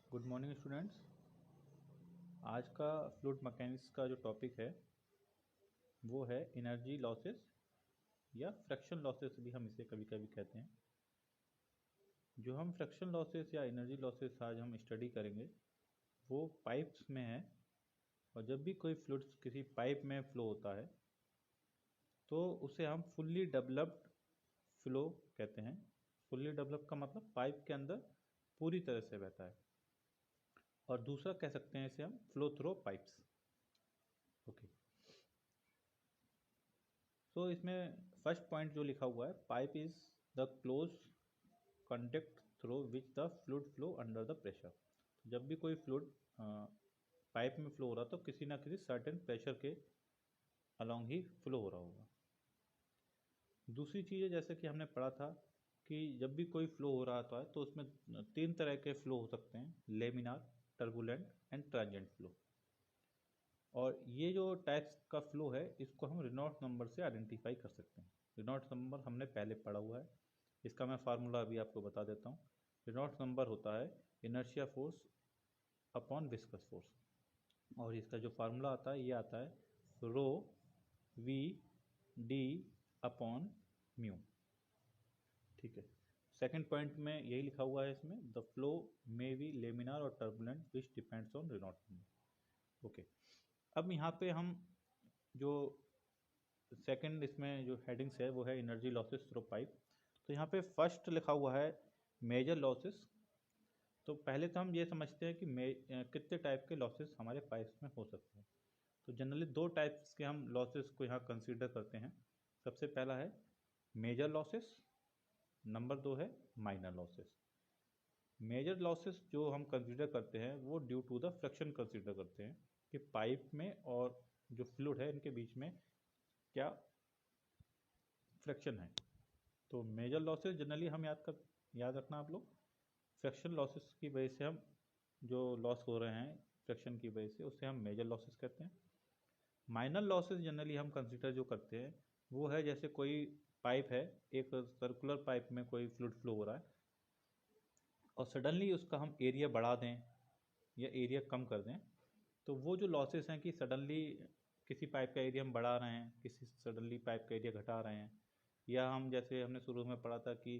Good morning students. आज का fluid mechanics का जो टॉपिक है वो है एनर्जी लॉसेस या फ्रैक्शन लॉसेस भी हम इसे कभी कभी कहते हैं। जो हम फ्रैक्शन लॉसेस या एनर्जी लॉसेस आज हम स्टडी करेंगे वो पाइप्स में है। और जब भी कोई फ्लूइड किसी पाइप में फ्लो होता है तो उसे हम फुल्ली डेवलप्ड फ्लो कहते हैं। फुल्ली डेवलप का मतलब पाइप के अंदर पूरी तरह से बहता है, और दूसरा कह सकते हैं इसे हम फ्लो थ्रो पाइप्स। ओके, सो इसमें फर्स्ट पॉइंट जो लिखा हुआ है, pipe is the close conduct through which the fluid flow under the pressure. जब भी कोई फ्लूइड पाइप में फ्लो हो रहा तो किसी ना किसी सर्टेन प्रेशर के अलोंग ही फ्लो हो रहा होगा। दूसरी चीज़ है, जैसे कि हमने पढ़ा था कि जब भी कोई फ्लो हो रहा था तो उसमें तीन तरह के फ्लो हो सकते हैं: laminar, turbulent and transient flow. और ये जो टाइप्स का फ्लो है इसको हम रेनॉल्ड्स नंबर से आइडेंटिफाई कर सकते हैं। रेनॉल्ड्स नंबर हमने पहले पढ़ा हुआ है, इसका मैं फार्मूला अभी आपको बता देता हूँ। रेनॉल्ड्स नंबर होता है inertia force upon viscous force, और इसका जो फार्मूला आता है ये आता है rho V D upon mu. ठीक है, सेकंड पॉइंट में यही लिखा हुआ है इसमें, the flow may be laminar और turbulent which depends on Reynolds number. Okay, अब यहाँ पे हम जो सेकंड इसमें जो हेडिंग्स है वो है एनर्जी लॉसेस थ्रू पाइप। तो यहाँ पे फर्स्ट लिखा हुआ है मेजर लॉसेस। तो पहले तो हम ये समझते हैं कि कितने टाइप के लॉसेस हमारे पाइप्स में हो सकते हैं। तो जनरली दो टाइप्स के हम लॉसेस को यहाँ कंसीडर करते हैं। सबसे पहला है मेजर लॉसेस, नंबर दो है माइनर लॉसेस। मेजर लॉसेस जो हम कंसीडर करते हैं वो due to the friction consider करते हैं कि पाइप में और जो फ्लूइड है इनके बीच में क्या फ्रिक्शन है। तो मेजर लॉसेस जनरली हम याद रखना आप लोग, फ्रिक्शन लॉसेस की वजह से हम जो लॉस हो रहे हैं फ्रिक्शन की वजह से उसे हम मेजर लॉसेस कहते हैं। माइनर लॉसेस जनरली हम कंसीडर जो करते हैं वो है, जैसे कोई पाइप है, एक सर्कुलर पाइप में कोई फ्लूइड फ्लो हो रहा है और सडनली उसका हम एरिया बढ़ा दें या एरिया कम कर दें, तो वो जो लॉसेस हैं कि सडनली किसी पाइप का एरिया हम बढ़ा रहे हैं, किसी सडनली पाइप का एरिया घटा रहे हैं, या हम जैसे हमने शुरू में पढ़ा था कि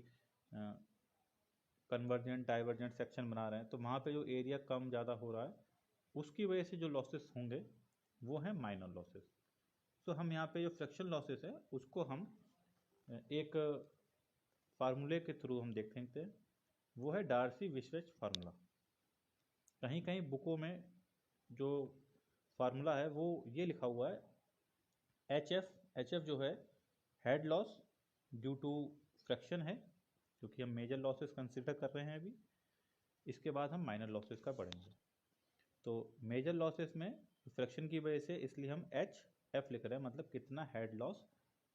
कन्वर्जेंट डाइवर्जेंट सेक्शन बना रहे हैं तो वहाँ पे जो एरिया कम ज़्यादा हो रहा है उसकी वजह से जो लॉसेस होंगे वो हैं माइनर लॉसेस। तो हम यहाँ पे जो फ्रिक्शन लॉसेस है उसको हम एक फार्मूले के थ्रू हम देख सकते हैं, वो है डार्सी विस्वेच फार्मूला। कहीं कहीं बुकों में जो फार्मूला है वो ये लिखा हुआ है एच एफ जो है head loss due to fraction है, क्योंकि हम मेजर लॉसेस कंसिडर कर रहे हैं अभी। इसके बाद हम माइनर लॉसेस का पढ़ेंगे। तो मेजर लॉसेस में फ्रैक्शन की वजह से, इसलिए हम एच एफ लिख रहे हैं, मतलब कितना हेड लॉस,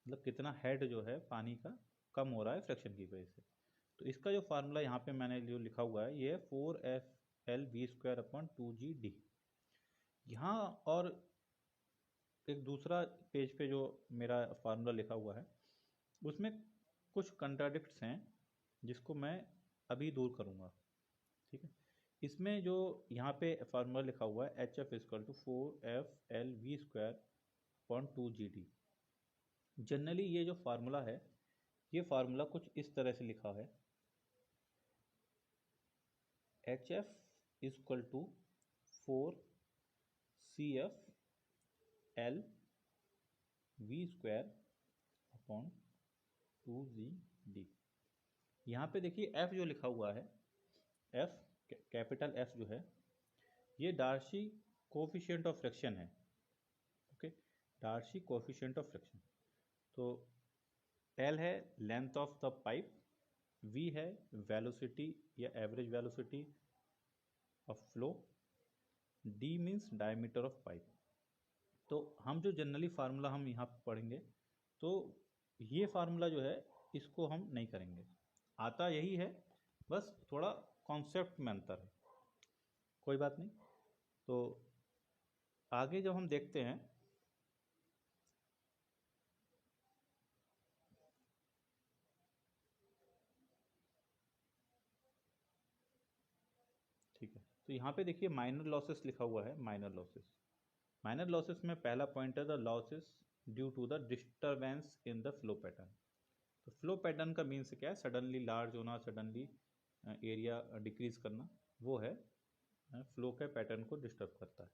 मतलब कितना हेड जो है पानी का कम हो रहा है फ्रैक्शन की वजह से। तो इसका जो फार्मूला यहाँ पे मैंने जो लिखा हुआ है ये है 4FL V² अपॉन 2GD। यहाँ और एक दूसरा पेज पे जो मेरा फार्मूला लिखा हुआ है उसमें कुछ कंट्राडिक्ट्स हैं जिसको मैं अभी दूर करूँगा। ठीक है, इसमें जो यहाँ पे फार्मूला लिखा हुआ है HF = 4FL V² upon 2GD, generally ये जो फार्मूला है ये फार्मूला कुछ इस तरह से लिखा है, HF = 4CF L V² upon 2GD। यहाँ पे देखिए F जो लिखा हुआ है, F कैपिटल F जो है ये डार्सी कोफिशिएंट ऑफ फ्रिक्शन है। Okay, Darcy coefficient of friction. तो L है length of the pipe, V है वेलोसिटी या average velocity of flow, D means diameter of pipe. तो हम जो जनरली फार्मूला हम यहाँ पढ़ेंगे तो ये फार्मूला जो है इसको हम नहीं करेंगे, आता यही है, बस थोड़ा कॉन्सेप्ट में अंतर है, कोई बात नहीं। तो आगे जब हम देखते हैं ठीक है, तो यहाँ पे देखिए माइनर लॉसेस लिखा हुआ है, माइनर लॉसेस। माइनर लॉसेस में पहला पॉइंट है the losses due to the disturbance in the flow pattern. तो फ्लो पैटर्न का मीन्स क्या है? सडनली लार्ज होना, सडनली एरिया डिक्रीज करना, वो है फ्लो के पैटर्न को डिस्टर्ब करता है।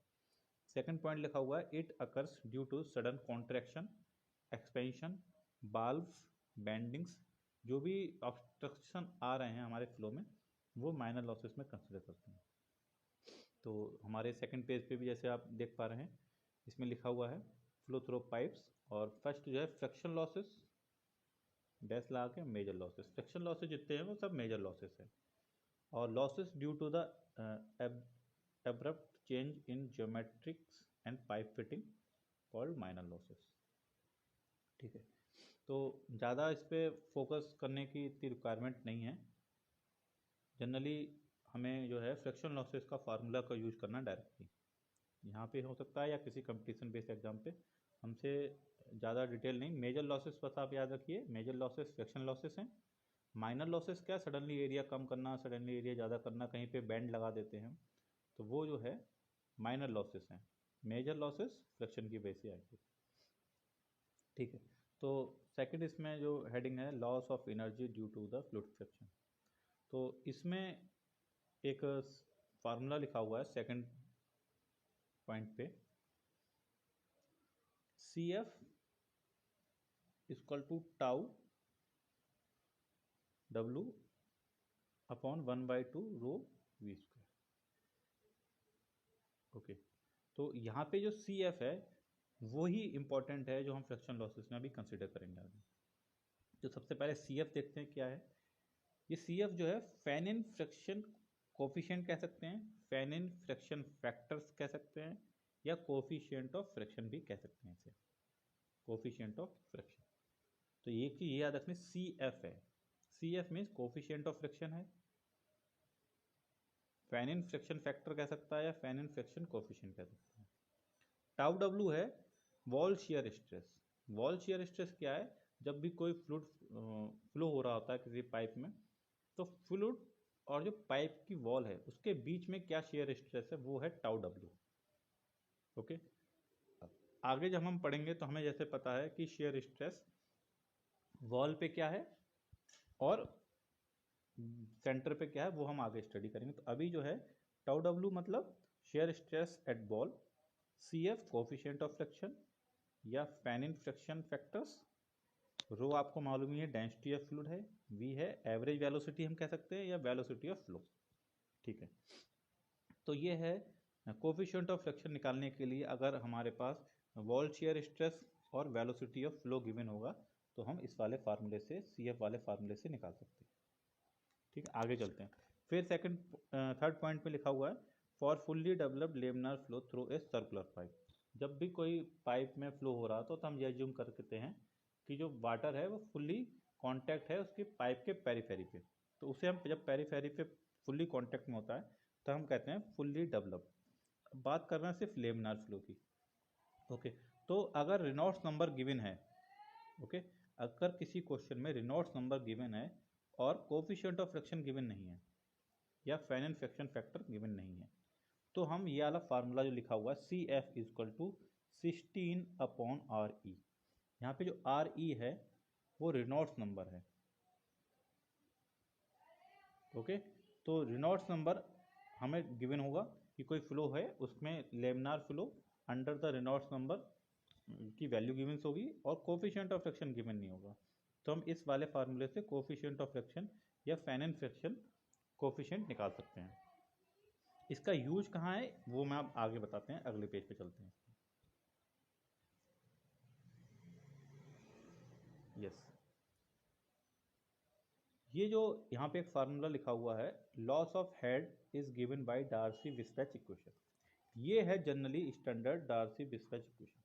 सेकंड पॉइंट लिखा हुआ है it occurs due to sudden contraction, expansion, valves, bendings. जो भी ऑब्स्ट्रक्शन आ रहे हैं हमारे फ्लो में वो माइनर लॉसेस में कंसिडर करते हैं। तो हमारे सेकंड पेज पे भी जैसे आप देख पा रहे हैं इसमें लिखा हुआ है फ्लो थ्रो पाइप्स, और फर्स्ट जो है फ्रिक्शन लॉसेस, डैश लगा के मेजर लॉसेस। फ्रिक्शन लॉसेस जितने हैं वो सब मेजर लॉसेस है। और losses due to the abrupt change in geometrics and pipe fitting called minor losses. ठीक है, तो ज़्यादा इस पर फोकस करने की इतनी रिक्वायरमेंट नहीं है। जनरली हमें जो है फ्रिक्शन लॉसेस का फार्मूला का यूज करना डायरेक्टली यहाँ पे हो सकता है या किसी कंपटीशन बेस्ड एग्जाम पे, हमसे ज़्यादा डिटेल नहीं। मेजर लॉसेस बस आप याद रखिए, मेजर लॉसेस फ्रिक्शन लॉसेस हैं। माइनर लॉसेस क्या? सडनली एरिया कम करना, सडनली एरिया ज़्यादा करना, कहीं पे बैंड लगा देते हैं, तो वो जो है माइनर लॉसेस हैं। मेजर लॉसेस फ्रिक्शन की वजह से आएगी। ठीक है, तो सेकंड इसमें जो हेडिंग है loss of energy due to the fluid friction. तो इसमें एक फार्मूला लिखा हुआ है सेकंड पॉइंट पे, C F equal to tau W upon 1/2 rho V square. Okay, तो यहाँ पे जो सी एफ है वो ही इंपॉर्टेंट है जो हम फ्रिक्शन लॉसेस में अभी कंसिडर करेंगे आगे। तो सबसे पहले सी एफ देखते हैं क्या है। ये सी एफ जो है फैनिन फ्रिक्शन कोफिशिएंट कह सकते हैं, फैनिन फ्रिक्शन फैक्टर्स कह सकते हैं, या कोफिशिएंट ऑफ फ्रिक्शन भी कह सकते हैं इसे, कोफिशिएंट ऑफ फ्रिक्शन। तो ये चीज याद रखनी, सी एफ है। C F means coefficient of friction है, फैनिन फ्रिक्शन फैक्टर कह सकता है या फैनिन फ्रिक्शन कोफिशिएंट कह सकता है। टाउ डब्ल्यू है wall shear stress. Wall shear stress क्या है? जब भी कोई फ्लूइड फ्लो हो रहा होता है किसी पाइप में, तो फ्लूइड और जो पाइप की वॉल है उसके बीच में क्या शियर स्ट्रेस है, वो है टाउ डब्ल्यू। ओके, आगे जब हम पढ़ेंगे तो हमें जैसे पता है कि शियर स्ट्रेस वॉल पे क्या है और सेंटर पे क्या है, वो हम आगे स्टडी करेंगे। तो अभी जो है टाउ डब्ल्यू मतलब shear stress at wall, C F coefficient of friction या फैनिन फ्रिक्शन फैक्टर्स, रो आपको मालूम ही है डेंसिटी ऑफ फ्लूइड है, वी है एवरेज वेलोसिटी हम कह सकते हैं या वेलोसिटी ऑफ फ्लो। ठीक है, तो ये है कोफिशिएंट ऑफ फ्रिक्शन निकालने के लिए अगर हमारे पास वॉल शियर स्ट्रेस और वेलोसिटी ऑफ फ्लो गिवन होगा तो हम इस वाले फार्मूले से, सी एफ वाले फार्मूले से निकाल सकते हैं। ठीक है, आगे चलते हैं। फिर थर्ड पॉइंट में लिखा हुआ है for fully developed laminar flow through a circular pipe. जब भी कोई पाइप में फ्लो हो रहा तो हम ये एज्यूम करते हैं कि जो वाटर है वो फुल्ली कांटेक्ट है उसके पाइप के पेरीफेरी पे, तो उसे हम जब पेरीफेरी पे फुल्ली कांटेक्ट में होता है तो हम कहते हैं फुल्ली डेवलप्ड। बात कर रहे हैं सिर्फ लेमिनार फ्लो की। ओके, तो अगर रेनॉल्ड्स नंबर गिवन है, ओके, अगर किसी क्वेश्चन में रेनॉल्ड्स नंबर गिवन है और कोफिशिएंट ऑफ फ्रिक्शन गिवन नहीं है या फैनिन फ्रिक्शन फैक्टर गिवन नहीं है, तो हम ये वाला फार्मूला जो लिखा हुआ है C F equal to 16 upon R E, यहाँ पे जो आर ई है वो रेनॉल्ड्स नंबर है। ओके, तो रेनॉल्ड्स नंबर हमें गिवन होगा कि कोई फ्लो है उसमें laminar flow under the Reynolds number की वैल्यू गिवन होगी और कोफिशिएंट ऑफ फ्रिक्शन गिवन नहीं होगा, तो हम इस वाले फार्मूले से कोफिशिएंट ऑफ फ्रिक्शन या फैनिन फ्रिक्शन कोफिशिएंट निकाल सकते हैं। इसका यूज कहाँ है वो मैं आप आगे बताते हैं, अगले पेज पे चलते हैं। यस, ये जो यहाँ पे एक फार्मूला लिखा हुआ है loss of head is given by Darcy Weisbach equation, ये है generally standard Darcy Weisbach equation.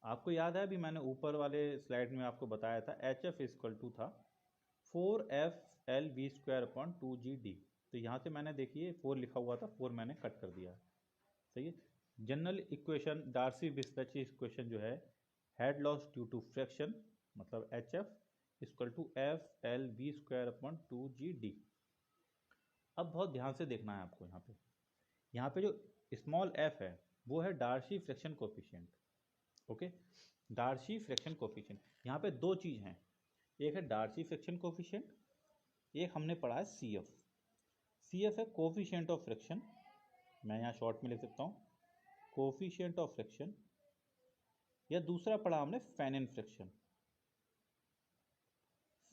आपको याद है अभी मैंने ऊपर वाले स्लाइड में आपको बताया था एच एफ इक्वल टू था 4f l v square upon 2g d। तो यहाँ से मैंने देखिए 4 लिखा हुआ था, 4 मैंने कट कर दिया। सही है, general equation Darcy Weisbach equation जो है head loss due to friction मतलब H F equal to F L V square upon 2g d। अब बहुत ध्यान से देखना है आपको। यहाँ पे जो स्मॉल f है वो है Darcy fraction coefficient. Okay, Darcy fraction coefficient, यहाँ पे दो चीज़ हैं, एक है डार्सी फ्रैक्शन कोफिशिएंट, एक हमने पढ़ा है CF। CF है कोफिशिएंट ऑफ फ्रैक्शन, मैं यहाँ शॉर्ट में लिख सकता हूँ कोफिशिएंट ऑफ फ्रैक्शन, या दूसरा पढ़ा हमने Fanon fraction,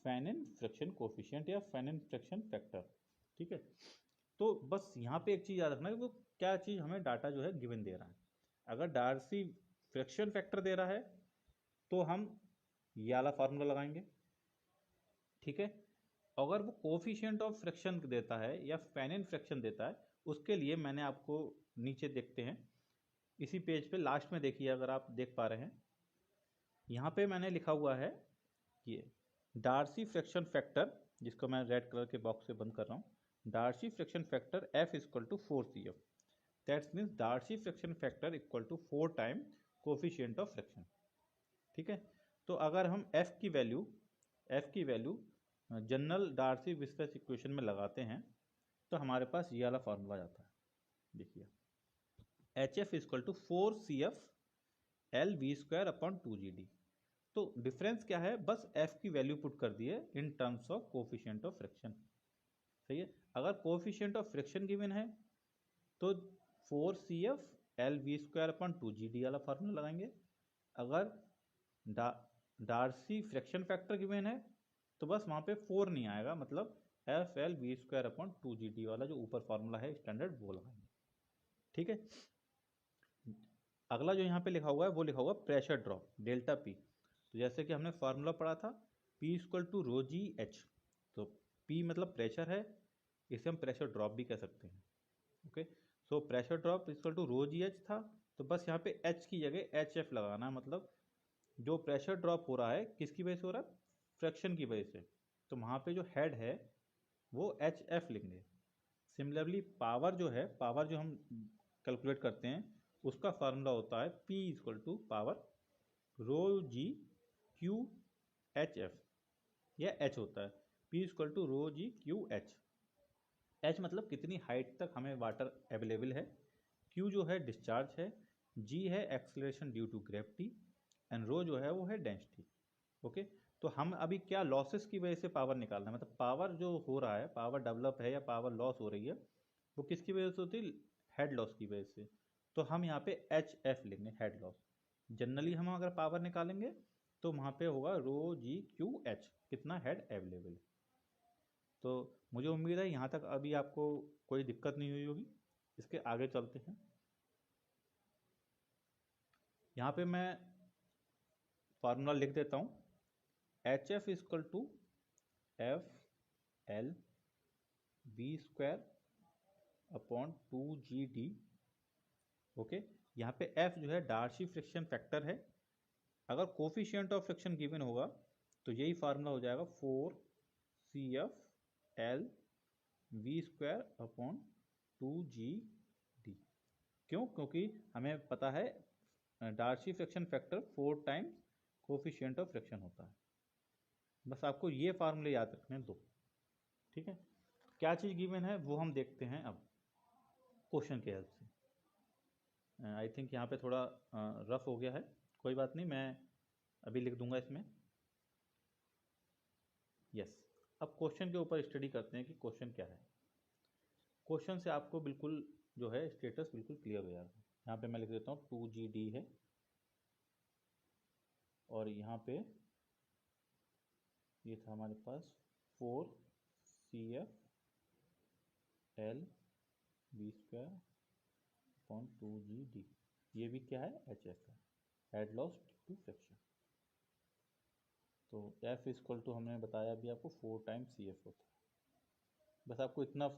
Fanon fraction coefficient या फैनन फ्रैक्शन फैक्टर। ठीक है, तो बस यहाँ पे एक चीज़ याद रखना है कि वो क्या चीज़ हमें डाटा जो है गिवन दे रहा है। अगर डार्सी फ्रैक्शन फैक्टर दे रहा है तो हम ये वाला फार्मूला लगाएंगे। ठीक है, अगर वो कोफिशिएंट ऑफ फ्रैक्शन देता है या फैनन फ्रैक्शन देता है, उसके लिए मैंने आपको नीचे देखते हैं इसी पेज पे लास्ट में देखिए, अगर आप देख पा रहे हैं, यहाँ पे मैंने लिखा हुआ है ये डार्सी फ्रैक्शन फैक्टर, जिसको मैं रेड कलर के बॉक्स से बंद कर रहा हूँ, Darcy fraction factor F equal to 4CF, that's means Darcy fraction factor equal to 4 time coefficient of fraction. ठीक है, तो अगर हम F की वैल्यू जनरल डार्सी विस्कस इक्वेशन में लगाते हैं तो हमारे पास ये वाला फार्मूला जाता है। देखिए HF equal to 4CF LV² upon 2GD। तो डिफरेंस क्या है, बस F की वैल्यू पुट कर दिए इन terms of coefficient of fraction. सही है, अगर कोफिशिएंट ऑफ फ्रैक्शन गिवन है तो 4CF LV² अपॉन 2GD वाला फार्मूला लगाएंगे। अगर डार्सी फ्रैक्शन फैक्टर गिवन है तो बस वहाँ पे 4 नहीं आएगा, मतलब FLV² अपॉन 2GD वाला जो ऊपर फार्मूला है स्टैंडर्ड वो लगाएंगे। ठीक है, अगला जो यहाँ पे लिखा हुआ है वो लिखा हुआ प्रेशर ड्रॉप डेल्टा P। तो जैसे कि हमने फार्मूला पढ़ा था P equal to rho G H, तो P मतलब प्रेशर है, इसे हम प्रेशर ड्रॉप भी कह सकते हैं। Okay, so pressure drop equal to rho G H था, तो बस यहाँ पे H की जगह HF लगाना, मतलब जो प्रेशर ड्रॉप हो रहा है किसकी वजह से हो रहा है, फ्रैक्शन की वजह से, तो वहाँ पे जो हेड है वो HF लेंगे। सिमिलरली पावर जो हम कैलकुलेट करते हैं उसका फार्मूला होता है P equal to power rho G Q H F, यह H होता है, P equal to rho G Q H. H मतलब कितनी हाइट तक हमें वाटर अवेलेबल है, Q जो है डिस्चार्ज है, G है acceleration due to gravity, and rho जो है वो है डेंसिटी। ओके, तो हम अभी क्या लॉसेस की वजह से पावर निकालना है, मतलब पावर जो हो रहा है, पावर डेवलप है या पावर लॉस हो रही है, वो किसकी वजह से होती है, हेड लॉस की वजह से। तो हम यहाँ पे HF लेंगे, हेड लॉस। जनरली हम अगर पावर निकालेंगे तो वहाँ पे होगा रो जी क्यू एच, कितना हेड अवेलेबल है। तो मुझे उम्मीद है यहाँ तक अभी आपको कोई दिक्कत नहीं हुई होगी। इसके आगे चलते हैं। यहाँ पे मैं फार्मूला लिख देता हूँ, HF equal to FL_V² upon 2GD। Okay, यहाँ पे F जो है डार्सी फ्रिक्शन फैक्टर है, अगर कोफिशिएंट ऑफ फ्रिक्शन गिवन होगा तो यही फार्मूला हो जाएगा 4CF LV² अपॉन 2GD। क्यों, क्योंकि हमें पता है Darcy friction factor 4 times coefficient of friction होता है। बस आपको ये फार्मूले याद रखने दो। ठीक है, क्या चीज़ गिवन है वो हम देखते हैं अब क्वेश्चन के हेल्प से। आई थिंक यहाँ पे थोड़ा रफ हो गया है, कोई बात नहीं, मैं अभी लिख दूंगा इसमें। यस, अब क्वेश्चन के ऊपर स्टडी करते हैं कि क्वेश्चन क्या है। क्वेश्चन से आपको बिल्कुल जो है स्टेटस बिल्कुल क्लियर हो जाएगा। यहाँ पे मैं लिख देता हूँ 2GD है, और यहाँ पे ये था हमारे पास 4CF LV² अपॉन 2GD, ये भी क्या है, HF है, हेड लॉस टू फ्रैक्शन। तो F इक्वल टू हमने बताया अभी आपको 4 टाइम्स CF होता है। बस आपको इतना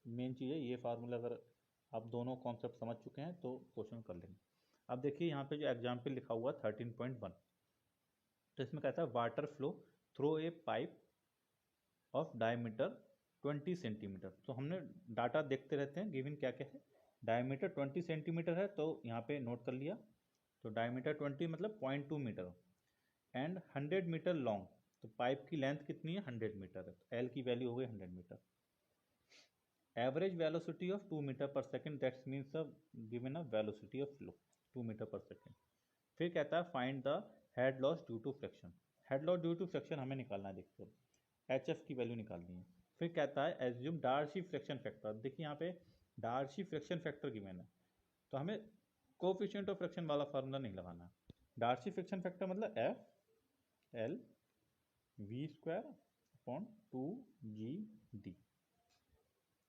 मेन चीज़ है, ये फार्मूला अगर आप दोनों कॉन्सेप्ट समझ चुके हैं तो क्वेश्चन कर लेंगे। अब देखिए यहाँ पे जो एग्जाम्पल लिखा हुआ 13.1, तो इसमें कहता है water flow through A pipe of diameter 20 centimetre. तो हमने डाटा देखते रहते हैं, गिवन क्या क्या है, डायमीटर 20 सेंटीमीटर है तो यहाँ पे नोट कर लिया, तो डायमीटर 20 मतलब 0.2 मीटर, एंड 100 मीटर लॉन्ग, तो पाइप की लेंथ कितनी है, 100 मीटर है, तो L की वैल्यू हो गई 100 metre. Average velocity of 2 metre per second, that's means given a velocity of flow 2 metre per second. फिर कहता है find the head loss due to friction. Head loss due to friction हमें निकालना है, देखते हैं एच एफ की value निकालनी है। फिर कहता है एज्यूम डार्सी फ्रिक्शन फैक्टर। देखिए यहाँ पे डार्सी फ्रिक्शन फैक्टर गिवन है, तो हमें कोफिशिएंट ऑफ फ्रिक्शन वाला फार्मूला नहीं लगाना। डार्सी फ्रिक्शन फैक्टर मतलब F L V square upon 2 GD।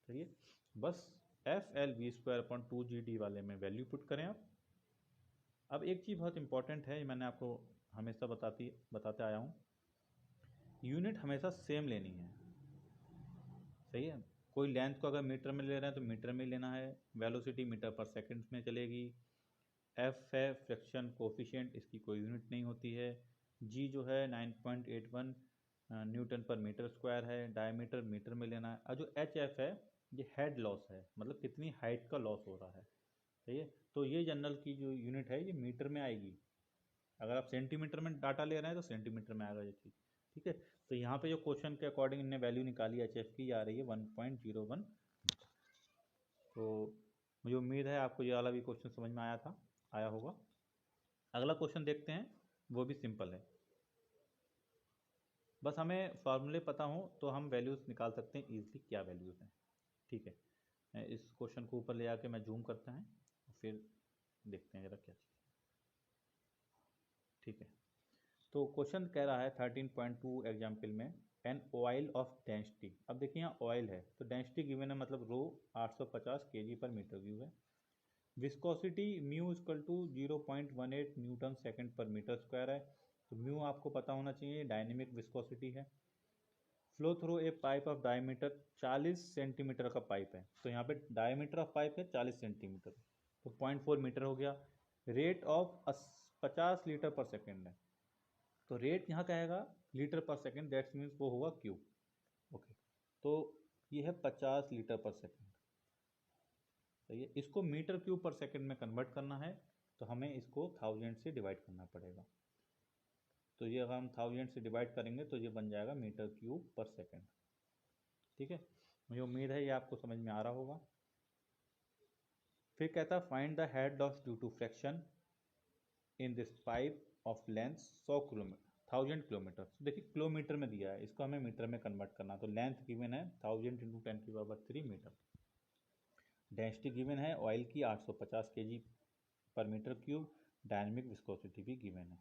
सही है, बस F L V square upon 2 GD वाले में वैल्यू पुट करें आप। अब एक चीज़ बहुत इंपॉर्टेंट है, मैंने आपको हमेशा बताते आया हूँ, यूनिट हमेशा सेम लेनी है। सही है, कोई लेंथ को अगर मीटर में ले रहे हैं तो मीटर में लेना है, वेलोसिटी मीटर पर सेकंड में चलेगी, एफ है फ्रिक्शन कोफिशिएंट, इसकी कोई यूनिट नहीं होती है, जी जो है 9.81 न्यूटन पर मीटर स्क्वायर है, डायमीटर मीटर में लेना है, और जो एच एफ है ये हेड लॉस है, मतलब कितनी हाइट का लॉस हो रहा है। सही है, तो ये जनरल की जो यूनिट है ये मीटर में आएगी। अगर आप सेंटीमीटर में डाटा ले रहे हैं तो सेंटीमीटर में आएगा ये चीज़। ठीक है, तो यहाँ पे जो क्वेश्चन के अकॉर्डिंग इन्हें वैल्यू निकाली एच एफ की, आ रही है 1.01। तो मुझे उम्मीद है आपको ये वाला भी क्वेश्चन समझ में आया होगा। अगला क्वेश्चन देखते हैं, वो भी सिंपल है, बस हमें फार्मूले पता हो तो हम वैल्यूज़ निकाल सकते हैं ईजिली, क्या वैल्यूज़ हैं। ठीक है, इस क्वेश्चन को ऊपर ले आके मैं जूम करता है, फिर देखते हैं जरा क्या चीज़। ठीक है, तो क्वेश्चन कह रहा है 13.2 एग्जाम्पल में एन ऑयल ऑफ डेंसिटी। अब देखिए यहाँ ऑयल है तो डेंसिटी गिवन है, मतलब rho 850 kg per metre cube है। Viscosity mu equal to 0.18 newton second per metre square है, तो म्यू आपको पता होना चाहिए, डायनेमिक विस्कोसिटी है। Flow through a pipe of diameter 40 centimetre का पाइप है, तो यहाँ पे डायमीटर ऑफ पाइप है 40 सेंटीमीटर, तो 0.4 मीटर हो गया। रेट ऑफ 50 लीटर पर सेकेंड है, तो रेट यहाँ कहेगा लीटर पर सेकेंड, दैट्स मीन्स वो होगा क्यूब। ओके, तो ये है 50 लीटर पर सेकेंड। सही है, इसको मीटर क्यूब पर सेकेंड में कन्वर्ट करना है, तो हमें इसको 1000 से डिवाइड करना पड़ेगा। तो ये अगर हम 1000 से डिवाइड करेंगे तो ये बन जाएगा मीटर क्यूब पर सेकेंड। ठीक है, मुझे उम्मीद है ये आपको समझ में आ रहा होगा। फिर कहता है find the head loss due to fraction in this pipe of length 100 kilometre 1000 kilometre. तो देखिए किलोमीटर में दिया है, इसको हमें मीटर में कन्वर्ट करना, तो लेंथ गिवन है 1000 इंटू 10⁻³ मीटर। डेंसिटी गिवन है ऑयल की 850 kg per metre cube, dynamic viscosity भी गिवन है।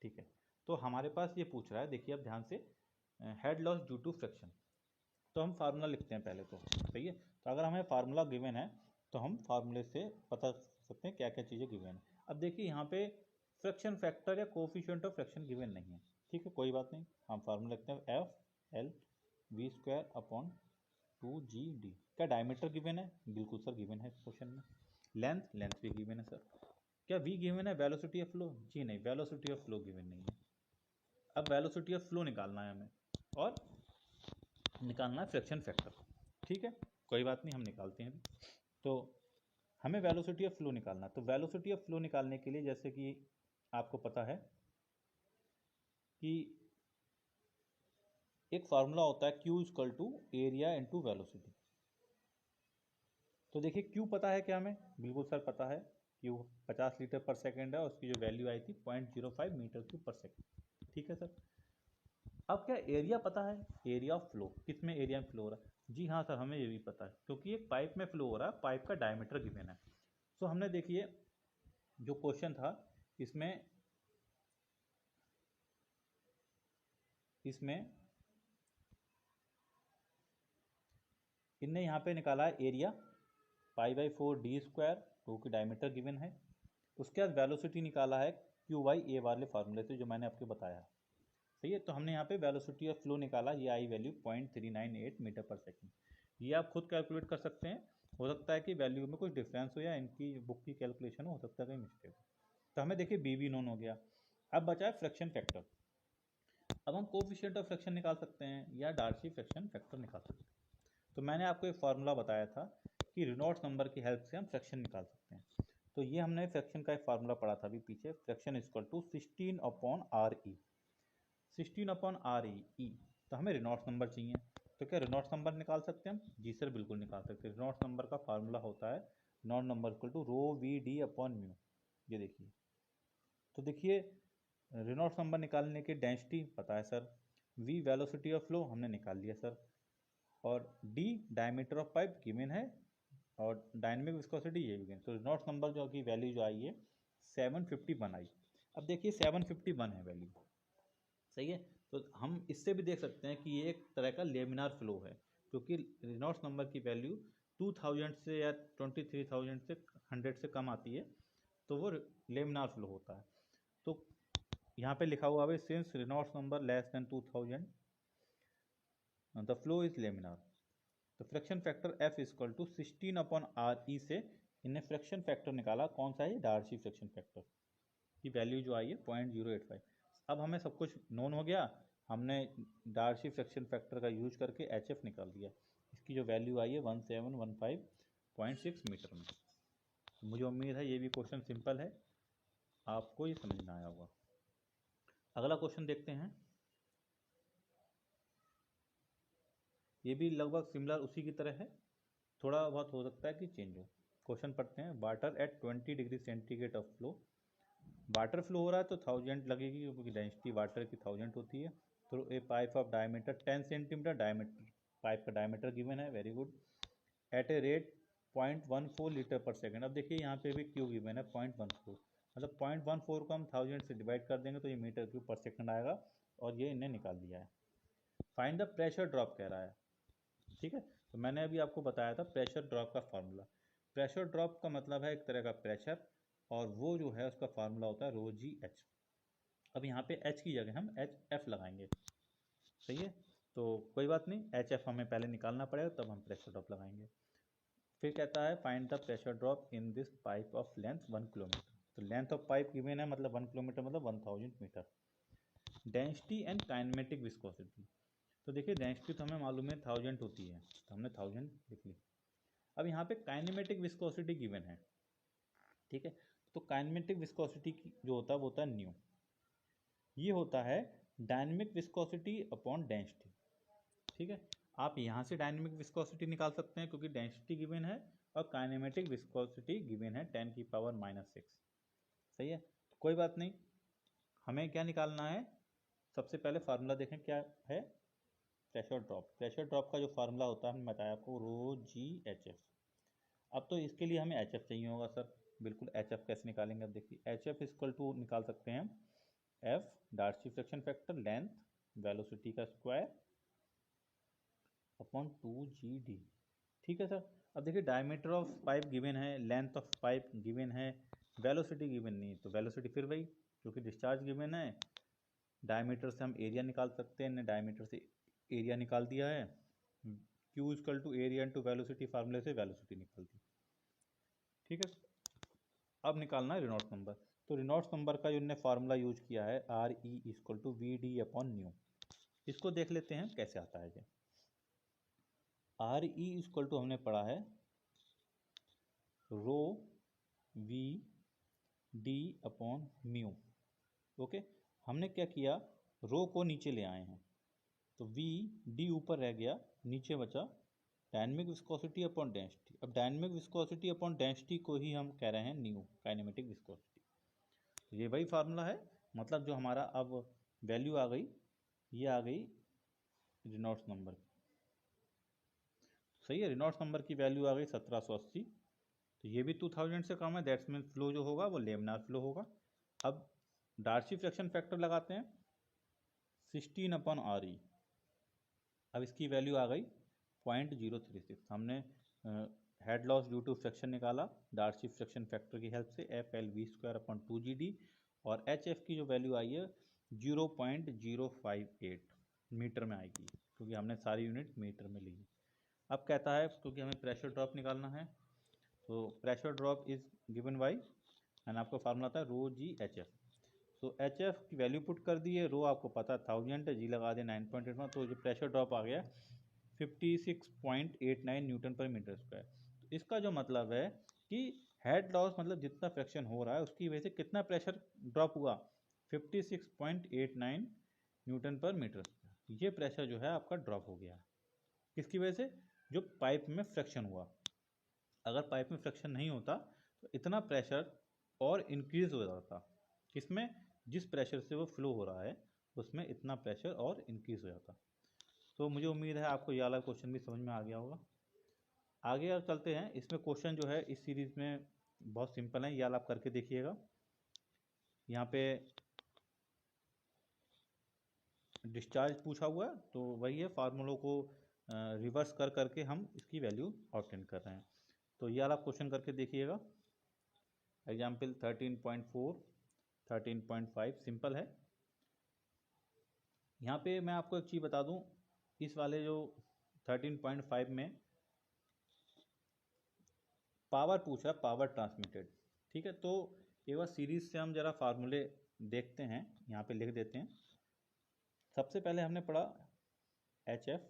ठीक है, तो हमारे पास ये पूछ रहा है, देखिए अब ध्यान से, head loss due to friction, तो हम फार्मूला लिखते हैं पहले तो। सही है, तो अगर हमें फार्मूला गिवन है तो हम फार्मूले से पता कर सकते हैं क्या क्या चीज़ें गिवन है। अब देखिए यहाँ पे फ्रिक्शन फैक्टर या कोफिशिएंट ऑफ फ्रिक्शन गिवन नहीं है। ठीक है, कोई बात नहीं, हम फार्मूला लिखते हैं F L V square upon 2 GD। क्या डायमीटर गिवन है? बिल्कुल सर गिवन है क्वेश्चन में। लेंथ भी गिवन है सर। क्या वी गिवन है? Velocity of flow? जी नहीं, वेलोसिटी ऑफ फ्लो गिवन नहीं है। अब वेलोसिटी ऑफ फ्लो निकालना है हमें, और निकालना है फ्रिक्शन फैक्टर। ठीक है, कोई बात नहीं, हम निकालते हैं। तो हमें वेलोसिटी ऑफ फ्लो निकालना है, तो वेलोसिटी ऑफ फ्लो निकालने के लिए जैसे कि आपको पता है कि एक फार्मूला होता है Q equal to area into velocity. तो देखिए Q पता है क्या हमें? बिल्कुल सर पता है, Q 50 लीटर पर सेकेंड है, उसकी जो वैल्यू आई थी 0.05 मीटर क्यूब पर सेकेंड। ठीक है सर, अब क्या एरिया पता है? एरिया ऑफ फ्लो, किस में एरिया में फ्लो हो रहा है? जी हाँ सर, हमें ये भी पता है, क्योंकि एक पाइप में फ्लो हो रहा है, पाइप का डायमीटर गिवन है। तो हमने देखिए जो क्वेश्चन था इसमें इनने यहाँ पे निकाला है एरिया π/4 d², क्योंकि डायमीटर गिवन है। उसके बाद वेलोसिटी निकाला है Q/A वाले फार्मूले से, जो मैंने आपको बताया। सही है, तो हमने यहाँ पे वेलोसिटी ऑफ फ्लो निकाला, ये I value 0.398 metre per second. ये आप खुद कैलकुलेट कर सकते हैं, हो सकता है कि वैल्यू में कुछ डिफरेंस हो या इनकी बुक की कैलकुलेशन हो सकता है कहीं मिस्टेक हो। तो हमें देखिए बी भी नोन हो गया। अब बचा है फ्रैक्शन फैक्टर। अब हम कोफिशिएंट ऑफ फ्रैक्शन निकाल सकते हैं या डार्सी फ्रैक्शन फैक्टर निकाल सकते हैं। तो मैंने आपको एक फार्मूला बताया था कि रेनॉल्ड्स नंबर की हेल्प से हम फ्रैक्शन निकाल सकते हैं। तो ये हमने फ्रैक्शन का एक फार्मूला पढ़ा था अभी पीछे, fraction equal to 16/RE। 16/RE, तो हमें रेनॉल्ड्स नंबर चाहिए। तो क्या रेनॉल्ड्स नंबर निकाल सकते हैं हम? जी सर, बिल्कुल निकाल सकते हैं। रेनॉल्ड्स नंबर का फार्मूला होता है Reynolds number equal to rho V D upon mu. ये देखिए, तो देखिए रेनॉल्ड्स नंबर निकालने के डेंसिटी पता है sir, V velocity of flow हमने निकाल लिया सर, और D diameter of pipe given है, और डायनेमिक विस्कोसिटी ये भी गिवन। तो रेनॉल्ड्स नंबर जो की वैल्यू जो आई है 751 आई। अब देखिए 751 है वैल्यू, सही है। तो हम इससे भी देख सकते हैं कि ये एक तरह का लेमिनार फ्लो है, क्योंकि रेनॉल्ड्स नंबर की वैल्यू 2000 से या 23,000 से 100 से कम आती है, तो वो लेमिनार फ्लो होता है। तो यहाँ पे लिखा हुआ है since Reynolds number less than 2000 the flow is laminar. तो friction factor F equal to 16 upon R E से इन्हें फ्रिक्शन फैक्टर निकाला। कौन सा है? डार्सी फ्रिक्शन फैक्टर की वैल्यू जो आई है 0.085। अब हमें सब कुछ नोन हो गया, हमने डार्सी फ्रिक्शन फैक्टर का यूज करके HF निकाल दिया। इसकी जो वैल्यू आई है 1715.6 मीटर में। मुझे उम्मीद है ये भी क्वेश्चन सिंपल है, आपको ये समझ में आया होगा। अगला क्वेश्चन देखते हैं, ये भी लगभग सिमिलर उसी की तरह है, थोड़ा बहुत हो सकता है कि चेंज हो। क्वेश्चन पढ़ते हैं। Water at 20 degree centigrade of flow, water flow हो रहा है तो 1000 लगेगी, क्योंकि डेंसिटी वाटर की 1000 होती है। Through a pipe of diameter 10 centimetre, diameter pipe का डायमीटर गिवन है, very good, eight a rate 0.14 litre पर सेकेंड। अब देखिए यहाँ पे भी क्यू गिवन है 0.14, मतलब 0.14 को हम 1000 से डिवाइड कर देंगे तो ये मीटर क्यूब पर सेकेंड आएगा, और ये इन्हें निकाल दिया है। फाइंड द प्रेशर ड्रॉप कह रहा है, ठीक है। तो मैंने अभी आपको बताया था प्रेशर ड्रॉप का फार्मूला। प्रेशर ड्रॉप का मतलब है एक तरह का प्रेशर, और वो जो है उसका फार्मूला होता है रो जी एच। अब यहाँ पे एच की जगह हम एच एफ लगाएंगे, सही है। तो कोई बात नहीं, एच एफ हमें पहले निकालना पड़ेगा, तब हम प्रेशर ड्रॉप लगाएंगे। फिर कहता है find the pressure drop in this pipe of length 1 kilometre. तो लेंथ ऑफ पाइप गिवन है, मतलब 1 किलोमीटर मतलब 1000 metre. Density and kinematic viscosity, तो देखिए डेंसिटी तो हमें मालूम है 1000 होती है, तो हमने 1000 लिख ली। अब यहाँ पे काइनेमेटिक विस्कोसिटी गिवन है, ठीक है। तो काइनेमेटिक विस्कोसिटी जो होता है वो होता है न्यू। ये होता है डायनेमिक विस्कोसिटी अपॉन डेंसिटी, ठीक है। आप यहाँ से डायनेमिक विस्कोसिटी निकाल सकते हैं क्योंकि डेंसिटी गिवन है, और काइनेमेटिक विस्कोसिटी गिवन है 10⁻⁻⁶, सही है। तो कोई बात नहीं, हमें क्या निकालना है, सबसे पहले फार्मूला देखें क्या है, प्रेशर ड्रॉप। प्रेशर ड्रॉप का जो फार्मूला होता है हमने बताया आपको रो जी एच एफ। अब तो इसके लिए हमें एच एफ चाहिए होगा सर, बिल्कुल। एच एफ कैसे निकालेंगे? अब देखिए एच एफ इक्वल टू निकाल सकते हैं F Darcy friction factor, length velocity का स्क्वायर अपॉन 2GD, ठीक है सर। अब देखिए डायमीटर ऑफ पाइप गिवन है, लेंथ ऑफ पाइप गिवन है, वेलोसिटी गिवन नहीं है, तो वेलोसिटी फिर वही, क्योंकि डिस्चार्ज गिवन है। डायमीटर से हम एरिया निकाल सकते हैं, डायमीटर से एरिया निकाल दिया है। Q equal to area into velocity, फार्मूले से वेलोसिटी निकल दी, ठीक है। अब निकालना है रेनॉल्ड्स नंबर। तो रेनॉल्ड्स नंबर का जो हमने फार्मूला यूज किया है RE equal to VD upon nu. इसको देख लेते हैं कैसे आता है ये। RE इक्वल टू हमने पढ़ा है rho V D upon mu, okay. हमने क्या किया, रो को नीचे ले आए हैं, तो वी डी ऊपर रह गया, नीचे बचा डायनेमिक विस्कोसिटी अपॉन डेंसिटी। अब डायनेमिक विस्कोसिटी अपॉन डेंसिटी को ही हम कह रहे हैं न्यू, काइनेमेटिक विस्कोसिटी। ये वही फार्मूला है, मतलब जो हमारा अब वैल्यू आ गई, ये आ गई रेनॉल्ड्स नंबर की, सही है। रेनॉल्ड्स नंबर की वैल्यू आ गई 1780। तो ये भी 2000 से कम है, दैट्स मीन फ्लो जो होगा वो लेमिनार फ्लो होगा। अब डार्सी फ्रिक्शन फैक्टर लगाते हैं 16 अपॉन RE। अब इसकी वैल्यू आ गई 0.036। हमने head loss due to friction निकाला डार्सी फ्रिक्शन फैक्टर की हेल्प से, FLV² अपॉन 2GD, और HF की जो वैल्यू आई है 0.058 मीटर में आएगी, क्योंकि हमने सारी यूनिट मीटर में ली। अब कहता है क्योंकि हमें प्रेशर ड्रॉप निकालना है, तो pressure drop is given by, and आपका फार्मूला था rho G H F. So H F की वैल्यू पुट कर दी है, रो आपको पता 1000 है, जी लगा दिया 9.81, तो जो प्रेशर ड्रॉप आ गया 56.89 न्यूटन पर मीटर स्क्वायर। तो इसका जो मतलब है कि हेड लॉस मतलब जितना फ्रैक्शन हो रहा है उसकी वजह से कितना प्रेशर ड्रॉप हुआ, 56.89 न्यूटन पर मीटर स्क्वायर। ये प्रेशर जो है आपका ड्रॉप हो गया, किसकी वजह से? जो पाइप में फ्रिक्शन हुआ। अगर पाइप में फ्रिक्शन नहीं होता तो इतना प्रेशर और इंक्रीज हो जाता। किसमें? जिस प्रेशर से वो फ्लो हो रहा है उसमें इतना प्रेशर और इंक्रीज हो जाता। तो मुझे उम्मीद है आपको ये वाला क्वेश्चन भी समझ में आ गया होगा। आगे अब चलते हैं। इसमें क्वेश्चन जो है इस सीरीज में बहुत सिंपल है, ये वाला आप करके देखिएगा। यहाँ पे डिस्चार्ज पूछा हुआ है तो वही है, फार्मूलों को रिवर्स कर करके हम इसकी वैल्यू ऑब्टेन कर रहे हैं। तो ये वाला क्वेश्चन करके देखिएगा। एग्जाम्पल 13.4, 13.5 सिंपल है। यहाँ पे मैं आपको एक चीज़ बता दूँ, इस वाले जो 13.5 में पावर पूछ रहा है, पावर ट्रांसमिटेड। ठीक है, तो एक बार सीरीज से हम जरा फार्मूले देखते हैं, यहाँ पे लिख देते हैं। सबसे पहले हमने पढ़ा HF,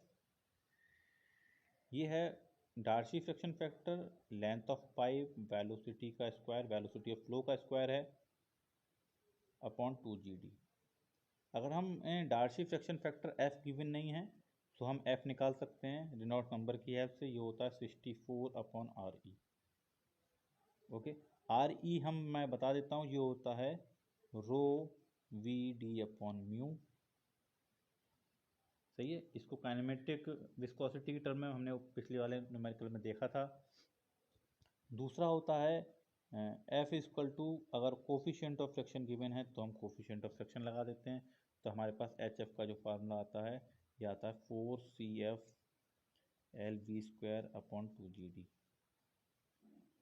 ये है Darcy friction factor, length of pipe, velocity का स्क्वायर, वेलोसिटी ऑफ फ्लो का स्क्वायर है अपॉन 2GD। अगर हम Darcy friction factor F given नहीं है तो हम F निकाल सकते हैं रेनॉल्ड्स नंबर की हेल्प से। ये होता है 64 अपॉन RE। ओके, RE मैं बता देता हूँ, ये होता है रो VD अपॉन म्यू। सही है, इसको काइनेमेटिक विस्कोसिटी की टर्म में हमने पिछले वाले न्यूमेरिकल में देखा था। दूसरा होता है F इक्वल टू, अगर कोफिशिएंट ऑफ फ्रिक्शन गिवन है तो हम कोफिशिएंट ऑफ फ्रिक्शन लगा देते हैं। तो हमारे पास HF का जो फार्मूला आता है ये आता है 4CF LV² अपॉन 2GD।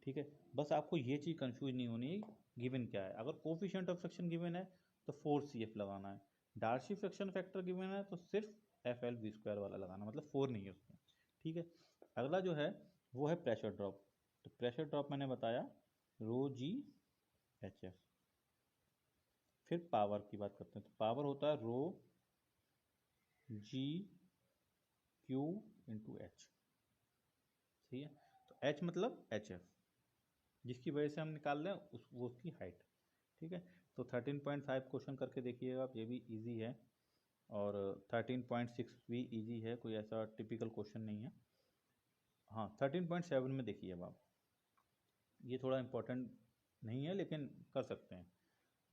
ठीक है, बस आपको ये चीज़ कंफ्यूज नहीं होनी गिवन क्या है। अगर कोफिशिएंट ऑफ फ्रिक्शन गिवन है तो 4CF लगाना है, डार्सी फ्रिक्शन फैक्टर गिवन है तो सिर्फ FLV² वाला लगाना, मतलब 4 नहीं है उसमें। ठीक है, अगला जो है वो है प्रेशर ड्रॉप। तो प्रेशर ड्रॉप मैंने बताया ρGHF। फिर पावर की बात करते हैं, तो पावर होता है ρGQ/H। ठीक है, तो H मतलब HF, जिसकी वजह से हम निकाल रहे हैं वो उसकी हाइट। ठीक है, तो 13.5 क्वेश्चन करके देखिएगा आप, ये भी इजी है। और 13.6 भी इजी है, कोई ऐसा टिपिकल क्वेश्चन नहीं है। हाँ, 13.7 में देखिए अब आप, ये थोड़ा इंपॉर्टेंट नहीं है लेकिन कर सकते हैं।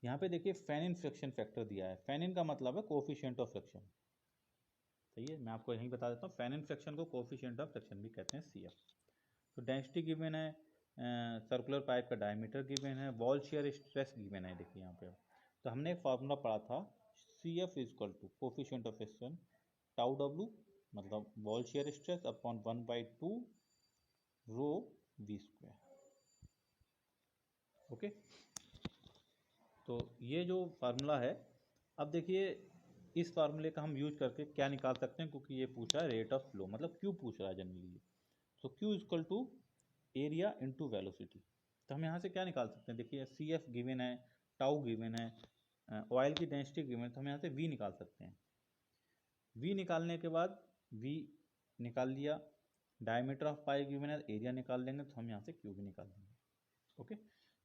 यहाँ पे देखिए फैनिन फ्रिक्शन फैक्टर दिया है। फैनिन का मतलब है कोफिशिएंट ऑफ फ्रिक्शन। सही है, मैं आपको यहीं बता देता हूँ, फैनिन फ्रिक्शन को कोफिशिएंट ऑफ फ्रिक्शन भी कहते हैं, CF। तो डेंसिटी गिवन है, सर्कुलर पाइप का डायमीटर गिवन है, वॉल शियर स्ट्रेस गिवन है। देखिए यहाँ पे तो हमने एक फार्मूला पढ़ा था, CF equal to coefficient of friction tau W, मतलब wall shear stress upon 1/2 rho V²। Okay, तो ये जो फार्मूला है, अब देखिए इस फार्मूले का हम यूज करके क्या निकाल सकते हैं, क्योंकि ये पूछ रहा है रेट ऑफ फ्लो, मतलब Q पूछ रहा है जनरली। तो Q equal to area into velocity. तो हम यहाँ से क्या निकाल सकते हैं, देखिए CF गिवन है, टाउ गिवन है, ऑयल की डेंसिटी गिवन है, तो हम यहाँ से V निकाल सकते हैं। V निकालने के बाद V निकाल लिया, डायमीटर ऑफ पाइप गिवन है, एरिया निकाल लेंगे, तो हम यहाँ से Q भी निकाल देंगे। ओके,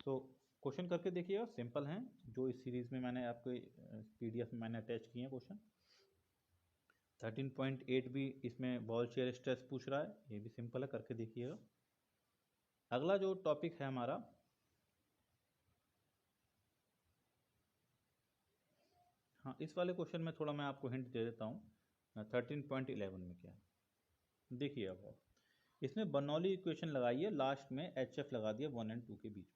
तो क्वेश्चन करके देखिएगा, सिंपल हैं। जो इस सीरीज में मैंने आपको PDF में मैंने अटैच किए हैं क्वेश्चन। 13.8 भी इसमें बॉल शेयर स्ट्रेस पूछ रहा है, ये भी सिंपल है, करके देखिएगा। अगला जो टॉपिक है हमारा, हाँ इस वाले क्वेश्चन में थोड़ा मैं आपको हिंट दे देता हूँ। 13.11 में क्या है देखिए, अब इसमें बर्नौली इक्वेशन लगाई है, लास्ट में HF लगा दिया 1 और 2 के बीच में।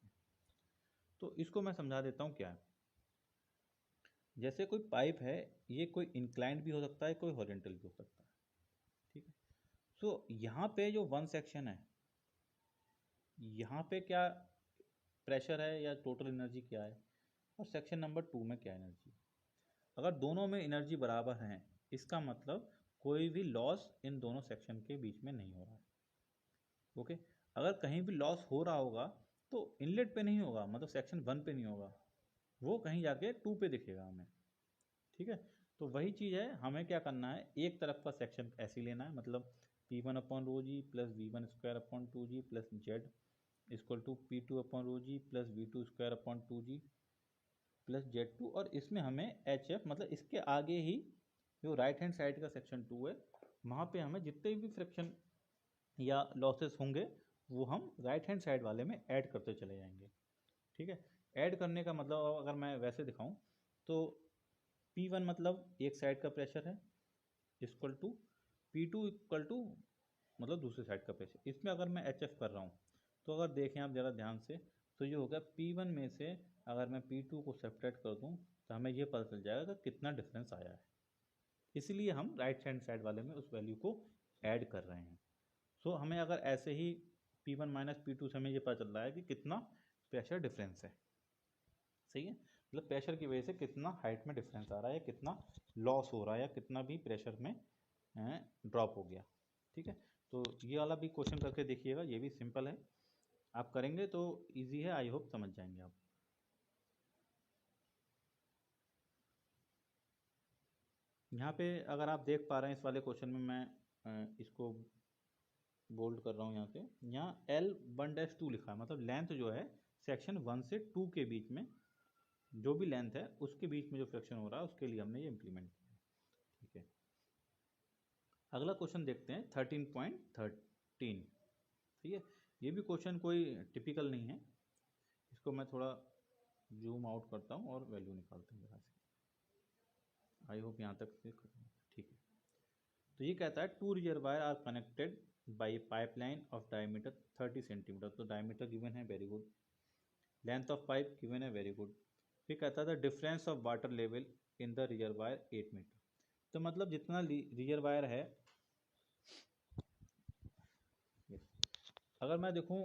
तो इसको मैं समझा देता हूँ क्या है। जैसे कोई पाइप है, ये कोई इंक्लाइंड भी हो सकता है, कोई हॉरिजॉन्टल भी हो सकता है। ठीक है, तो यहाँ पे जो वन सेक्शन है, यहाँ पे क्या प्रेशर है या टोटल एनर्जी क्या है, और सेक्शन नंबर 2 में क्या एनर्जी। अगर दोनों में एनर्जी बराबर हैं, इसका मतलब कोई भी लॉस इन दोनों सेक्शन के बीच में नहीं हो रहा है। ओके, अगर कहीं भी लॉस हो रहा होगा तो इनलेट पे नहीं होगा, मतलब सेक्शन 1 पे नहीं होगा, वो कहीं जाके 2 पे दिखेगा हमें। ठीक है, तो वही चीज़ है, हमें क्या करना है, एक तरफ का सेक्शन ऐसे लेना है, मतलब P1/ρg plus V1² upon 2g plus Z equal to P2/ρg plus V2² upon 2g plus Z2, और इसमें हमें HF, मतलब इसके आगे ही जो राइट हैंड साइड का सेक्शन 2 है वहाँ पे हमें जितने भी फ्रैक्शन या लॉसेस होंगे वो हम राइट हैंड साइड वाले में ऐड करते चले जाएंगे। ठीक है, ऐड करने का मतलब अगर मैं वैसे दिखाऊं तो P1 मतलब एक साइड का प्रेशर है equal to P2 equal to मतलब दूसरी साइड का प्रेशर। इसमें अगर मैं HF कर रहा हूँ तो अगर देखें आप ज़रा ध्यान से तो ये होगा P1 में से अगर मैं P2 को सेपरेट कर दूँ तो हमें ये पता चल जाएगा कि कितना डिफरेंस आया है। इसलिए हम राइट हैंड साइड वाले में उस वैल्यू को ऐड कर रहे हैं। सो हमें अगर ऐसे ही P1 माइनस P2 से हमें ये पता चल रहा है कि कितना प्रेशर डिफरेंस है। सही है, मतलब प्रेशर की वजह से कितना हाइट में डिफरेंस आ रहा है, कितना लॉस हो रहा है, या कितना भी प्रेशर में ड्रॉप हो गया। ठीक है, तो ये वाला भी क्वेश्चन करके देखिएगा, ये भी सिंपल है, आप करेंगे तो इजी है, आई होप समझ जाएंगे आप। यहाँ पे अगर आप देख पा रहे हैं इस वाले क्वेश्चन में मैं इसको बोल्ड कर रहा हूँ यहाँ पे, यहाँ L1-2 लिखा है, मतलब लेंथ जो है सेक्शन 1 से 2 के बीच में जो भी लेंथ है उसके बीच में जो फ्रैक्शन हो रहा है उसके लिए हमने ये इम्प्लीमेंट किया। ठीक है, अगला क्वेश्चन देखते हैं 13.13। ठीक है, ये भी क्वेश्चन कोई टिपिकल नहीं है, इसको मैं थोड़ा जूम आउट करता हूँ और वैल्यू निकालते हैं यहाँ से। आई होप यहाँ तक से खत्म। ठीक है, तो ये कहता है two reservoir are connected by pipeline of diameter 30 centimetre. तो डायमीटर गिवन है, very good. Length of pipe given है, वेरी गुड। फिर कहता था difference of water level in the reservoir 8 metre. तो मतलब जितना रिजर्वायर है, अगर मैं देखूं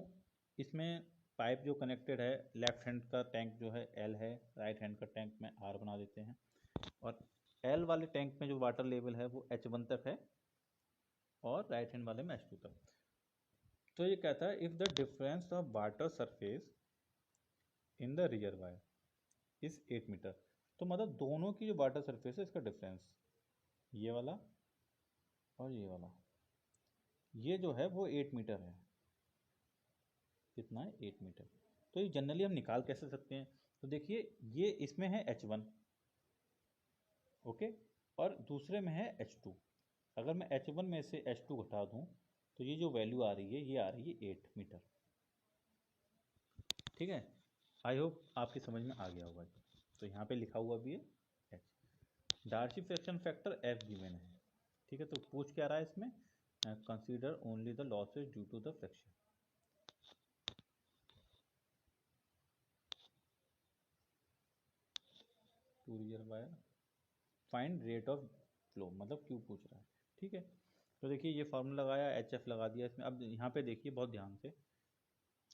इसमें पाइप जो कनेक्टेड है, लेफ्ट हैंड का टैंक जो है L है, राइट हैंड का टैंक में R बना देते हैं, और L वाले टैंक में जो वाटर लेवल है वो H1 तक है और राइट हैंड वाले में H2 तक। तो ये कहता है if the difference of water surface in the reservoir इस 8 मीटर। तो मतलब दोनों की जो वाटर सरफेस है इसका डिफरेंस, ये वाला और ये वाला, ये जो है वो 8 मीटर है। कितना है? 8 मीटर। तो ये जनरली हम निकाल कैसे सकते हैं? तो देखिए ये इसमें है H1, ओके, और दूसरे में है H2। अगर मैं H1 में से H2 घटा दूं तो ये जो वैल्यू आ रही है ये आ रही है 8 मीटर। ठीक है, आई होप आपकी समझ में आ गया होगा। तो यहाँ पे लिखा हुआ भी है H। Darcy fraction factor F given है। ठीक है, तो पूछ क्या रहा है इसमें? Consider only the losses due to the friction. Two reservoir find rate of flow, मतलब क्यों पूछ रहा है। ठीक है, तो देखिए ये फार्मूला लगाया, HF लगा दिया इसमें। अब यहाँ पे देखिए बहुत ध्यान से,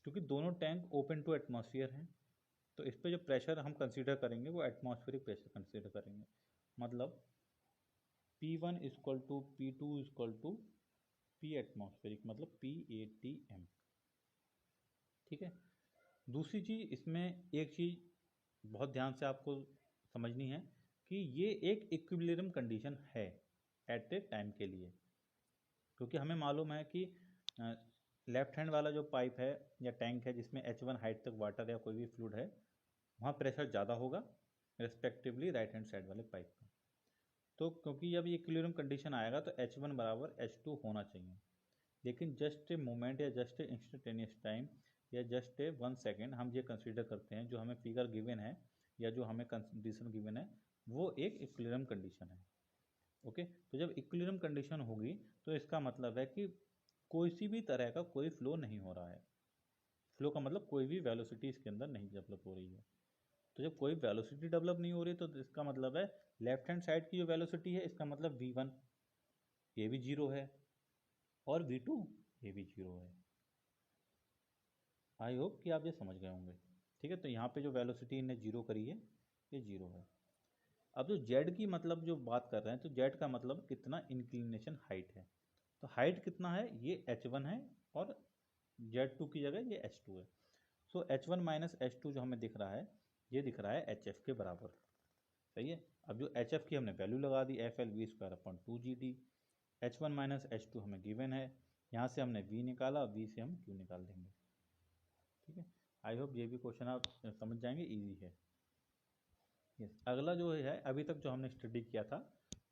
क्योंकि दोनों टैंक ओपन टू एटमॉस्फेयर हैं, तो इस पे जो प्रेशर हम कंसीडर करेंगे वो एटमॉस्फेरिक प्रेशर कंसीडर करेंगे। मतलब P1 equal to P2 equal to P atmospheric, मतलब PATM। ठीक है, दूसरी चीज़ इसमें एक चीज़ बहुत ध्यान से आपको समझनी है कि ये एक इक्विलिब्रियम कंडीशन है एट ए टाइम के लिए, क्योंकि हमें मालूम है कि लेफ्ट हैंड वाला जो पाइप है या टैंक है जिसमें H1 हाइट तक वाटर या कोई भी फ्लूइड है, वहाँ प्रेशर ज़्यादा होगा रिस्पेक्टिवली राइट हैंड साइड वाले पाइप का। तो क्योंकि जब ये इक्विलिब्रियम कंडीशन आएगा तो H1 बराबर H2 होना चाहिए, लेकिन जस्ट ए मोमेंट या जस्ट ए इंस्टेंटेनियस टाइम या जस्ट ए 1 सेकेंड हम ये कंसीडर करते हैं, जो हमें फिगर गिवन है या जो हमें कंडीशन गिवन है वो एक इक्विलिब्रियम कंडीशन है। ओके, तो जब इक्विलिब्रियम कंडीशन होगी तो इसका मतलब है कि कोई सी भी तरह का कोई फ्लो नहीं हो रहा है। फ्लो का मतलब कोई भी वेलोसिटी इसके अंदर नहीं डेवलप हो रही है। तो जब कोई वेलोसिटी डेवलप नहीं हो रही तो इसका मतलब है लेफ्ट हैंड साइड की जो वेलोसिटी है इसका मतलब V1 ये भी जीरो है और V2 ये भी जीरो है। आई होप कि आप ये समझ गए होंगे। ठीक है, तो यहाँ पे जो वेलोसिटी इन्हें जीरो करी है ये जीरो है। अब जो जेड की मतलब जो बात कर रहे हैं, तो जेड का मतलब कितना इंक्लिनेशन हाइट है। तो हाइट कितना है? ये H1 है और Z2 की जगह ये H2 है। सो H1 माइनस H2 जो हमें दिख रहा है ये दिख रहा है HF के बराबर। सही है, अब जो HF की हमने वैल्यू लगा दी FL V²/2GD। H1 minus H2 हमें गिवन है, यहाँ से हमने V निकाला, V से हम Q निकाल देंगे। ठीक है, आई होप ये भी क्वेश्चन आप समझ जाएंगे, इजी है। यस, अगला जो है अभी तक जो हमने स्टडी किया था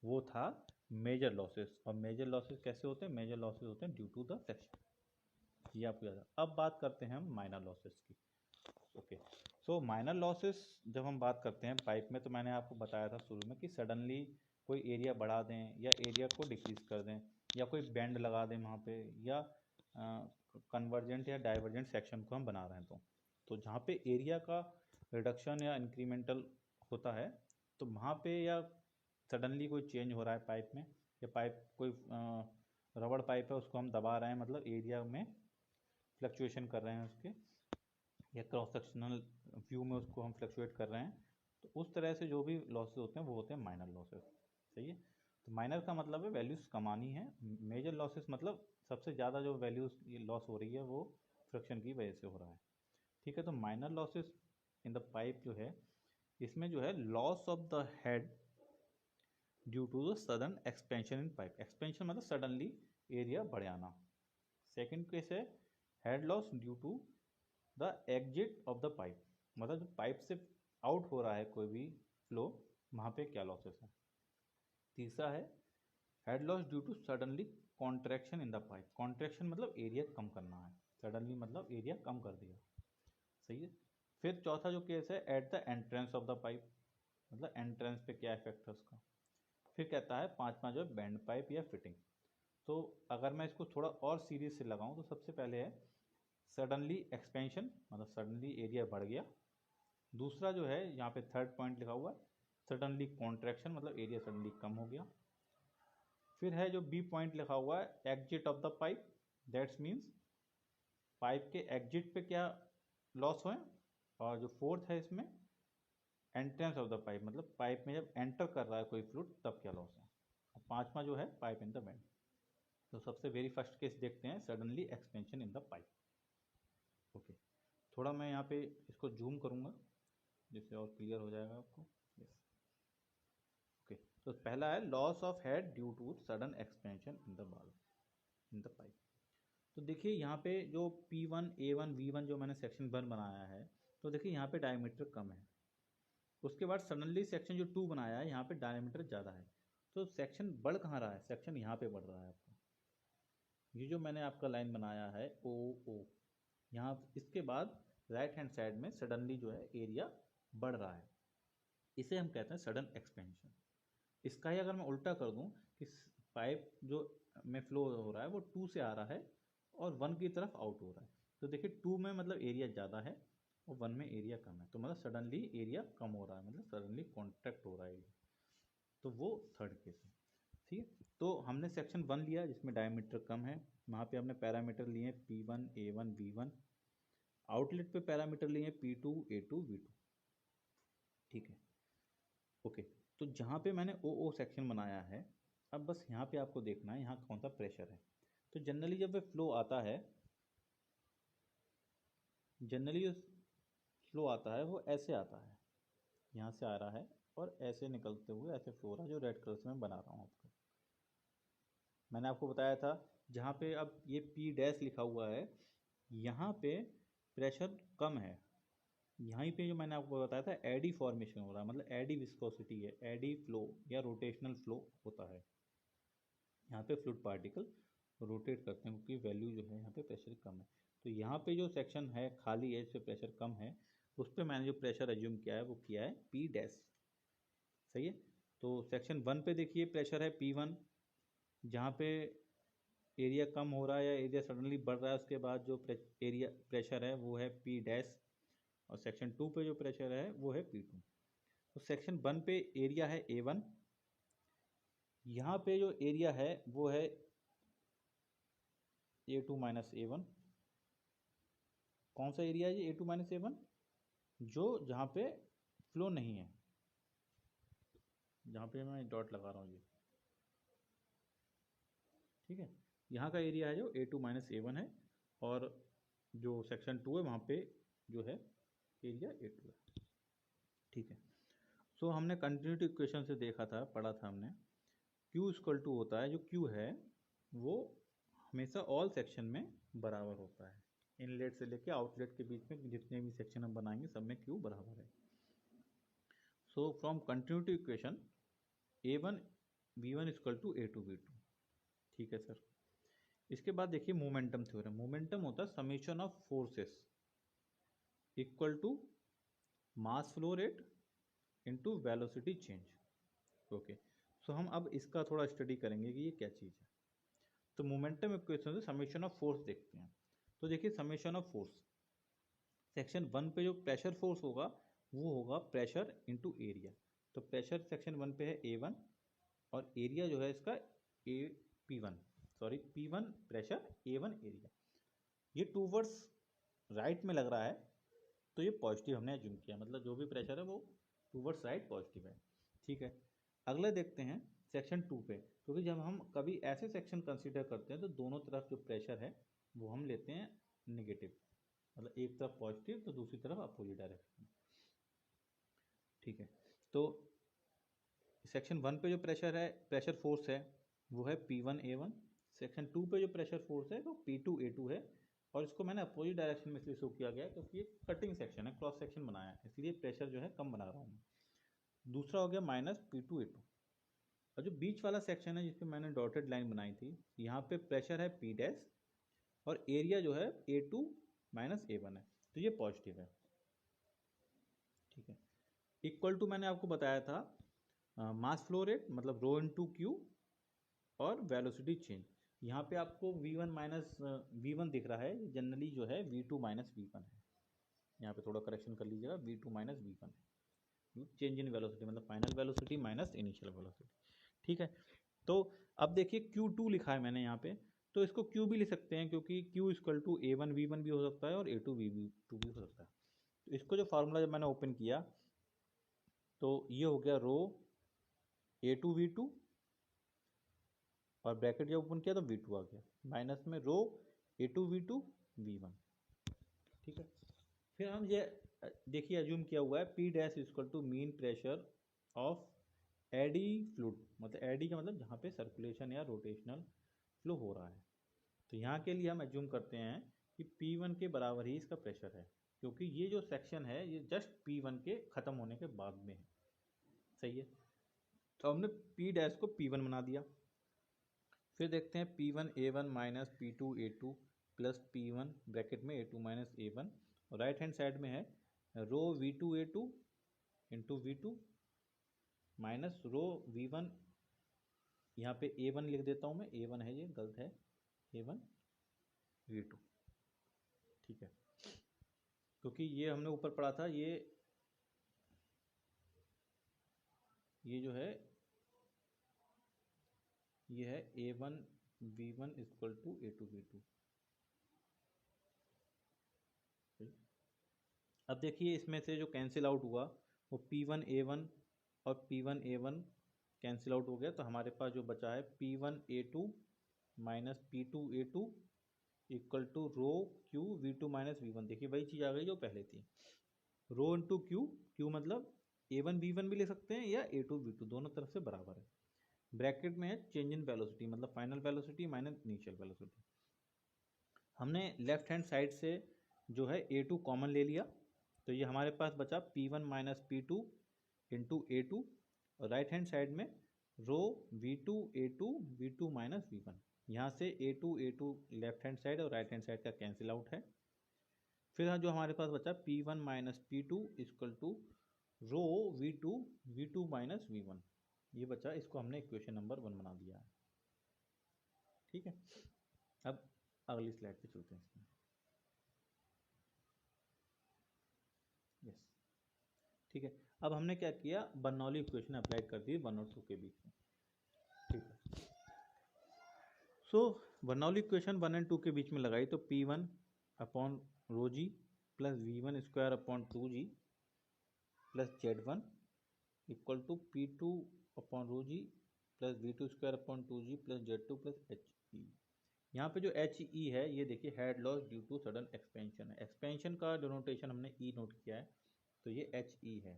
वो था मेजर लॉसेस। और मेजर लॉसेस कैसे होते हैं? मेजर लॉसेस होते हैं ड्यू टू द फ्रैक्शन, ये आपको याद है। अब बात करते हैं हम माइनर लॉसेस की। ओके, सो माइनर लॉसेस जब हम बात करते हैं पाइप में, तो मैंने आपको बताया था शुरू में कि सडनली कोई एरिया बढ़ा दें या एरिया को डिक्रीज कर दें, या कोई बैंड लगा दें वहाँ पे, या कन्वर्जेंट या डाइवर्जेंट सेक्शन को हम बना रहे हैं। तो जहाँ पे एरिया का रिडक्शन या इंक्रीमेंटल होता है, तो वहाँ पे या सडनली कोई चेंज हो रहा है पाइप में, या पाइप कोई रबड़ पाइप है उसको हम दबा रहे हैं, मतलब एरिया में फ्लक्चुएशन कर रहे हैं उसके, या क्रॉस सेक्शनल व्यू में उसको हम फ्लक्चुएट कर रहे हैं, तो उस तरह से जो भी लॉसेस होते हैं वो होते हैं माइनर लॉसेस। सही है। तो माइनर का मतलब है वैल्यूज कमानी है, मेजर लॉसेस मतलब सबसे ज़्यादा जो वैल्यूज लॉस हो रही है वो फ्रिक्शन की वजह से हो रहा है। ठीक है। तो minor losses in the pipe जो है, इसमें जो है loss of the head due to the sudden expansion in pipe. Expansion मतलब सडनली एरिया बढ़ जाना। सेकेंड केस है head loss due to the exit of the pipe, मतलब जो पाइप से आउट हो रहा है कोई भी फ्लो, वहाँ पे क्या लॉसेस है। तीसरा है head loss due to suddenly contraction in the pipe. Contraction मतलब एरिया कम करना है, सडनली मतलब एरिया कम कर दिया। सही है। फिर चौथा जो केस है eight the entrance of the pipe, मतलब एंट्रेंस पे क्या इफेक्ट है उसका। फिर कहता है पांचवा जो है बैंड पाइप या फिटिंग। तो अगर मैं इसको थोड़ा और सीरीज से लगाऊं तो सबसे पहले है सडनली एक्सपेंशन, मतलब सडनली एरिया बढ़ गया। दूसरा जो है यहाँ पे थर्ड पॉइंट लिखा हुआ है सडनली कॉन्ट्रैक्शन, मतलब एरिया सडनली कम हो गया। फिर है जो बी पॉइंट लिखा हुआ है exit of the pipe, that's means pipe के एग्जिट पे क्या लॉस हुए। और जो फोर्थ है इसमें एंट्रेंस ऑफ द पाइप, मतलब पाइप में जब एंटर कर रहा है कोई फ्लूइड तब क्या लॉस है। और पांचवा जो है पाइप इन द बेंड। तो सबसे वेरी फर्स्ट केस देखते हैं suddenly expansion in the pipe. Okay, थोड़ा मैं यहाँ पे इसको जूम करूँगा जिससे और क्लियर हो जाएगा आपको। यस। ओके, तो पहला है loss of head due to sudden expansion in the ball in the pipe. तो देखिए यहाँ पे जो P1 A1 V1 जो मैंने सेक्शन 1 बनाया है, तो देखिए यहाँ पे डायमीटर कम है। उसके बाद सडनली सेक्शन जो 2 बनाया है यहाँ पे डायमीटर ज़्यादा है। तो सेक्शन बढ़ कहाँ रहा है? सेक्शन यहाँ पे बढ़ रहा है आपका। ये जो मैंने आपका लाइन बनाया है ओ ओ, यहाँ इसके बाद राइट हैंड साइड में सडनली जो है एरिया बढ़ रहा है, इसे हम कहते हैं सडन एक्सपेंशन। इसका ही अगर मैं उल्टा कर दूं कि पाइप जो में फ्लो हो रहा है वो 2 से आ रहा है और 1 की तरफ आउट हो रहा है, तो देखिए 2 में मतलब एरिया ज़्यादा है और 1 में एरिया कम है, तो मतलब सडनली एरिया कम हो रहा है, मतलब सडनली कॉन्ट्रैक्ट हो रहा है एरिया। तो वो थर्ड केस है। ठीक है। तो हमने सेक्शन 1 लिया जिसमें डायमीटर कम है, वहाँ पे हमने पैरामीटर लिए P1 A1 V1। आउटलेट पे पैरामीटर लिए P2 A2 V2। ठीक है। ओके, तो जहाँ पे मैंने ओ ओ सेक्शन बनाया है, अब बस यहाँ पे आपको देखना है यहाँ कौन सा प्रेशर है। तो जनरली जब वह फ्लो आता है, जनरली जो फ्लो आता है वो ऐसे आता है, यहाँ से आ रहा है और ऐसे निकलते हुए ऐसे फ्लो हो रहा है, जो रेड कलर से मैं बना रहा हूँ आपको। मैंने आपको बताया था जहाँ पे अब ये P डैश लिखा हुआ है, यहाँ पे प्रेशर कम है। यहीं पे जो मैंने आपको बताया था एडी फॉर्मेशन हो रहा है, मतलब एडी विस्कोसिटी है, एडी फ्लो या रोटेशनल फ्लो होता है। यहाँ पे फ्लूइड पार्टिकल रोटेट करते हैं क्योंकि वैल्यू जो है यहाँ पे प्रेशर कम है। तो यहाँ पे जो सेक्शन है खाली है, इस पे प्रेशर कम है, उस पर मैंने जो प्रेशर एज्यूम किया है वो किया है P डैश। सही है। तो सेक्शन 1 पे देखिए प्रेशर है P1, जहाँ पे एरिया कम हो रहा है या एरिया सडनली बढ़ रहा है, उसके बाद जो एरिया प्रेशर है वो है P डैश। और सेक्शन 2 पे जो प्रेशर है वो है P2। तो सेक्शन 1 पे एरिया है A1, यहाँ पे जो एरिया है वो है A2 माइनस A1। कौन सा एरिया है ये A2 माइनस A1? जो जहाँ पे फ्लो नहीं है, जहाँ पे मैं डॉट लगा रहा हूँ ये। ठीक है। यहाँ का एरिया है जो A2 माइनस A1 है, और जो सेक्शन 2 है वहाँ पे जो है एरिया A2 है। ठीक है। सो हमने कंटिन्यूटी इक्वेशन से देखा था, पढ़ा था हमने, Q इक्वल टू होता है, जो Q है वो हमेशा ऑल सेक्शन में बराबर होता है। इनलेट से लेके आउटलेट के बीच में जितने भी सेक्शन हम बनाएंगे सब में Q बराबर है। So from continuity equation A1 V1 equal to A2 V2। ठीक है सर। इसके बाद देखिए मोमेंटम थ्योरम। मोमेंटम होता है summation of forces equal to mass flow rate into velocity change. Okay, so हम अब इसका थोड़ा स्टडी करेंगे कि ये क्या चीज़ है। तो मोमेंटम इक्वेशन से समेशन ऑफ फोर्स देखते हैं। तो देखिए समेशन ऑफ फोर्स, सेक्शन 1 पे जो प्रेशर फोर्स होगा वो होगा प्रेशर इनटू एरिया। तो प्रेशर सेक्शन 1 पे है A1 और एरिया जो है इसका P1, sorry P1 pressure, A1 area. ये टूवर्ड्स राइट में लग रहा है तो ये पॉजिटिव हमने एज्यूम किया, मतलब जो भी प्रेशर है वो टूवर्ड्स राइट पॉजिटिव है। ठीक है, अगले देखते हैं सेक्शन 2 पे, क्योंकि जब हम कभी ऐसे सेक्शन कंसीडर करते हैं तो दोनों तरफ जो प्रेशर है वो हम लेते हैं नेगेटिव, मतलब एक तरफ पॉजिटिव तो दूसरी तरफ अपोजिट डायरेक्शन। ठीक है, तो सेक्शन 1 पे जो प्रेशर है, प्रेशर फोर्स है वो है P1A1। सेक्शन 2 पे जो प्रेशर फोर्स है वो P2A2 है। और इसको मैंने अपोजिट डायरेक्शन में इसलिए शो किया गया है क्योंकि ये कटिंग सेक्शन है, क्रॉस सेक्शन बनाया है, इसलिए प्रेशर जो है कम बना रहा हूँ। दूसरा हो गया माइनस P2A2। और जो बीच वाला सेक्शन है जिसपे मैंने डॉटेड लाइन बनाई थी, यहाँ पे प्रेशर है P डैश और एरिया जो है A2 माइनस A1 है, तो ये पॉजिटिव है। ठीक है, इक्वल टू मैंने आपको बताया था मास फ्लो रेट मतलब रो इनटू क्यू और वेलोसिटी चेंज। यहाँ पे आपको V1 माइनस V1 दिख रहा है, जनरली जो है V2 माइनस V1 है। यहाँ पे थोड़ा करेक्शन कर लीजिएगा, V2 माइनस V1 है। चेंज इन वेलोसिटी मतलब final velocity minus initial velocity. ठीक है, तो अब देखिए Q2 लिखा है मैंने यहाँ पे, तो इसको Q भी लिख सकते हैं क्योंकि Q equal to A1 V1 भी हो सकता है और A2 V2 भी हो सकता है। तो इसको जो फार्मूला जब मैंने ओपन किया तो ये हो गया रो A2 V2 और ब्रैकेट जब ओपन किया तो V2 आ गया, माइनस में रो A2 V2 V1। ठीक है, फिर हम ये देखिए अज्यूम किया हुआ है P dash equal to mean pressure of eddy fluid, मतलब एडी का मतलब जहाँ पे सर्कुलेशन या रोटेशनल फ्लो हो रहा है। तो यहाँ के लिए हम एज्यूम करते हैं कि P1 के बराबर ही इसका प्रेशर है, क्योंकि ये जो सेक्शन है ये जस्ट P1 के ख़त्म होने के बाद में है। सही है, तो हमने P डैश को P1 बना दिया। फिर देखते हैं P1A1 minus P2A2 plus P1 bracket में A2 माइनस A1 और राइट हैंड साइड में है रो V2A2 into V2 minus rho V1, यहाँ पे A1 लिख देता हूँ मैं, A1 है ये गलत है, A1 V2। ठीक है, क्योंकि ये हमने ऊपर पढ़ा था, ये जो है ये है A1 V1 equal to A2 V2। अब देखिए इसमें से जो कैंसिल आउट हुआ वो P1A1 और P1A1 कैंसिल आउट हो गया, तो हमारे पास जो बचा है P1A2 minus P2A2 equal to rho Q V2 minus V1। देखिए वही चीज़ आ गई जो पहले थी, रो इंटू क्यू, क्यू मतलब A1 V1 भी ले सकते हैं या A2 V2, दोनों तरफ से बराबर है। ब्रैकेट में है चेंज इन वेलोसिटी मतलब final velocity minus initial velocity. हमने लेफ्ट हैंड साइड से जो है A2 कॉमन ले लिया, तो ये हमारे पास बचा P1 minus P2 into A2 और राइट हैंड साइड में रो V2 A2 V2 minus V1। यहाँ से A2 लेफ्ट हैंड साइड और राइट हैंड साइड का कैंसिल आउट है। फिर जो हमारे पास बचा P1 minus P2 equal to rho V2 V2 minus V1, ये बचा, इसको हमने इक्वेशन नंबर 1 बना दिया है। ठीक है, अब अगली स्लाइड पे चलते हैं इसमें। यस, ठीक है, अब हमने क्या किया, बर्नौली इक्वेशन अप्लाई कर दी 1 और 2 के बीच में। ठीक है, सो बर्नौली इक्वेशन 1 एंड 2 के बीच में लगाई तो P1 upon rho G plus V1 square upon 2G plus Z1 equal to P2 upon rho G plus V2 square upon 2G plus Z2 plus HE। यहाँ पे जो HE है ये देखिए head loss due to sudden expansion है, expansion का denotation हमने E note किया है, तो ये HE है,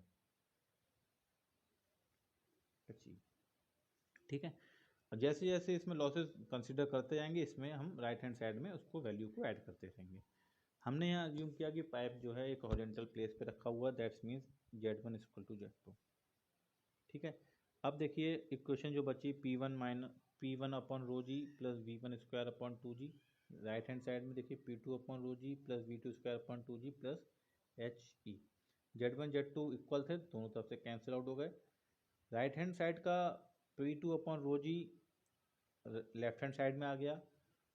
HE। ठीक है, और जैसे जैसे इसमें लॉसेस कंसिडर करते जाएंगे इसमें हम राइट हैंड साइड में उसको वैल्यू को ऐड करते रहेंगे। हमने यहाँ अज्यूम किया कि पाइप जो है एक हॉरिजॉन्टल प्लेस पे रखा हुआ, that's means Z1 equal to Z2। ठीक है, अब देखिए इक्वेशन जो बची P1 upon rho G plus V1 square upon 2G। Right hand side में देखिए P2 upon rho G plus V2 square upon 2G plus HE। Z1 Z2 equal थे, दोनों तरफ से कैंसिल आउट हो गए। राइट हैंड साइड का P2 upon rho जी left hand side में आ गया,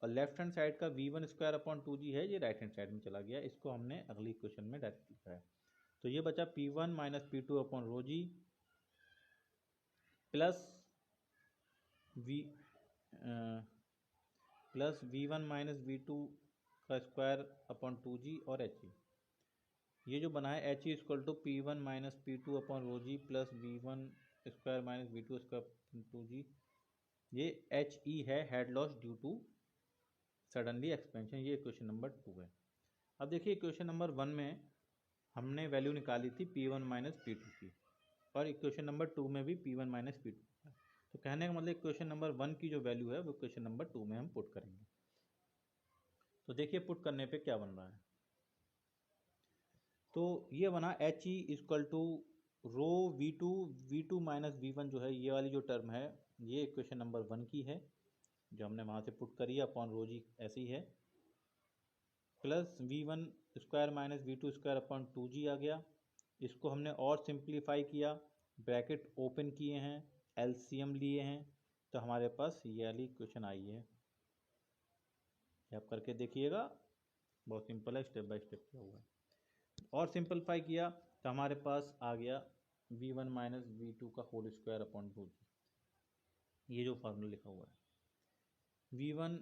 और लेफ्ट हैंड साइड का V1 स्क्वायर अपॉन 2G है, ये राइट हैंड साइड में चला गया। इसको हमने अगली इक्वेशन में डायरेक्ट लिखा है। तो ये बचा P1 minus P2 upon rho G plus V1 minus V2 का स्क्वायर अपॉन 2G और HE। ये जो बना है HE equal to P1 minus P2 upon rho G plus V1 square minus V2 square 2G। ये HE है, head loss due to suddenly expansion. ये equation number 2 है। अब देखिए इक्वेशन नंबर 1 में हमने वैल्यू निकाली थी P1 माइनस P2 की, और इक्वेशन नंबर 2 में भी P1 माइनस P2। तो कहने का मतलब इक्वेशन नंबर 1 की जो वैल्यू है वो इक्वेशन नंबर 2 में हम पुट करेंगे। तो देखिए पुट करने पे क्या बन रहा है। तो ये बना HE equal to rho V2 minus V1 जो है, ये वाली जो टर्म है ये इक्वेशन नंबर 1 की है जो हमने वहाँ से पुट करी है, अपॉन रो जी ऐसी है, plus V1 square minus V2 square upon 2G आ गया। इसको हमने और सिंप्लीफाई किया, ब्रैकेट ओपन किए हैं, LCM लिए हैं, तो हमारे पास ये वाली इक्वेशन आई है। आप करके देखिएगा, बहुत सिंपल है, स्टेप बाय स्टेप किया हुआ है। और सिंपलीफाई किया तो हमारे पास आ गया V1 माइनस V2 का होल स्क्वायर अपॉन 2G। ये जो फार्मूला लिखा हुआ है V1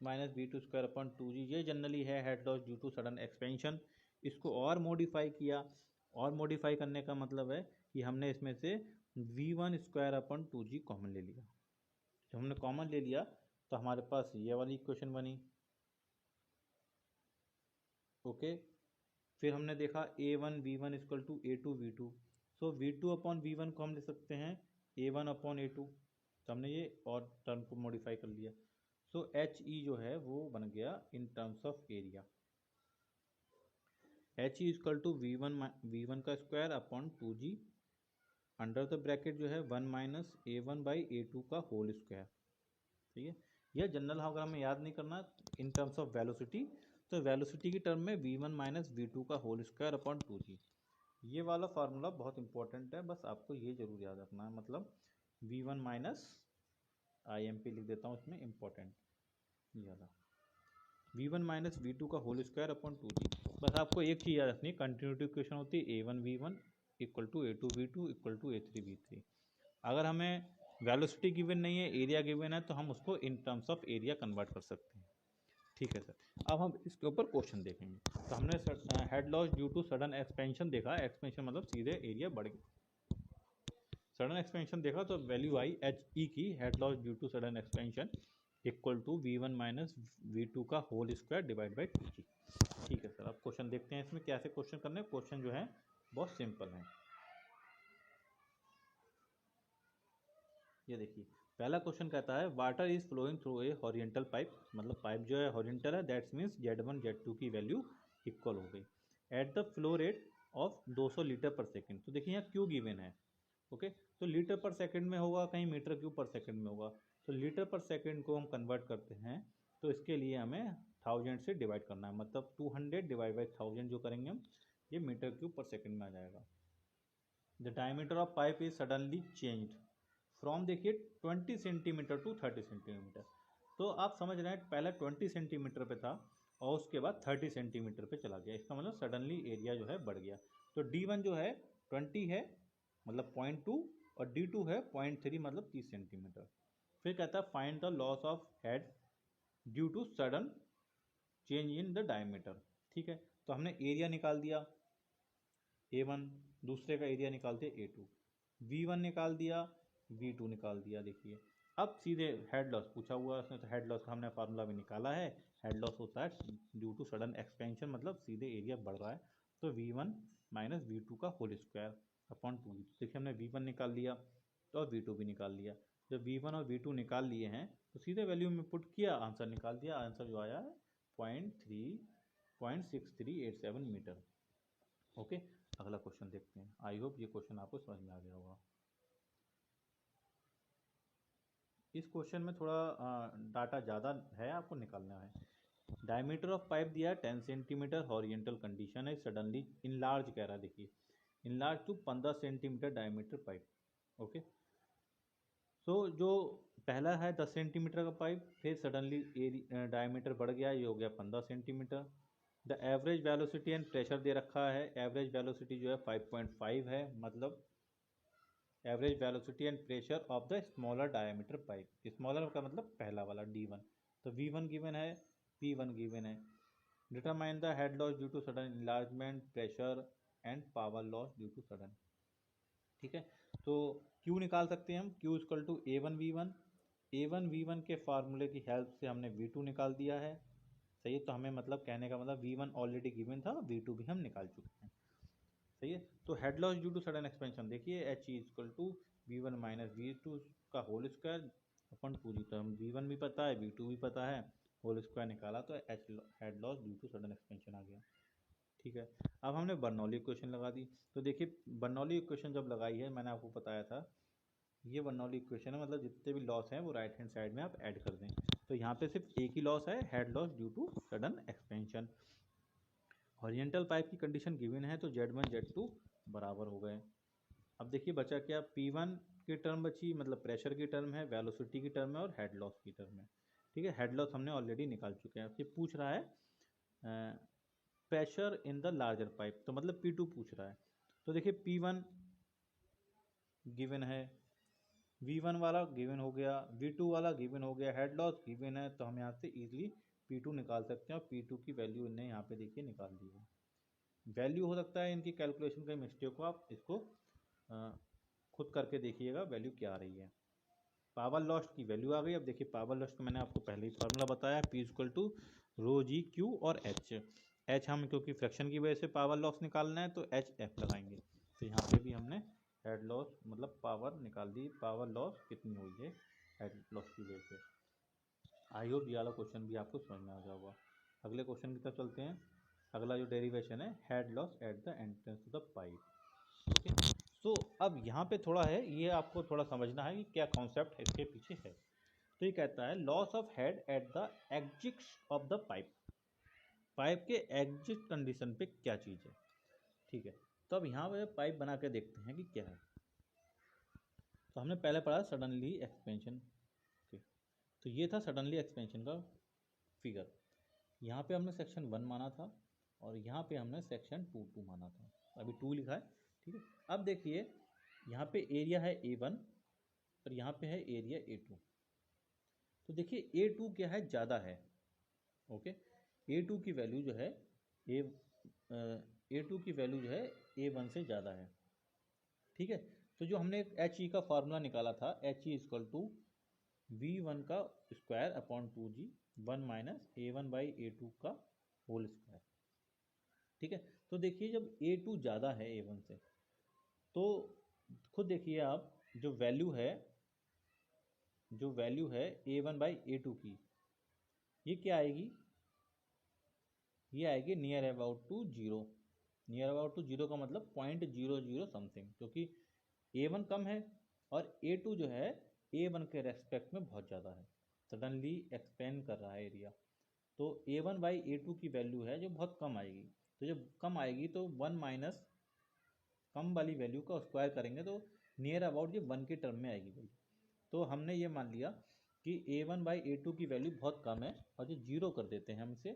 minus V2 square upon 2G, ये जनरली है head loss due to sudden expansion. इसको और मॉडिफाई किया, और मॉडिफाई करने का मतलब है कि हमने इसमें से V1 square upon 2G common ले लिया। जब हमने कॉमन ले लिया तो हमारे पास ये वाली इक्वेशन बनी। ओके, फिर हमने देखा A1 V1 equal to A2 V2। So V2 upon V1 को हम ले सकते हैं A1 अपॉन A2। तो हमने ये और टर्म को मॉडिफाई कर लिया। सो HE जो है वो बन गया in terms of area, HE equal to V1 का square upon 2G under the bracket जो है 1 माइनस A1 बाई A2 का होल स्क्वायर। ठीक है, यह जनरल अगर हमें याद नहीं करना इन टर्म्स ऑफ वेलोसिटी, तो वेलोसिटी की टर्म में V1 माइनस V2 का होल स्क्वायर अपॉन 2G। ये वाला फार्मूला बहुत इंपॉर्टेंट है, बस आपको ये जरूर याद रखना है। मतलब V1 माइनस IMP लिख देता हूँ इसमें, इम्पोर्टेंट ये वाला V1 माइनस V2 का होल स्क्वायर अपॉन 2G। बस आपको एक चीज़ याद रखनी है, कंटिन्यूटी इक्वेशन होती है A1 V1 equal to A2 V2 equal to A3 V3। अगर हमें वेलोसिटी गिवन नहीं है, एरिया गिवन है, तो हम उसको इन टर्म्स ऑफ एरिया कन्वर्ट कर सकते हैं। ठीक है सर, अब हम इसके ऊपर क्वेश्चन देखेंगे। तो हमने head loss due to sudden expansion देखा, एक्सपेंशन मतलब सीधे एरिया बढ़ गया। सडन एक्सपेंशन देखा तो वैल्यू आई HE की, head loss due to sudden expansion equal to V1 minus V2 का whole square divide by 2G। ठीक है सर, अब क्वेश्चन देखते हैं इसमें कैसे क्वेश्चन करने हैं। क्वेश्चन जो है बहुत सिंपल है। ये देखिए पहला क्वेश्चन कहता है water is flowing through a horizontal pipe, मतलब पाइप जो है हॉरिजेंटल है, दैट्स मीन्स Z1 Z2 की वैल्यू इक्वल हो गई at the flow rate of 200 litre पर सेकेंड। तो देखिए यहाँ क्यू गिवन है। ओके, तो लीटर पर सेकेंड में होगा, कहीं मीटर क्यूब पर सेकेंड में होगा। तो लीटर पर सेकेंड को हम कन्वर्ट करते हैं, तो इसके लिए हमें 1000 से डिवाइड करना है, मतलब 200 डिवाइड बाई 1000 जो करेंगे हम, ये मीटर क्यूब पर सेकेंड में आ जाएगा। The diameter of pipe is suddenly changed from, देखिए 20 सेंटीमीटर टू 30 सेंटीमीटर। तो आप समझ रहे हैं पहले 20 सेंटीमीटर पे था और उसके बाद 30 सेंटीमीटर पे चला गया, इसका मतलब सडनली एरिया जो है बढ़ गया। तो D1 जो है 20 है मतलब 0.2, और D2 है 0.3 मतलब 30 सेंटीमीटर। फिर कहता है find the loss of head due to sudden change in the diameter. ठीक है, तो हमने एरिया निकाल दिया A1, दूसरे का एरिया निकालते A2, V1 निकाल दिया, V2 निकाल दिया। देखिए अब सीधे हेड लॉस पूछा हुआ है उसने, तो हेड लॉस का हमने फार्मूला भी निकाला है। हेड लॉस होता है ड्यू टू सडन एक्सपेंशन, मतलब सीधे एरिया बढ़ रहा है। तो V1 माइनस V2 का होल स्क्वायर अपॉन 2। देखिए हमने V1 निकाल लिया तो और V2 भी निकाल लिया। जब V1 और V2 निकाल लिए हैं तो सीधे वैल्यू में पुट किया, आंसर निकाल दिया। आंसर जो आया है 0.6387 मीटर। ओके, अगला क्वेश्चन देखते हैं। आई होप ये क्वेश्चन आपको समझ में आ गया होगा। इस क्वेश्चन में थोड़ा डाटा ज़्यादा है, आपको निकालना है। डायमीटर ऑफ पाइप दिया है 10 सेंटीमीटर, हॉरिजेंटल कंडीशन है, सडनली इनलार्ज कह रहा है, देखिए enlarge to 15 centimetre diameter pipe. Okay, so जो पहला है 10 सेंटीमीटर का पाइप, फिर सडनली डायमीटर बढ़ गया, ये हो गया 15 centimetre. The average velocity and pressure दे रखा है, एवरेज वेलोसिटी जो है 5.5 है, मतलब average velocity and pressure of the smaller diameter pipe. Smaller का मतलब पहला वाला D1, तो V1 गिवन है, P1 गिवन है। Determine the head loss due to sudden enlargement, pressure and power loss due to sudden. ठीक है, तो Q निकाल सकते हैं हम, Q equal to A1V1। A1V1 के फार्मूले की हेल्प से हमने V2 निकाल दिया है। सही है, तो हमें मतलब कहने का मतलब V1 ऑलरेडी गिवन था, V2 भी हम निकाल चुके हैं। सही है, तो head loss due to sudden expansion देखिए H equal to V1 minus V2 का होल स्क्वायर अपन 2G, तो हम V1 भी पता है, V2 भी पता है, होल स्क्वायर निकाला तो H head loss due to sudden expansion आ गया। ठीक है, अब हमने बर्नौली इक्वेशन लगा दी। तो देखिए बर्नौली इक्वेशन जब लगाई है, मैंने आपको बताया था ये बर्नौली इक्वेशन है, मतलब जितने भी लॉस हैं वो राइट हैंड साइड में आप ऐड कर दें। तो यहाँ पे सिर्फ एक ही लॉस है, head loss due to sudden expansion. Horizontal pipe की कंडीशन गिवन है, तो Z1 Z2 बराबर हो गए। अब देखिए बचा क्या, P1 की टर्म बची, मतलब प्रेशर की टर्म है, वेलोसिटी की टर्म है और हेड लॉस की टर्म है। ठीक है, हेड लॉस हमने ऑलरेडी निकाल चुके हैं। फिर पूछ रहा है pressure in the larger pipe, तो मतलब P2 पूछ रहा है। तो देखिए P1 गिवन है, V1 वाला गिवन हो गया, V2 वाला गिवन हो गया, हेड लॉस गिवन है, तो हम यहाँ से इजीली P2 निकाल सकते हैं, और P2 की वैल्यू इन्हें यहाँ पे देखिए निकाल दी है। वैल्यू हो सकता है इनकी कैलकुलेशन का मिस्टेक हो, आप इसको खुद करके देखिएगा वैल्यू क्या आ रही है। पावर लॉस्ट की वैल्यू आ गई। अब देखिए पावर लॉस्ट का मैंने आपको पहले ही फार्मूला बताया, P equal to rho G Q और एच हम क्योंकि फ्रैक्शन की वजह से पावर लॉस निकालना है तो एच एफ लगाएंगे। तो यहाँ पे भी हमने हेड लॉस मतलब पावर निकाल दी, पावर लॉस कितनी हुई है हेड लॉस की वजह से। आई होप ये वाला क्वेश्चन भी आपको समझ में आ गया होगा। अगले क्वेश्चन की तरफ चलते हैं। अगला जो डेरिवेशन है, head loss at the entrance to the pipe. Okay, so अब यहाँ पे थोड़ा है, ये आपको थोड़ा समझना है कि क्या कॉन्सेप्ट है इसके पीछे है। तो ये कहता है loss of head at the exit of the pipe, pipe के एग्जिट कंडीशन पे क्या चीज़ है। ठीक है, तो अब यहाँ पे पाइप बना के देखते हैं कि क्या है। तो हमने पहले पढ़ा सडनली एक्सपेंशन। ओके, तो ये था सडनली एक्सपेंशन का फिगर। यहाँ पे हमने सेक्शन 1 माना था और यहाँ पे हमने सेक्शन 2 माना था, अभी 2 लिखा है। ठीक है, अब देखिए यहाँ पे एरिया है A1 और यहाँ पे है एरिया A2। तो देखिए A2 क्या है, ज़्यादा है। ओके, A2 की वैल्यू जो है A2 की वैल्यू जो है A1 से ज़्यादा है। ठीक है, तो जो हमने एच ई का फार्मूला निकाला था, H E equal to V1 का square upon 2G 1 minus A1 by A2 का होल स्क्वायर। ठीक है, तो देखिए जब A2 ज़्यादा है A1 से, तो खुद देखिए आप जो वैल्यू है A1 बाई A2 की, ये क्या आएगी, ये आएगी near about to zero. Near about to zero का मतलब 0.00 समथिंग, क्योंकि A1 कम है और A2 जो है A1 के रेस्पेक्ट में बहुत ज़्यादा है, सडनली एक्सपेंड कर रहा है एरिया। तो A1 बाई A2 की वैल्यू है जो बहुत कम आएगी। तो जब कम आएगी तो 1 माइनस कम वाली वैल्यू का स्क्वायर करेंगे तो नियर अबाउट ये 1 की टर्म में आएगी वैल्यू। तो हमने ये मान लिया कि A1 बाई A2 की वैल्यू बहुत कम है और जो जीरो कर देते हैं हम इसे,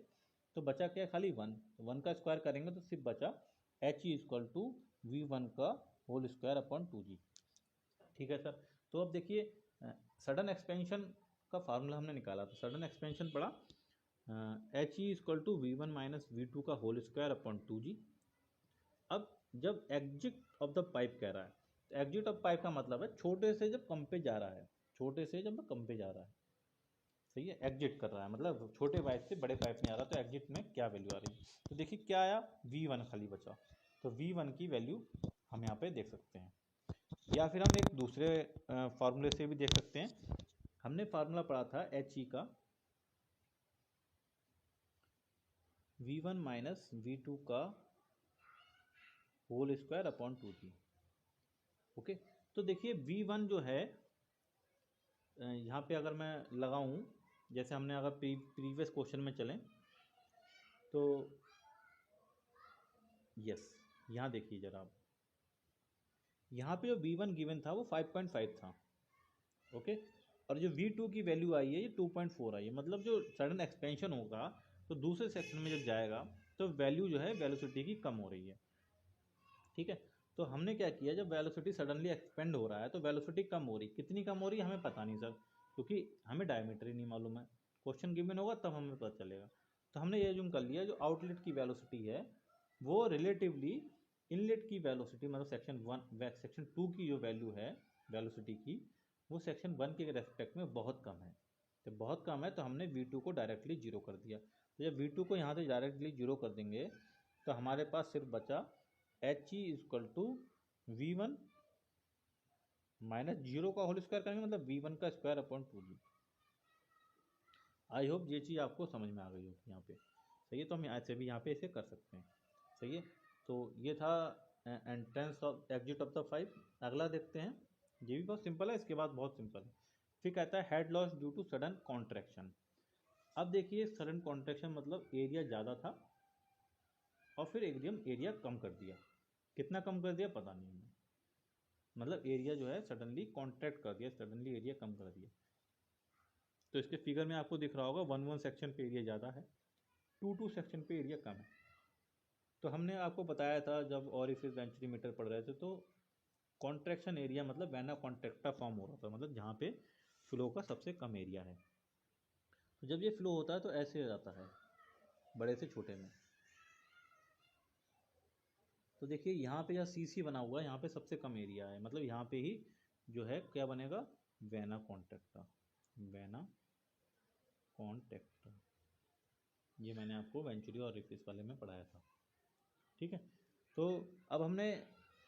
तो बचा क्या, खाली 1। 1 का स्क्वायर करेंगे तो सिर्फ बचा H E equal to V1 का होल स्क्वायर अपॉन 2G। ठीक है सर, तो अब देखिए सडन एक्सपेंशन का फार्मूला हमने निकाला, तो सडन एक्सपेंशन पड़ा H E equal to V1 minus V2 का होल स्क्वायर अपॉन 2G। अब जब एग्जिट ऑफ द पाइप कह रहा है, तो एग्जिट ऑफ पाइप का मतलब है छोटे से जब कम पे जा रहा है, छोटे से जब कम पे जा रहा है। सही है, एग्जिट कर रहा है मतलब छोटे पाइप से बड़े पाइप में आ रहा है, तो एग्जिट में क्या वैल्यू आ रही है। तो देखिए क्या आया, V1 खाली बचा, तो V1 की वैल्यू हम यहाँ पे देख सकते हैं, या फिर हम एक दूसरे फार्मूले से भी देख सकते हैं। हमने फार्मूला पढ़ा था एच ई का V1 माइनस V2 का whole square upon 2G। Okay, तो देखिए V1 जो है यहाँ पे अगर मैं लगाऊँ, जैसे हमने अगर प्रीवियस क्वेश्चन में चलें तो यस, यहाँ देखिए ज़रा आप, यहाँ पे जो V1 गिवन था वो 5.5 था, ओके, और जो V2 की वैल्यू आई है ये 2.4 आई है। मतलब जो सडन एक्सपेंशन होगा तो दूसरे सेक्शन में जब जाएगा तो वैल्यू जो है वेलोसिटी की कम हो रही है, ठीक है। तो हमने क्या किया, जब वेलोसिटी सडनली एक्सपेंड हो रहा है तो वेलोसिटी कम हो रही, कितनी कम हो रही है हमें पता नहीं सर, क्योंकि हमें डायमीटर ही नहीं मालूम है। क्वेश्चन गिवन होगा तब हमें पता चलेगा। तो हमने ये जूम कर लिया, जो आउटलेट की वेलोसिटी है वो रिलेटिवली इनलेट की वेलोसिटी, मतलब सेक्शन 2 की जो वैल्यू है वेलोसिटी की, वो सेक्शन 1 के रेस्पेक्ट में बहुत कम है। तो बहुत कम है तो हमने V2 को डायरेक्टली जीरो कर दिया। तो जब V2 को यहाँ से डायरेक्टली जीरो कर देंगे तो हमारे पास सिर्फ बचा H E equal to V1 minus zero का होल स्क्वायर करेंगे, मतलब V1 का square upon 2G। I hope ये चीज़ आपको समझ में आ गई होगी यहाँ पे, सही है। तो हम ऐसे भी यहाँ पे इसे कर सकते हैं, सही है। तो ये था entrance of exit of the 5। अगला देखते हैं, ये भी बहुत सिंपल है, इसके बाद बहुत सिंपल है। फिर कहता है head loss due to sudden contraction. अब देखिए सडन कॉन्ट्रैक्शन मतलब एरिया ज़्यादा था और फिर एकदम एरिया कम कर दिया। कितना कम कर दिया पता नहीं हमें, मतलब एरिया जो है सडनली कॉन्ट्रैक्ट कर दिया, सडनली एरिया कम कर दिया। तो इसके फिगर में आपको दिख रहा होगा 1 सेक्शन पे एरिया ज़्यादा है, 2 सेक्शन पे एरिया कम है। तो हमने आपको बताया था जब ऑरिफिस वेंचुरीमीटर पढ़ रहे थे, तो कॉन्ट्रैक्शन एरिया मतलब वेना कॉन्ट्रैक्टा फॉर्म हो रहा था, मतलब जहाँ पे फ्लो का सबसे कम एरिया है। तो जब ये फ्लो होता है तो ऐसे हो जाता है, बड़े से छोटे में। तो देखिए यहाँ पे जहाँ सी बना हुआ है, यहाँ पे सबसे कम एरिया है, मतलब यहाँ पे ही जो है क्या बनेगा, वेना कॉन्ट्रैक्टा, वेना कॉन्ट्रैक्टा। ये मैंने आपको वेंचुरी और रिफिस वाले में पढ़ाया था, ठीक है। तो अब हमने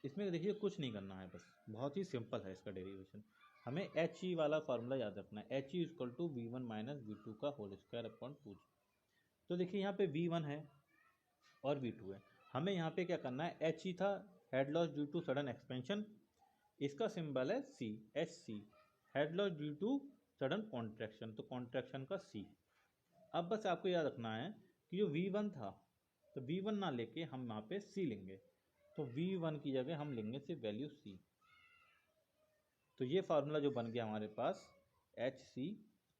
इसमें देखिए कुछ नहीं करना है, बस बहुत ही सिंपल है इसका डेरिवेशन। हमें एच ई वाला फार्मूला याद रखना है, H E equal to V1 minus V2 का होल स्क्वायर अपॉन 2G। तो देखिए यहाँ पे V1 है और V2 है, हमें यहाँ पे क्या करना है, एच ई था head loss due to sudden expansion, इसका सिंबल है C, H C, head loss due to sudden contraction, तो कॉन्ट्रैक्शन का C। अब बस आपको याद रखना है कि जो V1 था तो V1 ना लेके हम यहाँ पे C लेंगे, तो V1 की जगह हम लेंगे सिर्फ वैल्यू C। तो ये फार्मूला जो बन गया हमारे पास, H C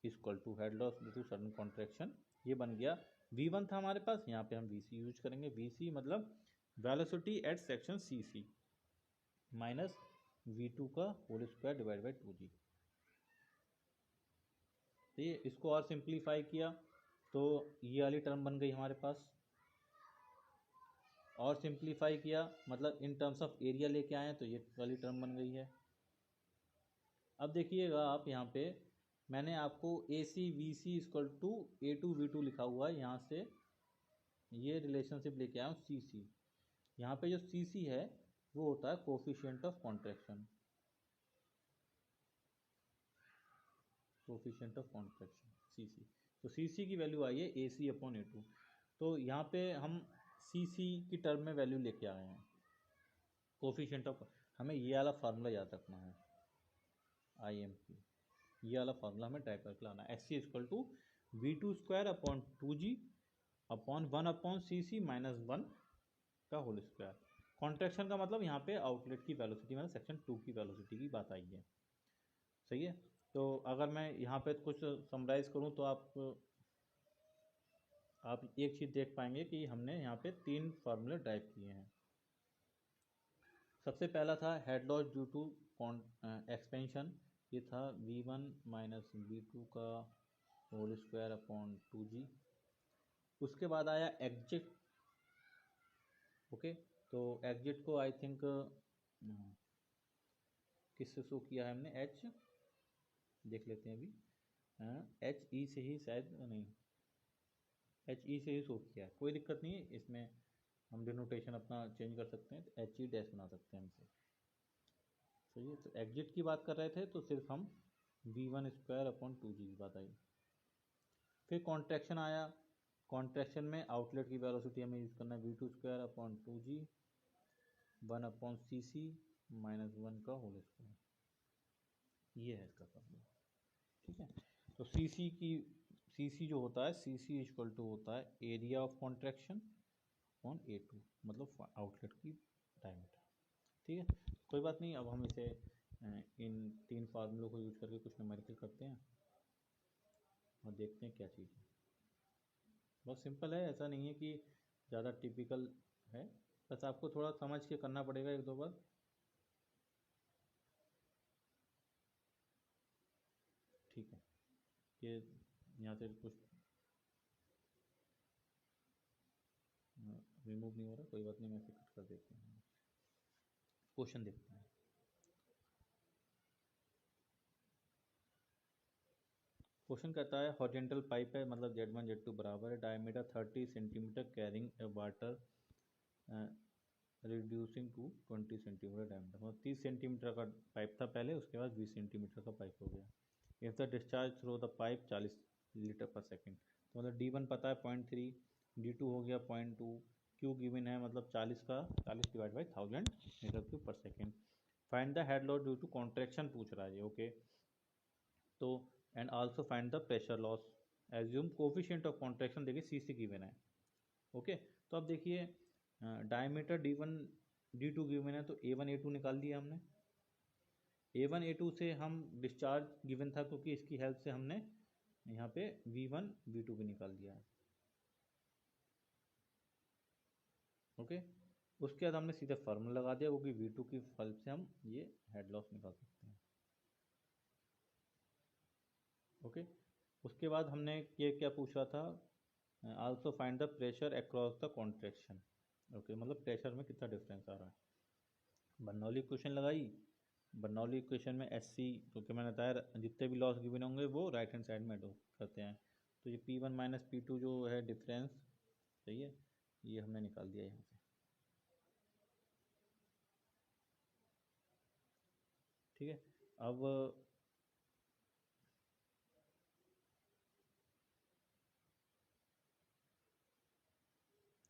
equal to head loss due to sudden contraction, ये बन गया। V1 था हमारे पास, यहाँ पे हम VC यूज करेंगे, VC मतलब velocity at section CC minus V2 का whole square divide by 2G। तो ये इसको और सिंप्लीफाई किया तो ये वाली टर्म बन गई हमारे पास, और सिंप्लीफाई किया मतलब इन टर्म्स ऑफ एरिया लेके आए तो ये वाली टर्म बन गई है। अब देखिएगा आप यहाँ पे मैंने आपको A C V C equal to A2V2 लिखा हुआ है, यहाँ से ये रिलेशनशिप लेके आया हूँ CC। यहाँ पे जो CC है वो होता है coefficient of contraction, coefficient of contraction CC। तो CC की वैल्यू आई है AC अपॉन A2। तो यहाँ पे हम CC की टर्म में वैल्यू लेके आए हैं कोफिशिएंट ऑफ, हमें ये वाला फार्मूला याद रखना है IMP, ये वाला फार्मूला हमें टाइप करके लाना है, SC equal to V2 square upon 2G upon 1 upon CC minus 1 का होल स्क्वायर। कॉन्ट्रैक्शन का मतलब यहाँ पे आउटलेट की वेलोसिटी, मतलब सेक्शन 2 की वेलोसिटी की बात आई है, सही है। तो अगर मैं यहाँ पे कुछ समराइज करूँ तो आप एक चीज़ देख पाएंगे कि हमने यहाँ पे 3 फार्मूले टाइप किए हैं। सबसे पहला था head loss due to expansion, ये था V1 माइनस V2 का होल स्क्वायर अपॉन 2G। उसके बाद आया एग्जिट, ओके। तो एग्जिट को आई थिंक किससे शो किया है हमने, एच, देख लेते हैं अभी, एच ई से ही शायद, नहीं एच ई से ही शो किया है, कोई दिक्कत नहीं है इसमें, हम डिनोटेशन अपना चेंज कर सकते हैं, तो एच ई डैश बना सकते हैं हमसे, सही है। तो एग्जिट की बात कर रहे थे तो सिर्फ हम V1 स्क्वायर अपॉन 2G की बात आई। फिर कॉन्ट्रैक्शन आया, कॉन्ट्रैक्शन में आउटलेट की वेलोसिटी हमें यूज़ करना है V2 square upon 2G 1 upon CC minus 1 का होल स्क्वायर, ये है इसका फॉर्मूला। ठीक है। तो सी जो होता है, सी इक्वल टू होता है area of contraction on A2, मतलब आउटलेट की डायमीटर। ठीक है, कोई बात नहीं। अब हम इसे इन 3 फार्मूलों को यूज करके कुछ न्यूमेरिकल करते हैं और देखते हैं क्या चीज़ है। बहुत सिंपल है, ऐसा नहीं है कि ज़्यादा टिपिकल है, बस आपको थोड़ा समझ के करना पड़ेगा एक दो बार। ठीक है, ये यहाँ से कुछ रिमूव नहीं हो रहा, कोई बात नहीं, मैं इसे कट कर देता हूँ। क्वेश्चन देखते हैं। क्वेश्चन कहता है हॉरिजॉन्टल पाइप है, मतलब Z1 Z2 बराबर है, diameter 30 centimetre, carrying a water reducing to 20 centimetre diameter, मतलब 30 सेंटीमीटर का पाइप था पहले, उसके बाद 20 सेंटीमीटर का पाइप हो गया। If the discharge through the pipe 40 litre पर सेकेंड, तो मतलब D1 पता है 0.3, D2 हो गया 0.2, Q गिवन है मतलब 40 का 40 डिवाइड बाई 1000 मीटर क्यूब पर second. Find the head loss due to contraction पूछ रहा है ये, ओके। तो and also find the pressure loss, assume coefficient of contraction देखिए C गिवन है, ओके। तो अब देखिए डायमीटर D1 D2 गिवन है, तो A1 A2 निकाल दिया हमने। A1 A2 से हम डिस्चार्ज गिवन था, क्योंकि इसकी हेल्प से हमने यहाँ पे V1 V2 भी निकाल दिया है, ओके। उसके बाद हमने सीधे फार्मूला लगा दिया, क्योंकि V2 की हेल्प से हम ये हेड लॉस निकाल सकते हैं, ओके। उसके बाद हमने ये क्या पूछा था, also find the pressure across the contraction, okay, मतलब प्रेशर में कितना डिफरेंस आ रहा है। बर्नौली इक्वेशन लगाई, बर्नौली इक्वेशन में SC, क्योंकि मैंने बताया जितने भी लॉस गिवन होंगे वो राइट हैंड साइड में एड करते हैं, तो ये P1 माइनस P2 जो है डिफरेंस, सही है, ये हमने निकाल दिया यहाँ से। ठीक है, अब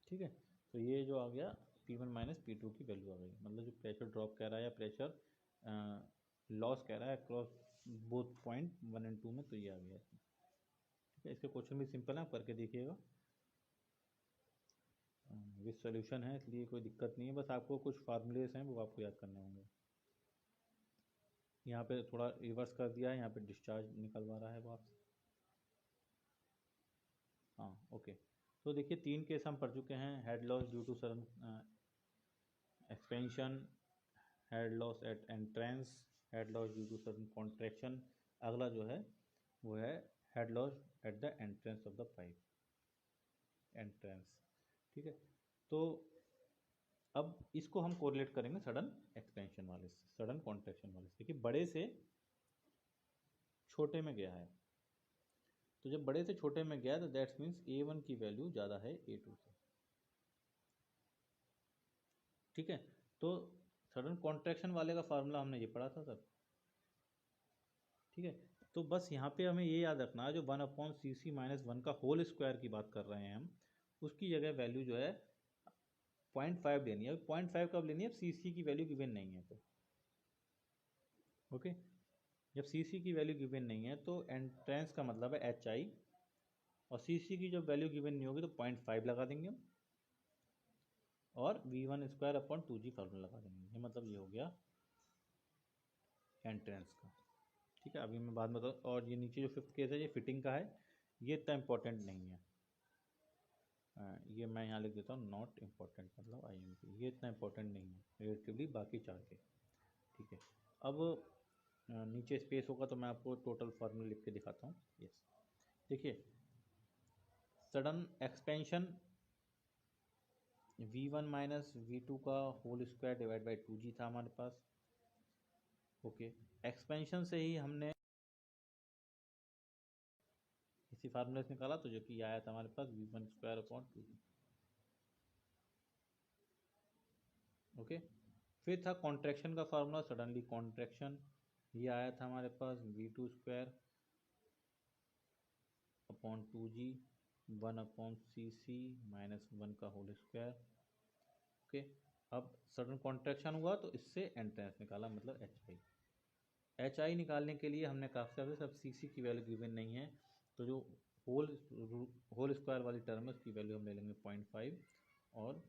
ठीक है, तो ये जो आ गया P1 माइनस P2 की वैल्यू आ गई, मतलब जो प्रेशर ड्रॉप कह रहा है या प्रेशर लॉस कह रहा है अक्रॉस बोथ पॉइंट 1 एंड 2 में, तो ये आ गया। ठीक है, इसके क्वेश्चन भी सिंपल है, आप करके देखिएगा, विद सॉल्यूशन है, इसलिए कोई दिक्कत नहीं है, बस आपको कुछ फार्मूलेस हैं वो आपको याद करने होंगे। यहाँ पे थोड़ा रिवर्स कर दिया है, यहाँ पे डिस्चार्ज निकलवा रहा है वो आपसे, हाँ, ओके। तो देखिए 3 केस हम पढ़ चुके हैं, head loss due to sudden expansion, head loss at entrance, head loss due to sudden contraction. अगला जो है वो है head loss at the entrance of the pipe, entrance. ठीक है, तो अब इसको हम कोरिलेट करेंगे सडन एक्सपेंशन वाले से, सडन कॉन्ट्रैक्शन वाले से। देखिए बड़े से छोटे में गया है, तो जब बड़े से छोटे में गया तो दैट्स मीन्स A1 की वैल्यू ज़्यादा है A2 से। ठीक है, तो सडन कॉन्ट्रैक्शन वाले का फार्मूला हमने ये पढ़ा था सर। ठीक है, तो बस यहाँ पे हमें ये याद रखना है, जो 1/cc माइनस 1 का होल स्क्वायर की बात कर रहे हैं हम, उसकी जगह वैल्यू जो है 0.5 लेनी है। 0.5 कब लेनी है, अब CC की वैल्यू गिवन नहीं है तो, ओके। जब CC की वैल्यू गिवन नहीं है तो एंट्रेंस का मतलब है HI, और CC की जब वैल्यू गिवन नहीं होगी तो 0.5 लगा देंगे हम, और V1 square upon 2G formula लगा देंगे, ये मतलब ये हो गया एंट्रेंस का। ठीक है, अभी मैं बाद में बताऊँ। और ये नीचे जो 5th केस है ये फिटिंग का है, ये इतना इम्पोर्टेंट नहीं है, ये मैं यहाँ लिख देता हूँ नॉट इम्पोर्टेंट, मतलब IMP, ये इतना इम्पोर्टेंट नहीं है रिलेटिवली बाकी 4 के। ठीक है, अब नीचे स्पेस होगा तो मैं आपको टोटल फार्मूला लिख के दिखाता हूँ। यस, देखिए sudden expansion V1 minus V2 का whole square divide by 2G था हमारे पास, ओके। एक्सपेंशन से ही हमने इसी फार्मूले से निकाला, तो जो कि आया था हमारे पास V1 square upon 2G, okay. फिर था कॉन्ट्रैक्शन का फार्मूला, सडनली कॉन्ट्रैक्शन, ये आया था हमारे पास V2 square upon 2G, 1/cc minus 1 का होल स्क्वायर, ओके। अब सडन कॉन्ट्रैक्शन हुआ तो इससे एंट्रेंस निकाला, मतलब HI, एच आई निकालने के लिए हमने कहा सब सी सी की वैल्यू गिवन नहीं है, तो जो होल स्क्वायर वाली टर्म है उसकी वैल्यू हम ले लेंगे 0.5 और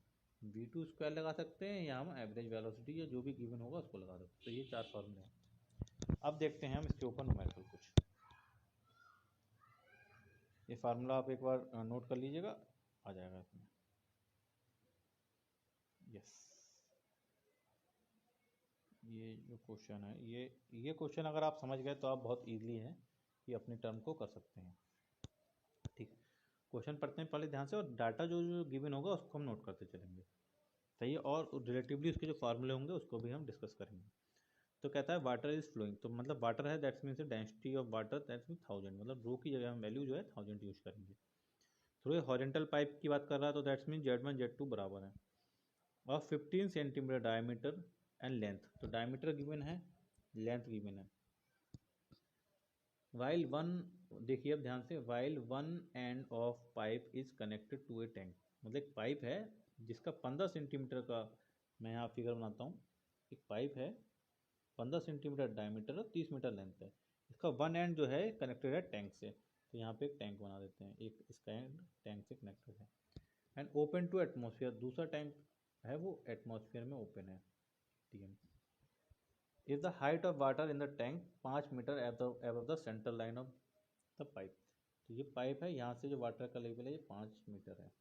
v2 स्क्वायर लगा सकते हैं या हम एवरेज वेलोसिटी या जो भी गिवन होगा उसको लगा सकते हैं। तो ये 4 फॉर्मूले हैं। अब देखते हैं हम इसके ऊपर न्यूमेरिकल कुछ। ये फार्मूला आप एक बार नोट कर लीजिएगा, आ जाएगा इसमें। यस, ये जो क्वेश्चन है ये क्वेश्चन अगर आप समझ गए तो आप बहुत इजीली है कि अपनी टर्म को कर सकते हैं। ठीक है, क्वेश्चन पढ़ते हैं पहले ध्यान से, और डाटा जो जो गिवन होगा उसको हम नोट करते चलेंगे। सही है, और रिलेटिवली उसके जो फार्मूले होंगे उसको भी हम डिस्कस करेंगे। तो कहता है वाटर इज फ्लोइंग, तो मतलब वाटर है that's means density of water that's mean 1000, मतलब रो की जगह हम वैल्यू जो है 1000 यूज करेंगे। थ्रू ए हॉरिजॉन्टल पाइप की बात कर रहा है तो दैट्स मीन Z1 Z2 बराबर है और 15 सेंटीमीटर डायमीटर एंड लेंथ, तो डायमीटर गिवन है, लेंथ गिवन है। वाइल वन, देखिए अब ध्यान से, while one end of pipe is connected to a tank, मतलब एक पाइप है जिसका 15 सेंटीमीटर का, मैं यहाँ फिगर बनाता हूँ, एक पाइप है 15 सेंटीमीटर डायमीटर और 30 मीटर लेंथ है, इसका वन एंड जो है कनेक्टेड है टैंक से, तो यहाँ पे एक टैंक बना देते हैं, एक इसका एंड टैंक से कनेक्टेड है। एंड ओपन टू एटमॉस्फेयर, दूसरा टैंक है वो एटमॉस्फेयर में ओपन है, ठीक है। If the height of water in the tank 5 metre above the central line of the pipe, तो ये पाइप है, यहाँ से जो वाटर का लेवल है ये 5 मीटर है,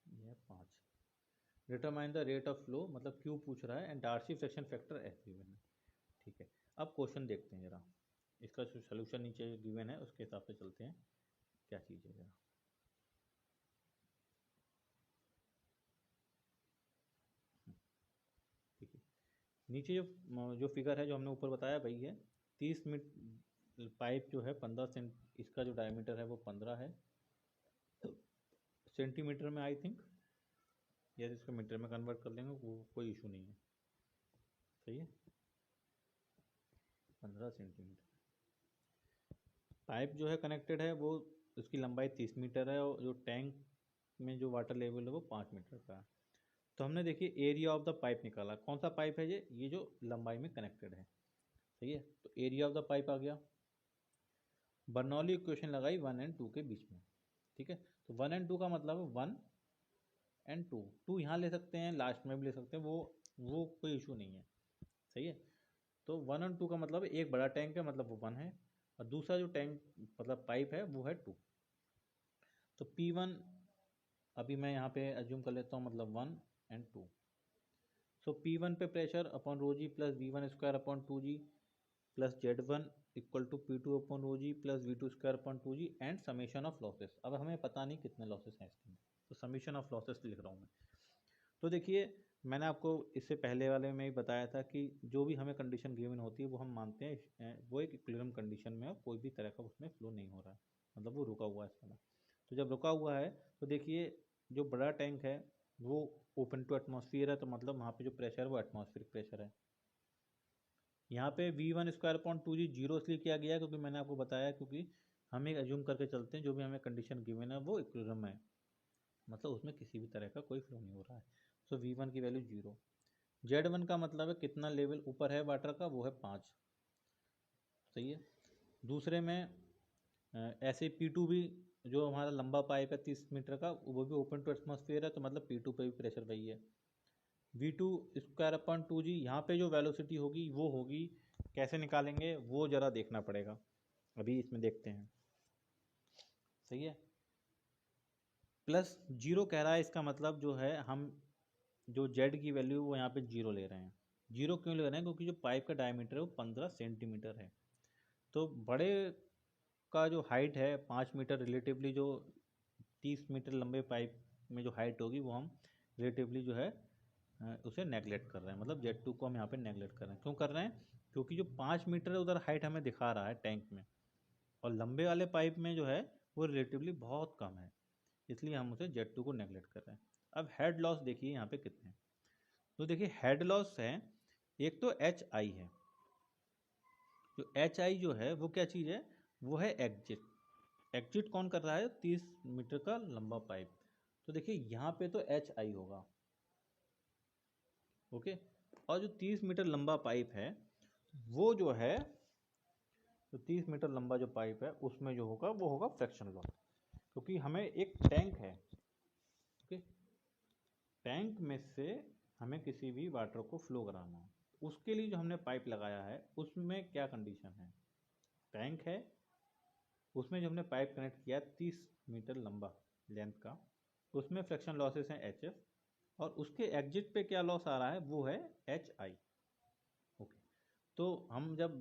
ये 5। Determine the rate of flow, मतलब क्यू पूछ रहा है, and Darcy fraction factor is given है, ठीक है। अब क्वेश्चन देखते हैं जरा, इसका जो सोल्यूशन नीचे गिवन है उसके हिसाब से चलते हैं, क्या चीज़ है जरा। ठीक है, नीचे जो फिगर है जो हमने ऊपर बताया वही है, 30 मीटर पाइप जो है 15 सेंट, इसका जो डायमीटर है वो 15 है, सेंटीमीटर में आई थिंक, या इसको मीटर में कन्वर्ट कर लेंगे वो कोई इशू नहीं है, सही है, 15 सेंटीमीटर। पाइप जो है कनेक्टेड है वो, उसकी लंबाई 30 मीटर है और जो टैंक में जो वाटर लेवल है वो 5 मीटर का है। तो हमने देखिए एरिया ऑफ द पाइप निकाला, कौन सा पाइप है ये जो लंबाई में कनेक्टेड है, सही है, तो एरिया ऑफ द पाइप आ गया। बर्नौली इक्वेशन लगाई 1 एंड 2 के बीच में, ठीक है, तो 1 एंड 2 का मतलब है 1 एंड 2, 2 यहाँ ले सकते हैं, लास्ट में भी ले सकते हैं, वो कोई इशू नहीं है, सही है। तो 1 और 2 का मतलब एक बड़ा टैंक है मतलब वो 1 है, और दूसरा जो टैंक मतलब पाइप है वो है 2। तो P1 अभी मैं यहाँ पे एज्यूम कर लेता हूँ, मतलब 1 एंड 2। सो P1 पे pressure upon rho G plus V1 square upon 2G plus Z1 equal to P2 upon rho G plus V2 square upon 2G and summation of losses. अब हमें पता नहीं कितने लॉसेस हैं इसमें, तो समेशन ऑफ लॉसेस लिख रहा हूँ मैं। तो देखिए मैंने आपको इससे पहले वाले में ही बताया था कि जो भी हमें कंडीशन गिवन होती है वो हम मानते हैं वो एक इक्विलिब्रियम कंडीशन में है, कोई भी तरह का उसमें फ्लो नहीं हो रहा है, मतलब वो रुका हुआ है इसमें। तो जब रुका हुआ है तो देखिए जो बड़ा टैंक है वो ओपन टू एटमॉस्फेयर है, तो मतलब वहाँ पे जो प्रेशर है वो एटमॉस्फेरिक प्रेशर है। यहाँ पे V1 square upon 2G zero इसलिए किया गया है क्योंकि मैंने आपको बताया, क्योंकि हम एक एज्यूम करके चलते हैं जो भी हमें कंडीशन गिवन है वो इक्विलिब्रियम है, मतलब उसमें किसी भी तरह का कोई फ्लो नहीं हो रहा है। सो V1 की वैल्यू 0। Z1 का मतलब है कितना लेवल ऊपर है वाटर का, वो है 5, सही है। दूसरे में ऐसे P2 भी, जो हमारा लंबा पाइप है 30 मीटर का, वो भी ओपन टू एटमॉस्फेयर है, तो मतलब P2 पे भी प्रेशर वही है। V2 स्क्वायर अपॉन 2G, यहाँ पे जो वेलोसिटी होगी वो होगी, कैसे निकालेंगे वो ज़रा देखना पड़ेगा, अभी इसमें देखते हैं, सही है। प्लस 0 कह रहा है, इसका मतलब जो है हम जो Z की वैल्यू वो यहाँ पे 0 ले रहे हैं। 0 क्यों ले रहे हैं, क्योंकि जो पाइप का डायमीटर है वो 15 सेंटीमीटर है, तो बड़े का जो हाइट है 5 मीटर, रिलेटिवली जो 30 मीटर लंबे पाइप में जो हाइट होगी वो हम रिलेटिवली जो है उसे नेगलेक्ट कर रहे हैं, मतलब Z2 को हम यहाँ पे नेगलेक्ट कर रहे हैं। क्यों कर रहे हैं, क्योंकि जो 5 मीटर है उधर हाइट हमें दिखा रहा है टैंक में, और लंबे वाले पाइप में जो है वो रिलेटिवली बहुत कम है, इसलिए हम उसे Z2 को नेगलेक्ट कर रहे हैं। अब हेड लॉस देखिए यहाँ पे कितने हैं, तो देखिए हेड लॉस है, एक तो HI है, जो HI जो है वो क्या चीज़ है, वो है एग्जिट। एग्जिट कौन कर रहा है, 30 मीटर का लंबा पाइप, तो देखिए यहाँ पे तो HI होगा, ओके। और जो 30 मीटर लंबा पाइप है, वो जो है तो 30 मीटर लंबा जो पाइप है उसमें जो होगा वो होगा फ्रिक्शन लॉस, क्योंकि हमें एक टैंक है, ओके, टैंक में से हमें किसी भी वाटर को फ्लो कराना है, उसके लिए जो हमने पाइप लगाया है उसमें क्या कंडीशन है, टैंक है, उसमें जो हमने पाइप कनेक्ट किया 30 मीटर लंबा लेंथ का, उसमें फ्रिक्शन लॉसेस हैं HF, और उसके एग्जिट पे क्या लॉस आ रहा है वो है HI। ओके, तो हम जब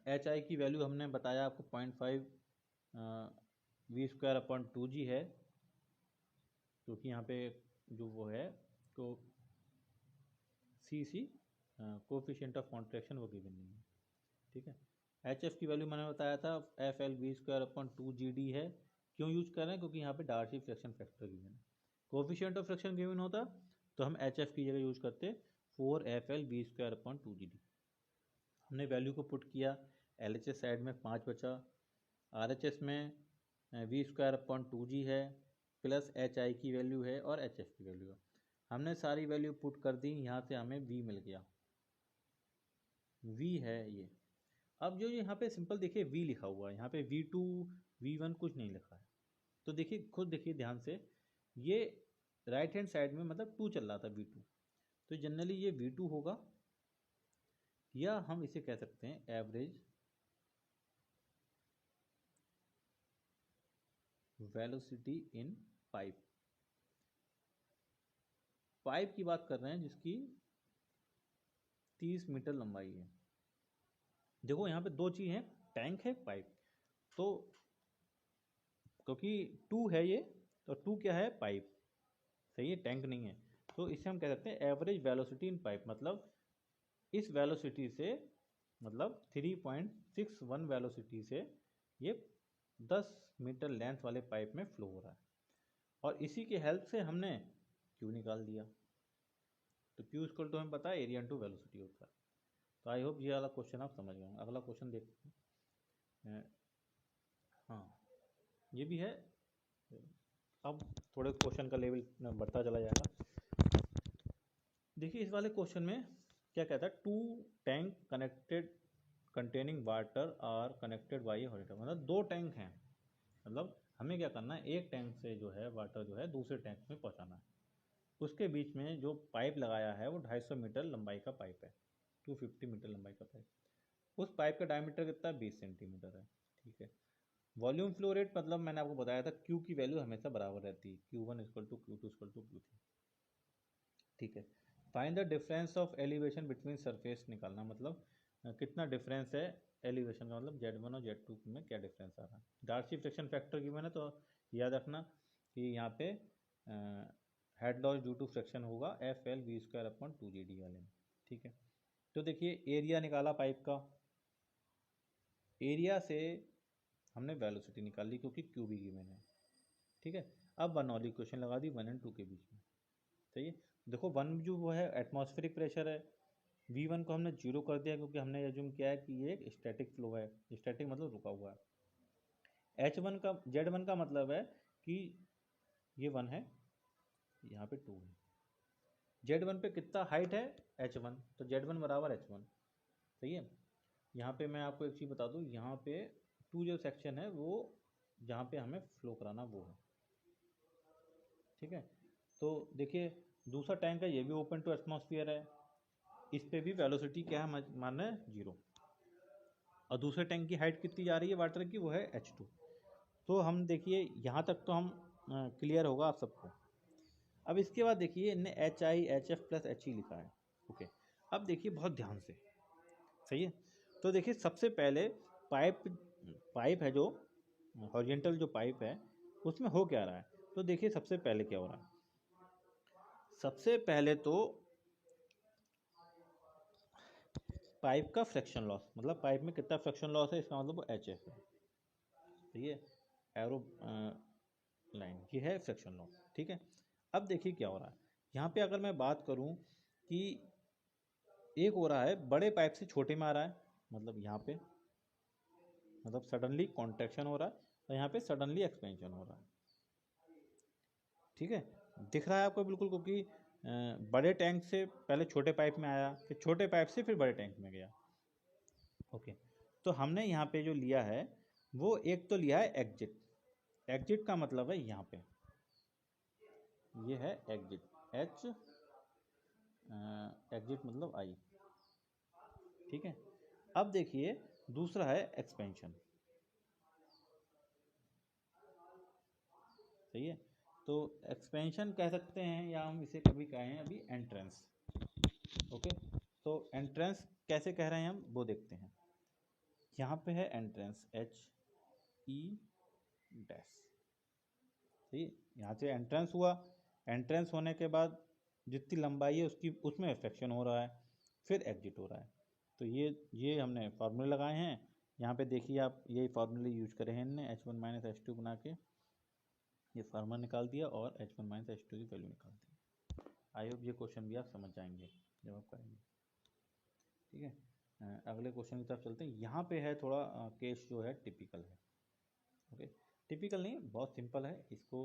HI की वैल्यू हमने बताया आपको 0.5 V²/2G है, क्योंकि यहाँ पे जो वो है तो CC कोफिशिएंट ऑफ कॉन्ट्रैक्शन वो गिवन नहीं है, ठीक है। HF की वैल्यू मैंने बताया था FL V²/2GD है, क्यों यूज कर रहे हैं, क्योंकि यहाँ पे डार्सी फ्रिक्शन फैक्टर गिवन है, कोफिशिएंट ऑफ फ्रिक्शन गिवन होता तो हम HF की जगह यूज करते 4FL V²/2GD। हमने वैल्यू को पुट किया, LHS साइड में 5 बचा, RHS में V²/2G है, प्लस HI की वैल्यू है और HF की वैल्यू है, हमने सारी वैल्यू पुट कर दी, यहाँ से हमें V मिल गया, V है ये। अब जो यहाँ पे सिंपल देखिए V लिखा हुआ है, यहाँ पे V2 V1 कुछ नहीं लिखा है, तो देखिए खुद देखिए ध्यान से, ये राइट हैंड साइड में मतलब 2 चल रहा था V2, तो जनरली ये V2 होगा, या हम इसे कह सकते हैं एवरेज वेलोसिटी इन पाइप। पाइप की बात कर रहे हैं जिसकी 30 मीटर लंबाई है। देखो यहाँ पे दो चीज़ हैं, टैंक है पाइप, तो क्योंकि 2 है ये, तो 2 क्या है पाइप, सही है, टैंक नहीं है, तो इसे हम कह सकते हैं एवरेज वेलोसिटी इन पाइप, मतलब इस वेलोसिटी से, मतलब 3.61 वेलोसिटी से ये 10 मीटर लेंथ वाले पाइप में फ्लो हो रहा है, और इसी के हेल्प से हमने क्यू निकाल दिया, तो क्यू इक्वल टू हमें पता है एरिया इनटू वेलोसिटी होता है। तो आई होप ये वाला क्वेश्चन आप समझ गए। अगला क्वेश्चन देखते हैं। हाँ, ये भी है, अब थोड़े क्वेश्चन का लेवल बढ़ता चला जाएगा। देखिए इस वाले क्वेश्चन में क्या कहता है, 2 tank connected containing water are connected by horizontal, मतलब 2 टैंक हैं, मतलब हमें क्या करना है, एक टैंक से जो है वाटर जो है दूसरे टैंक में पहुंचाना है, उसके बीच में जो पाइप लगाया है वो 250 मीटर लंबाई का पाइप है, 250 मीटर लंबाई का पाइप, उस पाइप का डायमीटर कितना 20 सेंटीमीटर है, ठीक है। वॉल्यूम फ्लो रेट, मतलब मैंने आपको बताया था क्यू की वैल्यू हमेशा बराबर रहती है, Q1 = Q2 = Q3, ठीक है। Find the difference of elevation between surface, निकालना मतलब कितना डिफरेंस है एलिवेशन का, मतलब Z1 और Z2 में क्या डिफरेंस आ रहा है। डार्सी फ्रिक्शन फैक्टर की मैंने तो याद रखना कि यहाँ पे head loss due to friction होगा FL V²/2GD वाले में, ठीक है। तो देखिए एरिया निकाला पाइप का, एरिया से हमने वेलोसिटी निकाल ली क्योंकि क्यू भी गिवन है, ठीक है। अब बर्नौली इक्वेशन लगा दी 1 और 2 के बीच में, सही है। देखो 1 जो वो है एटमॉस्फेरिक प्रेशर है, V1 को हमने 0 कर दिया क्योंकि हमने एज्यूम किया है कि ये एक स्टैटिक फ्लो है, स्टैटिक मतलब रुका हुआ है। Z1 का मतलब है कि ये 1 है, यहाँ पे 2 है, Z1 पे कितना हाइट है H1, तो Z1 = H1, सही है। यहाँ पे मैं आपको एक चीज़ बता दूँ, यहाँ पे 2 जो सेक्शन है वो जहाँ पे हमें फ्लो कराना वो है, ठीक है। तो देखिए दूसरा टैंक है, ये भी ओपन टू एटमॉस्फेयर है, इस पे भी वेलोसिटी क्या है मान है 0, और दूसरे टैंक की हाइट कितनी जा रही है वाटर की, वो है H2। तो हम देखिए यहाँ तक तो हम क्लियर होगा आप सबको। अब इसके बाद देखिए इनने HI HF + HE लिखा है, ओके। अब देखिए बहुत ध्यान से, सही है। तो देखिए सबसे पहले पाइप है जो हॉरिजॉन्टल जो पाइप है उसमें हो क्या रहा है, तो देखिए सबसे पहले क्या हो रहा है, सबसे पहले तो पाइप का फ्रिक्शन लॉस, मतलब पाइप में कितना फ्रिक्शन लॉस है, इसका मतलब वो HF है, तो ये एरो लाइन ये है फ्रिक्शन लॉस, ठीक है। अब देखिए क्या हो रहा है, यहाँ पे अगर मैं बात करूँ कि एक हो रहा है बड़े पाइप से छोटे में आ रहा है, मतलब यहाँ पे मतलब सडनली कॉन्ट्रैक्शन हो रहा है, और यहाँ पे सडनली एक्सपेंशन हो रहा है, ठीक है। दिख रहा है आपको बिल्कुल, क्योंकि बड़े टैंक से पहले छोटे पाइप में आया, फिर छोटे पाइप से फिर बड़े टैंक में गया, ओके, तो हमने यहाँ पे जो लिया है वो एक तो लिया है एग्जिट। एग्जिट का मतलब है यहाँ पे ये है एग्जिट, एच एग्जिट मतलब आई, ठीक है। अब देखिए दूसरा है एक्सपेंशन, सही है। तो एक्सपेंशन कह सकते हैं या हम इसे कभी कहें अभी एंट्रेंस। ओके, तो एंट्रेंस कैसे कह रहे हैं हम वो देखते हैं। यहाँ पे है एंट्रेंस एच ई डैश, सही है। यहाँ से एंट्रेंस हुआ, एंट्रेंस होने के बाद जितनी लंबाई है उसकी उसमें फ्रैक्शन हो रहा है, फिर एग्जिट हो रहा है। तो ये हमने फार्मूले लगाए हैं। यहाँ पे देखिए आप यही फार्मूले यूज करे हैं हमने, H one minus H two बना के ये फार्मूला निकाल दिया और H one minus H two की वैल्यू निकाल दी। आई होप ये क्वेश्चन भी आप समझ जाएंगे जब आप करेंगे, ठीक है। अगले क्वेश्चन की तरफ चलते हैं। यहाँ पे है थोड़ा केस जो है टिपिकल है। ओके, टिपिकल नहीं, बहुत सिंपल है, इसको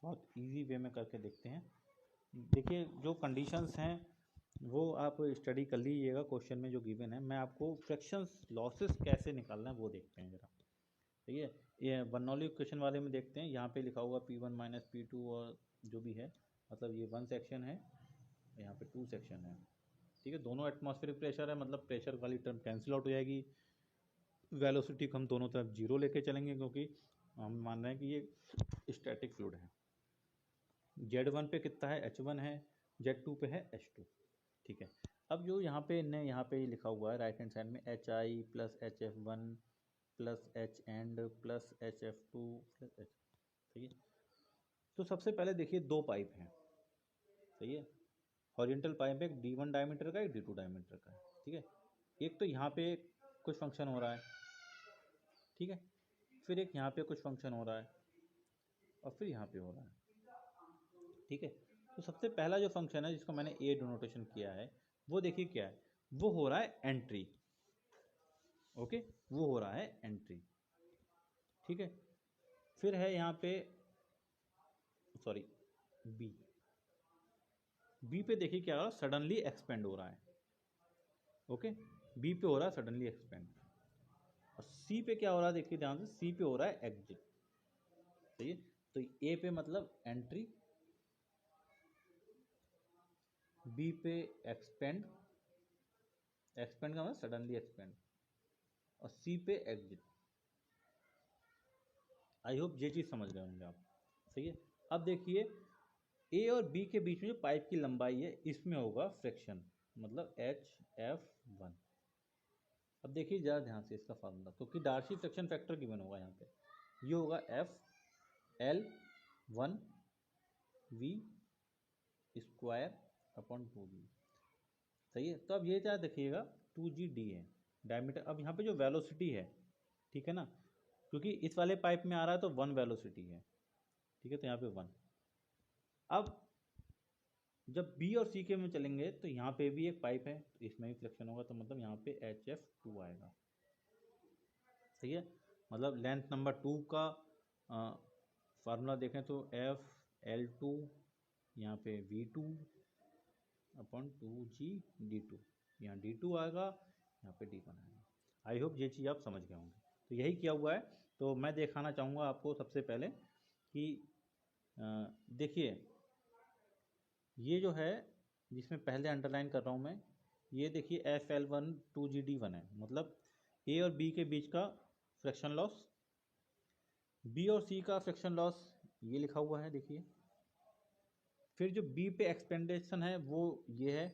बहुत इजी वे में करके देखते हैं। देखिए जो कंडीशंस हैं वो आप स्टडी कर लीजिएगा, क्वेश्चन में जो गिवन है। मैं आपको फ्रैक्शंस लॉसेस कैसे निकालना है वो देखते हैं ज़रा, ठीक है। ये बर्नौली इक्वेशन वाले में देखते हैं। यहाँ पे लिखा हुआ P1 माइनस P2 और जो भी है, मतलब ये 1 सेक्शन है, यहाँ पे 2 सेक्शन है, ठीक है। दोनों एटमॉस्फेरिक प्रेशर है, मतलब प्रेशर वाली टर्म कैंसिल आउट हो जाएगी। वेलोसिटी को हम दोनों तरफ जीरो लेके चलेंगे क्योंकि हम मान रहे हैं कि ये स्टैटिक फ्लूइड है। Z1 पे कितना है, H1 है, Z2 पे है H2, ठीक है। अब जो यहाँ पे इनने यहाँ पे लिखा हुआ है राइट हैंड साइड में HI plus HF1 plus H and plus HF2 plus H, सही है। तो सबसे पहले देखिए दो पाइप हैं, सही है। हॉरिजॉन्टल पाइप एक D1 डायमीटर का, एक D2 डायमीटर का है, ठीक है। एक तो यहाँ पे कुछ फंक्शन हो रहा है, ठीक है, फिर एक यहाँ पे कुछ फंक्शन हो रहा है और फिर यहाँ पे हो रहा है, ठीक है। तो सबसे पहला जो फंक्शन है जिसको मैंने ए डिनोटेशन किया है वो देखिए क्या है, वो हो रहा है एंट्री। ओके, वो हो रहा है एंट्री, ठीक है। फिर है यहाँ पे सॉरी बी, बी पे देखिए क्या हो रहा है, सडनली एक्सपेंड हो रहा है। ओके, बी पे हो रहा है सडनली एक्सपेंड। और सी पे क्या हो रहा है देखिए ध्यान से, सी पे हो रहा है एग्जिट, सही है। तो ए पे मतलब एंट्री, बी पे एक्सपेंड, एक्सपेंड का मतलब सडनली एक्सपेंड, और सी पे एग्जिट। आई होप ये चीज़ समझ गए होंगे आप, सही है। अब देखिए ए और बी के बीच में जो पाइप की लंबाई है इसमें होगा फ्रिक्शन, मतलब HF1। अब देखिए ज़रा ध्यान से इसका फार्मूला, क्योंकि डार्सी फ्रिक्शन फैक्टर गिवन होगा यहाँ पे, ये होगा FL1 V square upon 2G, सही है। तो अब ये क्या देखिएगा 2GD है डायमीटर। अब यहाँ पे जो वेलोसिटी है, ठीक है ना, क्योंकि इस वाले पाइप में आ रहा है तो 1 वेलोसिटी है, ठीक है, तो यहाँ पे 1। अब जब बी और सी के में चलेंगे तो यहाँ पे भी एक पाइप है तो इसमें भी फ्लेक्शन होगा, तो मतलब यहाँ पे HF2 आएगा, सही है। मतलब लेंथ नंबर 2 का फार्मूला देखें तो FL2, यहाँ पे V2 अपॉन 2GD2, यहाँ D2 आएगा, यहाँ पे D1 आएगा। आई होप ये चीज़ आप समझ गए होंगे। तो यही किया हुआ है। तो मैं दिखाना चाहूँगा आपको सबसे पहले कि देखिए ये जो है जिसमें पहले अंडरलाइन कर रहा हूँ मैं, ये देखिए FL1 2GD1 है, मतलब ए और बी के बीच का फ्रैक्शन लॉस, बी और सी का फ्रैक्शन लॉस ये लिखा हुआ है देखिए। फिर जो बी पे एक्सपेंडेशन है वो ये है,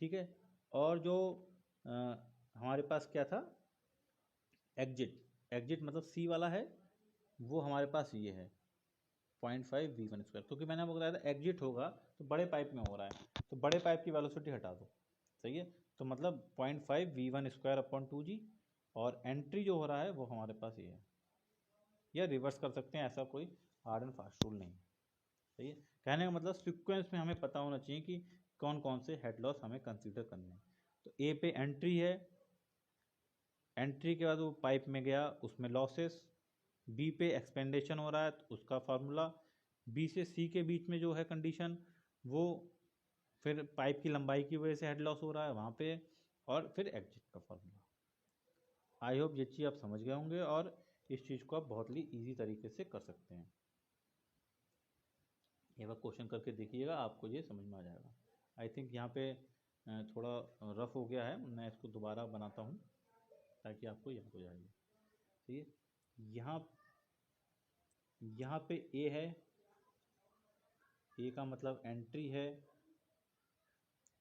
ठीक है। और जो हमारे पास क्या था एग्जिट, एग्जिट मतलब सी वाला है, वो हमारे पास ये है 0.5V1 स्क्वायर, क्योंकि मैंने आपको बताया था एग्जिट होगा तो बड़े पाइप में हो रहा है, तो बड़े पाइप की वेलोसिटी हटा दो, सही है। तो मतलब 0.5V1 स्क्वायर अपॉन 2G, और एंट्री जो हो रहा है वो हमारे पास ये है, या रिवर्स कर सकते हैं, ऐसा कोई हार्ड एंड फास्ट रूल नहीं, सही है। कहने का मतलब सीक्वेंस में हमें पता होना चाहिए कि कौन कौन से हेड लॉस हमें कंसीडर करने हैं। तो ए पे एंट्री है, एंट्री के बाद वो पाइप में गया उसमें लॉसेस, बी पे एक्सपेंडेशन हो रहा है तो उसका फार्मूला, बी से सी के बीच में जो है कंडीशन वो फिर पाइप की लंबाई की वजह से हेड लॉस हो रहा है वहाँ पे और फिर एग्जिट का फॉर्मूला। आई होप ये चीज़ आप समझ गए होंगे और इस चीज़ को आप बहुत ही ईजी तरीके से कर सकते हैं। एक बार क्वेश्चन करके देखिएगा, आपको ये समझ में आ जाएगा। आई थिंक यहाँ पे थोड़ा रफ हो गया है, मैं इसको दोबारा बनाता हूँ ताकि आपको याद हो जाएगी। ठीक है, यहाँ पे ए है, ए का मतलब एंट्री है,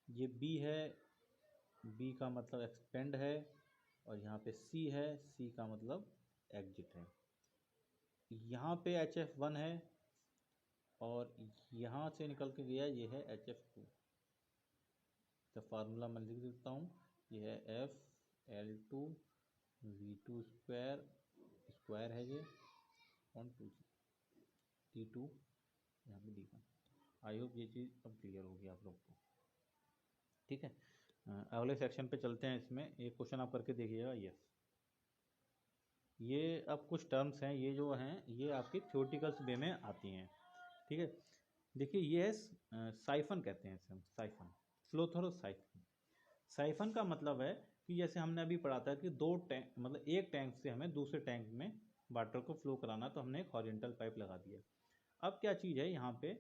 ये बी है, बी का मतलब एक्सपेंड है, और यहाँ पे सी है, सी का मतलब एग्जिट है। यहाँ पे HF1 है और यहाँ से निकल के गया ये है HF2। तो फार्मूला मैं लिख देता हूँ, ये है FL2 V2 स्क्वायर, स्क्वायर है ये, ऑन 2 T2 यहाँ पे दी। आई होप ये चीज़ अब क्लियर होगी आप लोग को। ठीक है, अगले सेक्शन पे चलते हैं। इसमें एक क्वेश्चन आप करके देखिएगा। यस, ये अब कुछ टर्म्स हैं, ये जो हैं ये आपकी थ्योरेटिकल्स वे में आती हैं। ठीक है, देखिए ये है साइफन कहते हैं इसे हम, siphon, flow through siphon. Siphon का मतलब है कि जैसे हमने अभी पढ़ा था कि दो टैंक, मतलब एक टैंक से हमें दूसरे टैंक में वाटर को फ्लो कराना, तो हमने एक हॉरिजॉन्टल पाइप लगा दिया। अब क्या चीज़ है यहाँ पे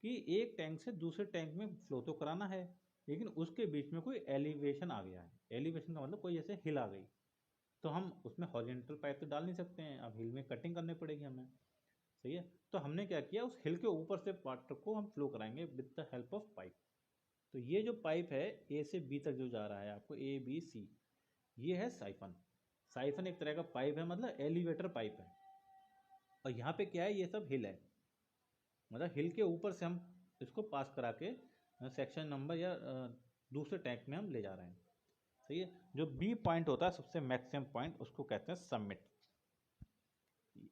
कि एक टैंक से दूसरे टैंक में फ्लो तो कराना है, लेकिन उसके बीच में कोई एलिवेशन आ गया है। एलिवेशन का मतलब कोई जैसे हिल आ गई, तो हम उसमें हॉरिजॉन्टल पाइप तो डाल नहीं सकते हैं, अब हिल में कटिंग करनी पड़ेगी हमें। सही है, तो हमने क्या किया, उस हिल के ऊपर से वाटर को हम फ्लो कराएंगे with the help of pipe. तो ये जो पाइप है ए से बी तक जो जा रहा है आपको, ABC, ये है साइफन। साइफन एक तरह का पाइप है, मतलब एलिवेटर पाइप है। और यहाँ पे क्या है, ये सब हिल है, मतलब हिल के ऊपर से हम इसको पास करा के सेक्शन नंबर या दूसरे टैंक में हम ले जा रहे हैं। सही है, जो बी पॉइंट होता है सबसे मैक्सिमम पॉइंट, उसको कहते हैं सबमिट,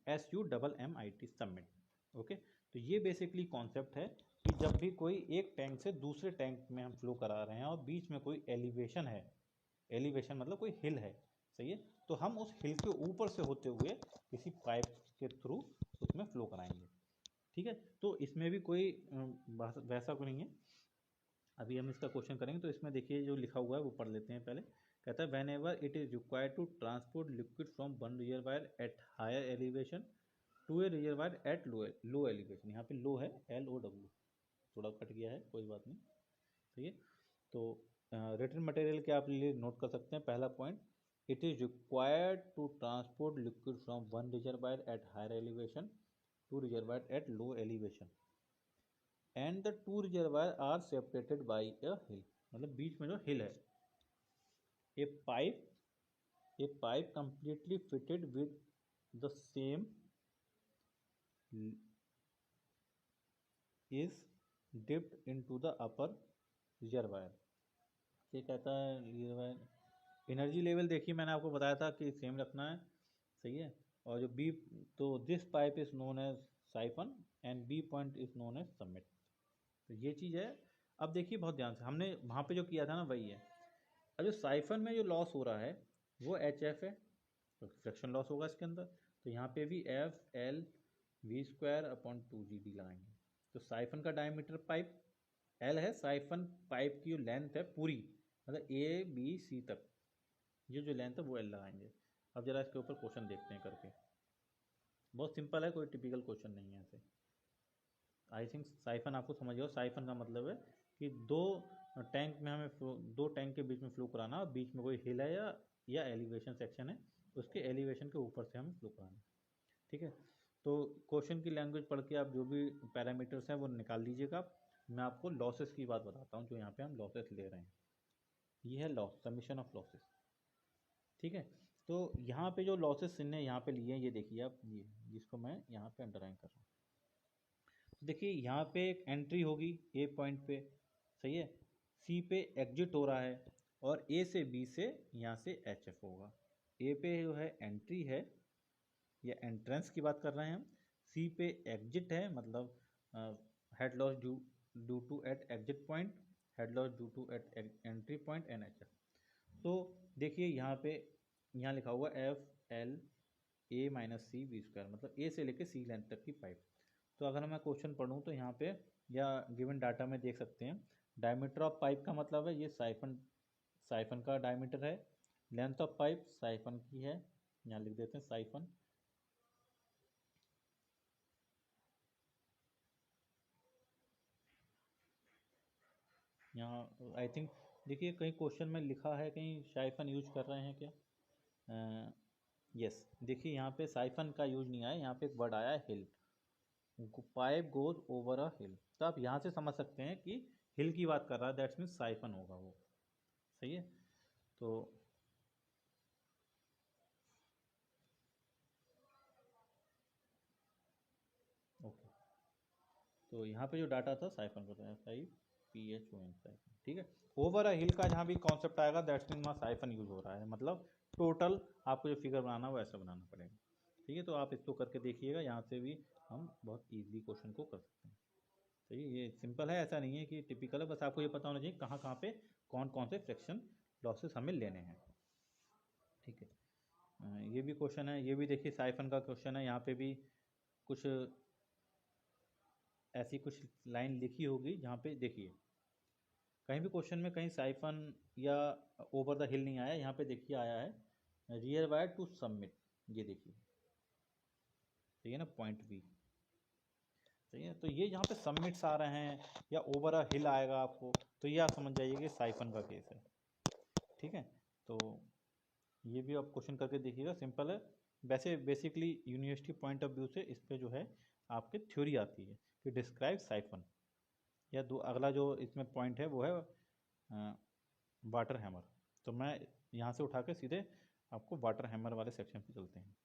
SUMMIT, सबमिट। ओके, तो ये बेसिकली कॉन्सेप्ट है कि जब भी कोई एक टैंक से दूसरे टैंक में हम फ्लो करा रहे हैं और बीच में कोई एलिवेशन है, एलिवेशन मतलब कोई हिल है, सही है, तो हम उस हिल के ऊपर से होते हुए किसी पाइप के थ्रू उसमें फ्लो कराएंगे। ठीक है, तो इसमें भी कोई वैसा कोई नहीं है। अभी हम इसका क्वेश्चन करेंगे, तो इसमें देखिए जो लिखा हुआ है वो पढ़ लेते हैं पहले। कहता है whenever it is required to transport liquid from one reservoir at higher elevation to a reservoir at low elevation. यहाँ पे लो है, LOW, थोड़ा कट गया है, कोई बात नहीं। ठीक है, तो रिटर्न मटेरियल के आप लिए नोट कर सकते हैं। पहला point, it is required to transport liquid from one reservoir at higher elevation to reservoir at low elevation and the two reservoir are separated by a hill. मतलब बीच में जो हिल है, a pipe completely fitted with the same is dipped into the upper reservoir. ये कहता है reservoir energy level, देखिए मैंने आपको बताया था कि सेम रखना है। सही है, और जो बी, तो this pipe is known as siphon and B point is known as summit. तो ये चीज़ है। अब देखिए बहुत ध्यान से, हमने वहाँ पे जो किया था ना वही है। अब जो साइफन में जो लॉस हो रहा है वो HF है, तो फ्रिक्शन लॉस होगा इसके अंदर। तो यहाँ पे भी FL V²/2GD लगाएंगे। तो साइफन का डायमीटर पाइप L है, साइफन पाइप की जो लेंथ है पूरी, मतलब ABC तक, ये जो लेंथ है वो L लगाएंगे। अब जरा इसके ऊपर क्वेश्चन देखते हैं करके, बहुत सिंपल है, कोई टिपिकल क्वेश्चन नहीं है ऐसे। आई थिंक साइफन आपको समझ गया। साइफन का मतलब है कि दो टैंक में हमें दो टैंक के बीच में फ्लो कराना, और बीच में कोई हिल है या एलिवेशन सेक्शन है, उसके एलिवेशन के ऊपर से हमें फ्लो कराना। ठीक है, तो क्वेश्चन की लैंग्वेज पढ़ के आप जो भी पैरामीटर्स हैं वो निकाल लीजिएगा। मैं आपको लॉसेस की बात बताता हूँ, जो यहाँ पे हम लॉसेस ले रहे हैं। ये है लॉस, समीशन ऑफ लॉसेस। ठीक है, तो यहाँ पे जो लॉसेस इनने यहाँ पे लिए हैं, ये देखिए आप, ये जिसको मैं यहाँ पे अंडरलाइन कर रहा हूँ। देखिए यहाँ पे एक एंट्री होगी ए पॉइंट पे, सही है, सी पे एग्जिट हो रहा है, और ए से बी से यहाँ से HF होगा। ए पे जो है एंट्री है या एंट्रेंस की बात कर रहे हैं हम, सी पे एग्जिट है, मतलब head loss due to at exit point, head loss due to at entry point and HF। तो देखिए यहाँ पे यहाँ लिखा हुआ FLA-C V², मतलब ए से लेके सी लेंथ तक की पाइप। तो अगर मैं क्वेश्चन पढ़ूँ तो यहाँ पे या गिवन डाटा में देख सकते हैं, डायमीटर ऑफ पाइप का मतलब है ये साइफन साइफन का डायमीटर है, लेंथ ऑफ पाइप साइफन की है, यहाँ लिख देते हैं साइफन। यहाँ आई थिंक देखिए कहीं क्वेश्चन में लिखा है, कहीं साइफन यूज कर रहे हैं क्या? यस, देखिए यहाँ पे साइफन का यूज नहीं आया, यहाँ पे एक वर्ड आया है हिल, पाइप गोज ओवर अ हिल। तो आप यहाँ से समझ सकते हैं कि हिल की बात कर रहा है, दैट्स मीन साइफन होगा वो। सही है। तो ओके, तो यहाँ पे जो डाटा था साइफन का था, SIPHON साइफन। ठीक है, ओवर अ हिल का जहाँ भी कॉन्सेप्ट आएगा दैट्स मीन वहाँ साइफन यूज हो रहा है, मतलब टोटल आपको जो फिगर बनाना है वो ऐसा बनाना पड़ेगा। ठीक है, तो आप इसको करके देखिएगा, यहाँ से भी हम बहुत ईजिली क्वेश्चन को कर सकते हैं। सही है, ये सिंपल है, ऐसा नहीं है कि टिपिकल है, बस आपको ये पता होना चाहिए कहाँ कहाँ पे कौन कौन से फ्रैक्शन लॉसेस हमें लेने हैं। ठीक है, ये भी क्वेश्चन है, ये भी देखिए साइफन का क्वेश्चन है, यहाँ पे भी कुछ ऐसी कुछ लाइन लिखी होगी जहाँ पे देखिए कहीं भी क्वेश्चन में कहीं साइफन या ओवर द हिल नहीं आया, यहाँ पे देखिए आया है रियर वायर टू सबमिट, ये देखिए, ठीक है ना, पॉइंट बी। सही है, तो ये यहाँ पे सबमिट्स आ रहे हैं या ओवर अ हिल आएगा आपको, तो ये आप समझ जाइए कि साइफन का केस है। ठीक है, तो ये भी आप क्वेश्चन करके देखिएगा, सिंपल है। वैसे basically university point of view से इस पर जो है आपकी थ्योरी आती है कि डिस्क्राइब साइफन, या दो अगला जो इसमें पॉइंट है वो है वाटर हैमर। तो मैं यहाँ से उठा के सीधे आपको वाटर हैमर वाले सेक्शन पे चलते हैं।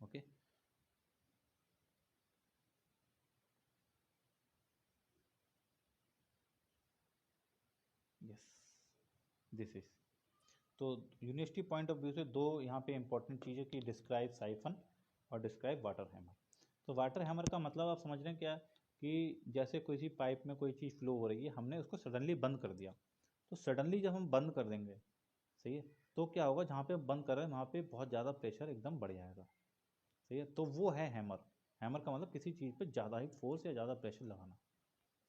ओके, यस, दिस इज, तो यूनिवर्सिटी पॉइंट ऑफ व्यू से दो यहाँ पे इंपॉर्टेंट चीज़ें कि डिस्क्राइब साइफन और डिस्क्राइब वाटर हैमर। तो वाटर हैमर का मतलब आप समझ रहे हैं क्या, कि जैसे कोई सी पाइप में कोई चीज़ फ्लो हो रही है, हमने उसको सडनली बंद कर दिया, तो सडनली जब हम बंद कर देंगे, सही है, तो क्या होगा, जहाँ पे बंद कर रहे हैं वहाँ पे बहुत ज़्यादा प्रेशर एकदम बढ़ जाएगा। सही है, तो वो है हैमर। हैमर का मतलब किसी चीज़ पे ज़्यादा ही फोर्स या ज़्यादा प्रेशर लगाना।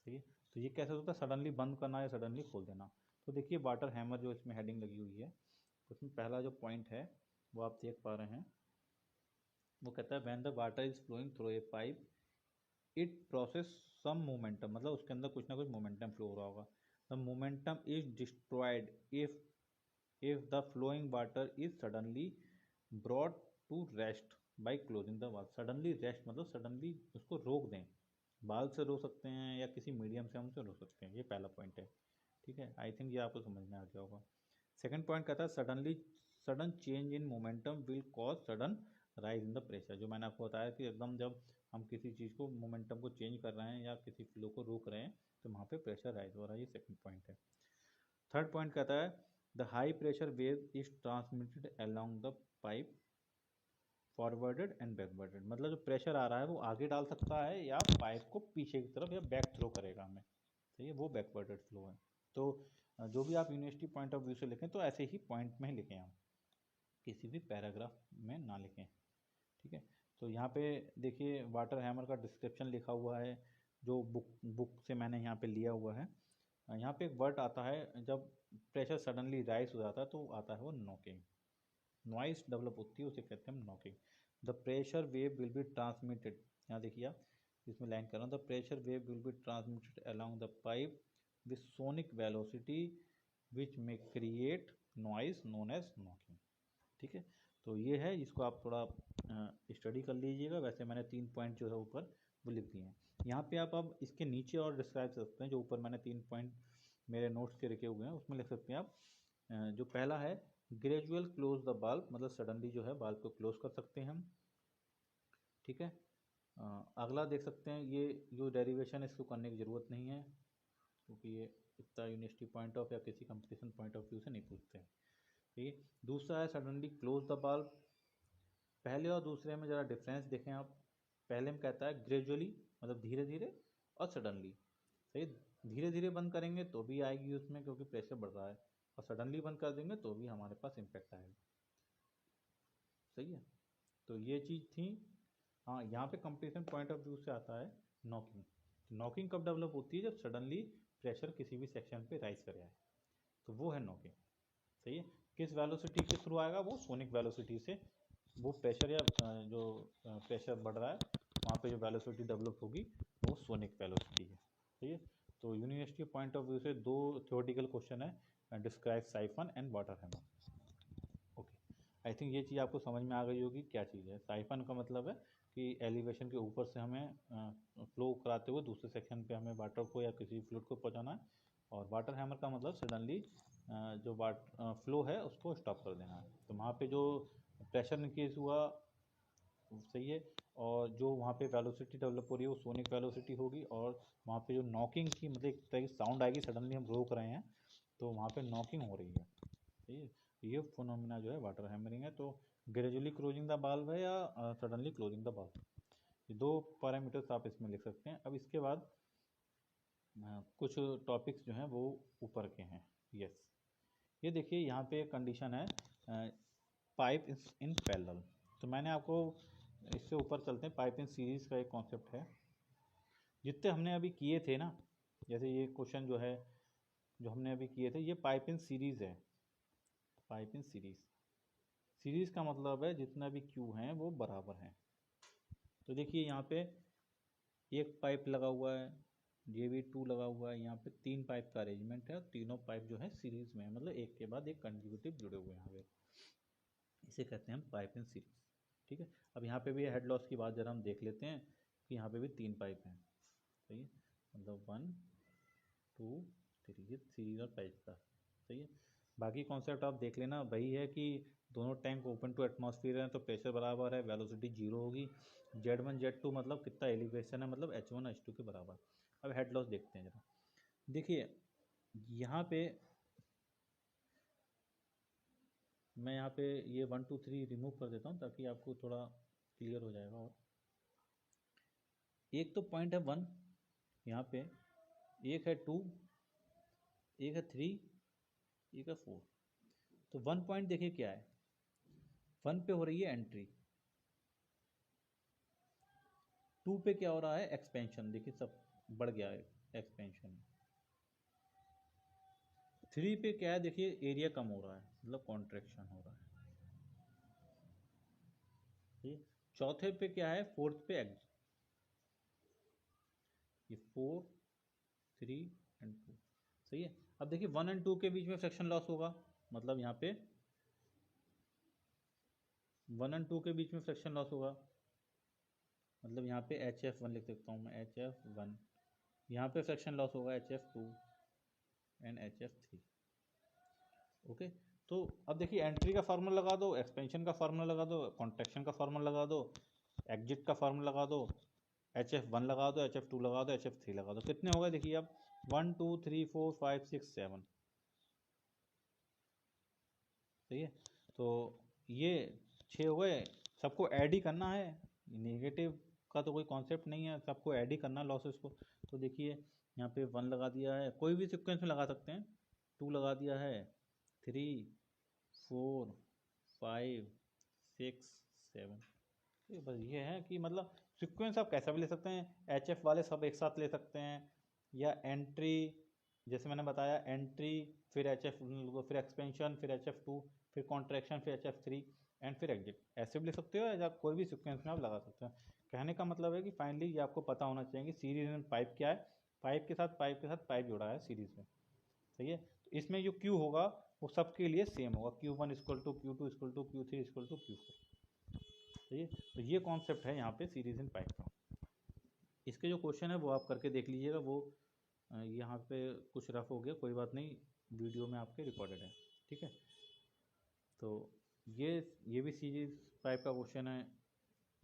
सही है, तो ये कैसे होता है, सडनली बंद करना या सडनली खोल देना। तो देखिए वाटर हैमर जो इसमें हेडिंग लगी हुई है, उसमें पहला जो पॉइंट है वो आप देख पा रहे हैं, वो कहता है when the water is flowing through a pipe it process some momentum, मतलब उसके अंदर कुछ ना कुछ मोमेंटम फ्लो हो रहा होगा। The momentum is destroyed if the flowing water is suddenly brought to rest by closing the valve. Suddenly rest मतलब सडनली उसको रोक दें, बाल से रोक सकते हैं या किसी मीडियम से हम उसे रोक सकते हैं, ये पहला पॉइंट है। ठीक है, आई थिंक ये आपको समझ में आ गया होगा। सेकंड पॉइंट कहता है suddenly sudden change in momentum will cause sudden rise in the pressure. जो मैंने आपको बताया कि एकदम जब हम किसी चीज़ को मोमेंटम को चेंज कर रहे हैं या किसी फ्लो को रोक रहे हैं तो वहाँ पे प्रेशर राइज हो रहा है, ये सेकंड पॉइंट है। थर्ड पॉइंट कहता है the high pressure wave is transmitted along the pipe forwarded and backwarded, मतलब जो प्रेशर आ रहा है वो आगे डाल सकता है या पाइप को पीछे की तरफ या बैक थ्रो करेगा हमें। सही है, वो बैकवर्डेड फ्लो है। तो जो भी आप यूनिवर्सिटी पॉइंट ऑफ व्यू से लिखें तो ऐसे ही पॉइंट में ही लिखें, आप किसी भी पैराग्राफ में ना लिखें। ठीक है, तो यहाँ पे देखिए वाटर हैमर का डिस्क्रिप्शन लिखा हुआ है, जो बुक से मैंने यहाँ पे लिया हुआ है। यहाँ पे एक वर्ड आता है जब प्रेशर सडनली राइज हो जाता है तो आता है वो नॉकिंग, नॉइस डेवलप होती है, उसे कहते हैं knocking. The pressure wave will be transmitted, यहाँ देखिए आप इसमें लाइन कर रहा हूँ, the pressure wave will be transmitted along the pipe with sonic velocity which may create noise known as knocking. ठीक है, तो ये है, इसको आप थोड़ा स्टडी कर लीजिएगा। वैसे मैंने 3 पॉइंट जो है ऊपर वो लिख दिए हैं। यहाँ पे आप अब इसके नीचे और डिस्क्राइब कर सकते हैं, जो ऊपर मैंने 3 पॉइंट मेरे नोट्स के रखे हुए हैं उसमें लिख सकते हैं आप। जो पहला है ग्रेजुअल क्लोज द बाल्ब, मतलब सडनली जो है बाल्ब को क्लोज कर सकते हैं हम। ठीक है, अगला देख सकते हैं, ये जो डेरिवेशन है इसको करने की ज़रूरत नहीं है, क्योंकि ये इतना यूनिवर्सिटी पॉइंट ऑफ या किसी कंपटीशन पॉइंट ऑफ व्यू से नहीं पूछते हैं। ठीक है, दूसरा है सडनली क्लोज द बाल्ब। पहले और दूसरे में ज़रा डिफरेंस देखें आप। पहले में कहता है ग्रेजुअली, मतलब धीरे धीरे, और सडनली। सही, धीरे धीरे बंद करेंगे तो भी आएगी उसमें क्योंकि प्रेशर बढ़ रहा है, और सडनली बंद कर देंगे तो भी हमारे पास इम्पैक्ट आएगा। सही है, तो ये चीज़ थी। हाँ, यहाँ पे कंपटीशन पॉइंट ऑफ व्यू से आता है नॉकिंग। नॉकिंग कब डेवलप होती है, जब सडनली प्रेशर किसी भी सेक्शन पे राइज कर आए, तो वो है नॉकिंग। सही है। किस वेलोसिटी के थ्रू आएगा? वो सोनिक वेलोसिटी से। वो प्रेशर या जो प्रेशर बढ़ रहा है वहाँ पे जो वेलोसिटी डेवलप होगी वो सोनिक वेलोसिटी है। सही है। तो यूनिवर्सिटी पॉइंट ऑफ व्यू से दो थ्योरेटिकल क्वेश्चन है, describe siphon and water hammer. Okay, I think ये चीज़ आपको समझ में आ गई होगी क्या चीज़ है। साइफन का मतलब है कि एलिवेशन के ऊपर से हमें फ्लो कराते हुए दूसरे सेक्शन पे हमें वाटर को या किसी फ्लूइड को पहुँचाना है, और वाटर हैमर का मतलब सडनली जो फ्लो है उसको स्टॉप कर देना है। तो वहाँ पे जो प्रेशर इंक्रीज हुआ, सही है, और जो वहाँ पे वेलोसिटी डेवलप हो रही है वो सोनिक वेलोसिटी होगी, और वहाँ पे जो नॉकिंग की मतलब एक तरह की साउंड आएगी, सडनली हम रोक रहे हैं तो वहाँ पे नॉकिंग हो रही है। सही है। ये फोनोमिना जो है वाटर हैमरिंग है। तो ग्रेजुअली क्लोजिंग द बाल्व है या सडनली क्लोजिंग द बाल्व, ये दो पैरामीटर्स आप इसमें लिख सकते हैं। अब इसके बाद कुछ टॉपिक्स जो हैं वो ऊपर के हैं। यस, ये देखिए यहाँ पे कंडीशन है पाइप इन पैरेलल। तो मैंने आपको इससे ऊपर चलते हैं, पाइप इन सीरीज़ का एक कॉन्सेप्ट है। जितने हमने अभी किए थे ना, जैसे ये क्वेश्चन जो है जो हमने अभी किए थे, ये पाइप इन सीरीज़ है। पाइप इन सीरीज़, सीरीज़ का मतलब है जितना भी क्यू हैं वो बराबर हैं। तो देखिए यहाँ पे एक पाइप लगा हुआ है, ये भी 2 लगा हुआ है, यहाँ पे 3 पाइप का अरेंजमेंट है, और तीनों पाइप जो है सीरीज़ में है, मतलब एक के बाद एक कंटिन्यूटिव जुड़े हुए हैं यहाँ पे। इसे कहते हैं पाइप इन सीरीज। ठीक है। अब यहाँ पे भी हेड लॉस की बात जरा हम देख लेते हैं कि यहाँ पे भी 3 पाइप हैं। सही है, मतलब 1 2 3, ये सीरीज और पाइप का। सही है। बाकी कॉन्सेप्ट आप देख लेना, वही है कि दोनों टैंक ओपन टू एटमॉस्फेयर हैं तो प्रेशर बराबर है, वेलोसिटी 0 होगी। Z1 Z2 मतलब कितना एलिवेशन है, मतलब H1 H2 के बराबर। अब हेड लॉस देखते हैं जरा। देखिए यहाँ पे मैं यहाँ पे ये 1 2 3 रिमूव कर देता हूँ ताकि आपको थोड़ा क्लियर हो जाएगा। और एक तो पॉइंट है 1 यहाँ पे, एक है 2, एक है 3, एक है 4। तो 1 पॉइंट देखिए क्या है, 1 पे हो रही है एंट्री, 2 पे क्या हो रहा है, एक्सपेंशन। देखिए सब बढ़ गया है, एक्सपेंशन। 3 पे क्या है, देखिए एरिया कम हो रहा है, मतलब कॉन्ट्रैक्शन हो रहा है। ठीक। चौथे पे क्या है, फोर्थ पे ये 4 3 एंड 2। सही है। अब देखिए 1 एंड 2 के बीच में फ्रैक्शन लॉस होगा, मतलब यहाँ पे 1 एंड 2 के बीच में फ्रैक्शन लॉस होगा, मतलब यहाँ पे HF1 लिख सकता हूँ मैं, HF1। यहाँ पे फ्रैक्शन लॉस होगा HF2 एंड HF3। ओके। तो अब देखिए एंट्री का फार्मूला लगा दो, एक्सपेंशन का फार्मूला लगा दो, कॉन्ट्रैक्शन का फार्मूला लगा दो, एग्जिट का फार्मूला लगा दो, HF1 लगा दो, HF2 लगा दो, HF3 लगा दो। कितने हो गए देखिए अब, 1 2 3 4 5 6 7। सही है। तो ये 6 हो गए, सबको ऐड ही करना है, नेगेटिव का तो कोई कॉन्सेप्ट नहीं है, सबको ऐड ही करना लॉसेस को। तो देखिए यहाँ पे 1 लगा दिया है, कोई भी सिक्वेंस में लगा सकते हैं, 2 लगा दिया है, 3 4 5 6 7। तो बस ये है कि मतलब सीक्वेंस आप कैसा भी ले सकते हैं, HF वाले सब एक साथ ले सकते हैं, या एंट्री जैसे मैंने बताया, एंट्री फिर HF फिर एक्सपेंशन फिर HF2 फिर कॉन्ट्रैक्शन फिर HF3 एंड फिर एग्जिट, ऐसे भी ले सकते हो, या कोई भी सीक्वेंस में आप लगा सकते हो। कहने का मतलब है कि फाइनली ये आपको पता होना चाहिए कि सीरीज में पाइप क्या है, पाइप के साथ पाइप के साथ पाइप जुड़ा है सीरीज में। सही है। तो इसमें जो क्यू होगा वो सबके लिए सेम होगा, Q1 equal to Q2 equal to Q3 equal to Q4। सही है। तो ये कॉन्सेप्ट है यहाँ पे सीरीज इन पाइप का। इसके जो क्वेश्चन है वो आप करके देख लीजिएगा, वो यहाँ पे कुछ रफ हो गया, कोई बात नहीं, वीडियो में आपके रिकॉर्डेड है। ठीक है। तो ये भी सीरीज पाइप का क्वेश्चन है,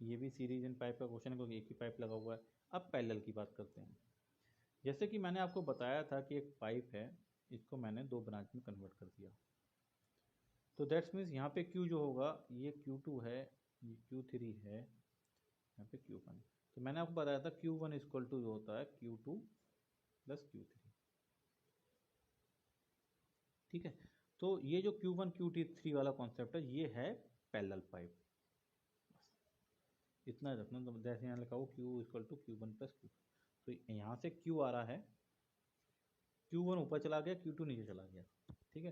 ये भी सीरीज इन पाइप का क्वेश्चन है क्योंकि एक ही पाइप लगा हुआ है। अब पैरेलल की बात करते हैं। जैसे कि मैंने आपको बताया था कि एक पाइप है, इसको मैंने 2 ब्रांच में कन्वर्ट कर दिया। तो दैट्स मीन्स यहाँ पे Q जो होगा ये Q2 है, ये Q3 है, यहाँ पे Q1। तो मैंने आपको बताया था Q1 इक्वल टू जो होता है Q2 प्लस Q3। ठीक है। तो ये जो Q1 Q3 वाला कॉन्सेप्ट है ये है पैरेलल पाइप। इतना रखना, तो जैसे यहाँ लिखा हो Q equal to Q1 plus Q। तो यहाँ से Q आ रहा है, Q1 ऊपर चला गया, Q2 नीचे चला गया। ठीक है,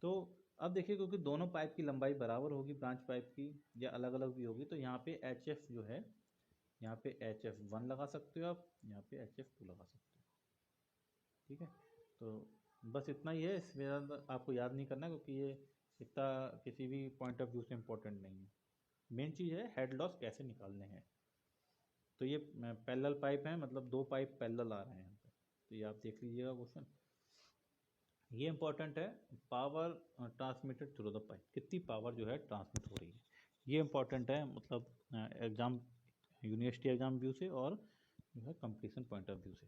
तो अब देखिए क्योंकि दोनों पाइप की लंबाई बराबर होगी ब्रांच पाइप की, या अलग अलग भी होगी, तो यहाँ पे HF जो है, यहाँ पे HF1 लगा सकते हो आप, यहाँ पे HF2 लगा सकते हो। ठीक है, तो बस इतना ही है, इसमें ज़्यादा आपको याद नहीं करना क्योंकि ये इतना किसी भी पॉइंट ऑफ व्यू से इम्पोर्टेंट नहीं है। मेन चीज़ है हेड लॉस कैसे निकालने हैं। तो ये पैरेलल पाइप है, मतलब दो पाइप पैरेलल आ रहे हैं यहाँ पे, तो ये आप देख लीजिएगा क्वेश्चन। ये इंपॉर्टेंट है, power transmitted through the pipe, कितनी पावर जो है ट्रांसमिट हो रही है, ये इंपॉर्टेंट है, मतलब एग्ज़ाम यूनिवर्सिटी एग्ज़ाम व्यू से और जो है कंपटीशन पॉइंट ऑफ व्यू से।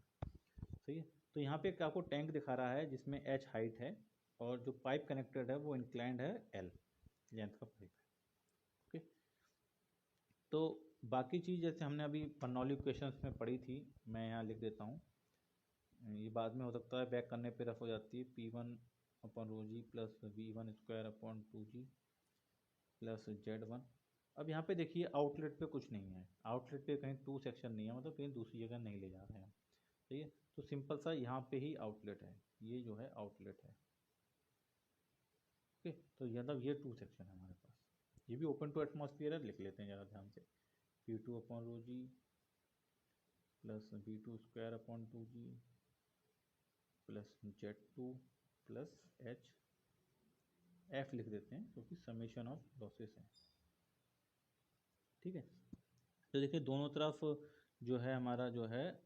सही है, तो यहाँ पे आपको टैंक दिखा रहा है जिसमें H हाइट है और जो पाइप कनेक्टेड है वो इंक्लाइंड है L लेंथ का पाइप है। ओके, तो बाकी चीज़ जैसे हमने अभी बर्नौली क्वेश्चंस में पढ़ी थी, मैं यहाँ लिख देता हूँ, ये बाद में हो सकता है बैक करने पे रफ हो जाती है। P1/ρg plus V1²/2g plus Z1। अब यहाँ पे देखिए आउटलेट पे कुछ नहीं है, आउटलेट पे कहीं टू सेक्शन नहीं है, मतलब कहीं दूसरी जगह नहीं ले जा रहे हैं। ठीक है, तो सिंपल सा यहाँ पे ही आउटलेट है, ये जो है आउटलेट है। ओके, तो मतलब ये टू सेक्शन है हमारे पास, ये भी ओपन टू एटमॉस्फेयर है, लिख लेते हैं ज़रा ध्यान से। P2/ρg plus V2²/2g plus Z2 plus F लिख देते हैं क्योंकि समेशन ऑफ लॉसेस है। ठीक है, तो देखिए दोनों तरफ जो है हमारा जो है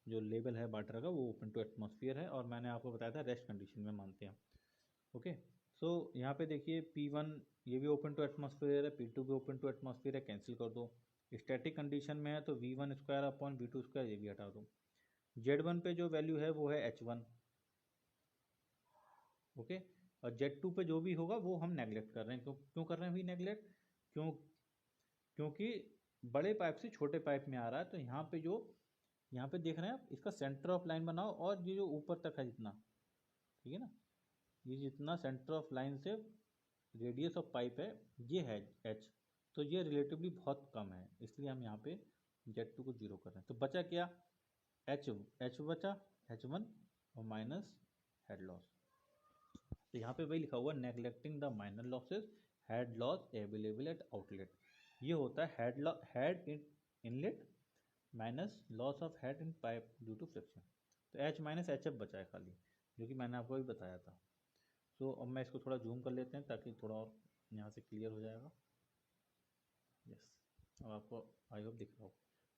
जो लेवल है वाटर का वो ओपन टू एटमॉस्फेयर है, और मैंने आपको बताया था रेस्ट कंडीशन में मानते हैं। ओके, सो यहाँ पे देखिए P1 ये भी ओपन टू एटमॉस्फेयर है, P2 भी ओपन टू एटमॉस्फेयर है, कैंसिल कर दो। स्टैटिक कंडीशन में है तो V1²/V2² ये भी हटा दो। Z1 पे जो वैल्यू है वो है H1। ओके, और Z2 पे जो भी होगा वो हम नेगलेक्ट कर रहे हैं, क्यों कर रहे हैं भी नेगलेक्ट, क्योंकि बड़े पाइप से छोटे पाइप में आ रहा है, तो यहाँ पे देख रहे हैं आप, इसका सेंटर ऑफ लाइन बनाओ, और ये जो ऊपर तक है जितना, ठीक है ना, ये जितना सेंटर ऑफ लाइन से रेडियस ऑफ पाइप है ये है H, तो ये रिलेटिवली बहुत कम है, इसलिए हम यहाँ पे Z2 को 0 कर रहे हैं। तो बचा क्या, H बचा, H1 और माइनस हेड लॉस। तो यहाँ पे वही लिखा हुआ neglecting the minor losses, head loss available at outlet. ये होता है head inlet minus loss of head in pipe due to friction. तो H-HF बचा है खाली, जो कि मैंने आपको भी बताया था। सो अब मैं इसको थोड़ा जूम कर लेते हैं ताकि थोड़ा और यहाँ से क्लियर हो जाएगा। यस, अब आपको आई होप दिख रहा हो।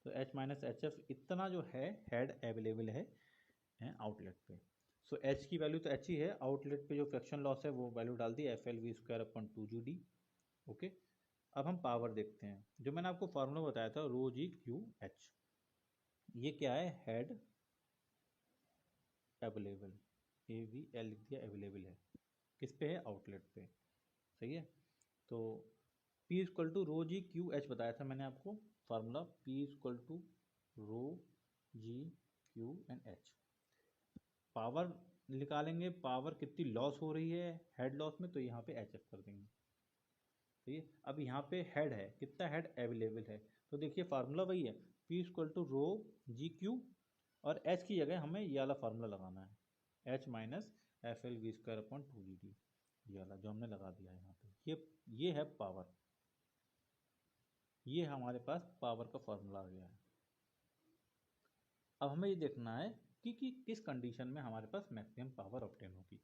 तो H-HF इतना जो है हेड अवेलेबल है आउटलेट पे। सो H की वैल्यू तो H ही है, आउटलेट पे जो फ्रिक्शन लॉस है वो वैल्यू डाल दी FLV²/2GD। ओके, अब हम पावर देखते हैं, जो मैंने आपको फार्मूला बताया था ρg/Q/H। ये क्या है, हेड अवेलेबल, AVL लिख दिया, अवेलेबल है किस पे है, आउटलेट पे। सही है, तो P=ρg/Q/H बताया था मैंने आपको फार्मूला, P=ρg/Q/H। पावर निकालेंगे, पावर कितनी लॉस हो रही है हेड लॉस में, तो यहाँ पे HF कर देंगे। ठीक है, अब यहाँ पे हेड है, कितना हेड अवेलेबल है, तो देखिए फार्मूला वही है, P=ρg/Q, और H की जगह हमें ये वाला फार्मूला लगाना है, H-FLV²/2GD, ये वाला जो हमने लगा दिया है यहाँ पे। ये है पावर, ये हमारे पास पावर का फार्मूला आ गया है। अब हमें ये देखना है कि किस कंडीशन में हमारे पास मैक्सिमम पावर ऑब्टेन होगी।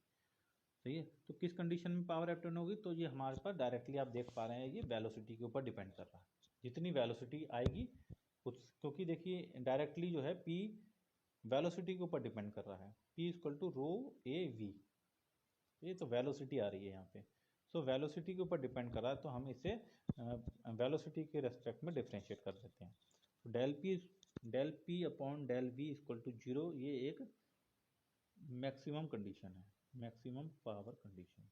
सही है, तो किस कंडीशन में पावर ऑब्टेन होगी, तो ये हमारे पास डायरेक्टली आप देख पा रहे हैं, ये वेलोसिटी के ऊपर डिपेंड कर रहा है, जितनी वेलोसिटी आएगी क्योंकि देखिए डायरेक्टली जो है P वेलोसिटी के ऊपर डिपेंड कर रहा है, P=ρAV, ये तो वेलोसिटी आ रही है यहाँ पे। सो वेलोसिटी के ऊपर डिपेंड कर रहा है, तो हम इसे वेलोसिटी के रेस्पेक्ट में डिफ्रेंशिएट कर देते हैं। तो del P/del V=0, ये एक मैक्सिमम कंडीशन है, maximum power condition,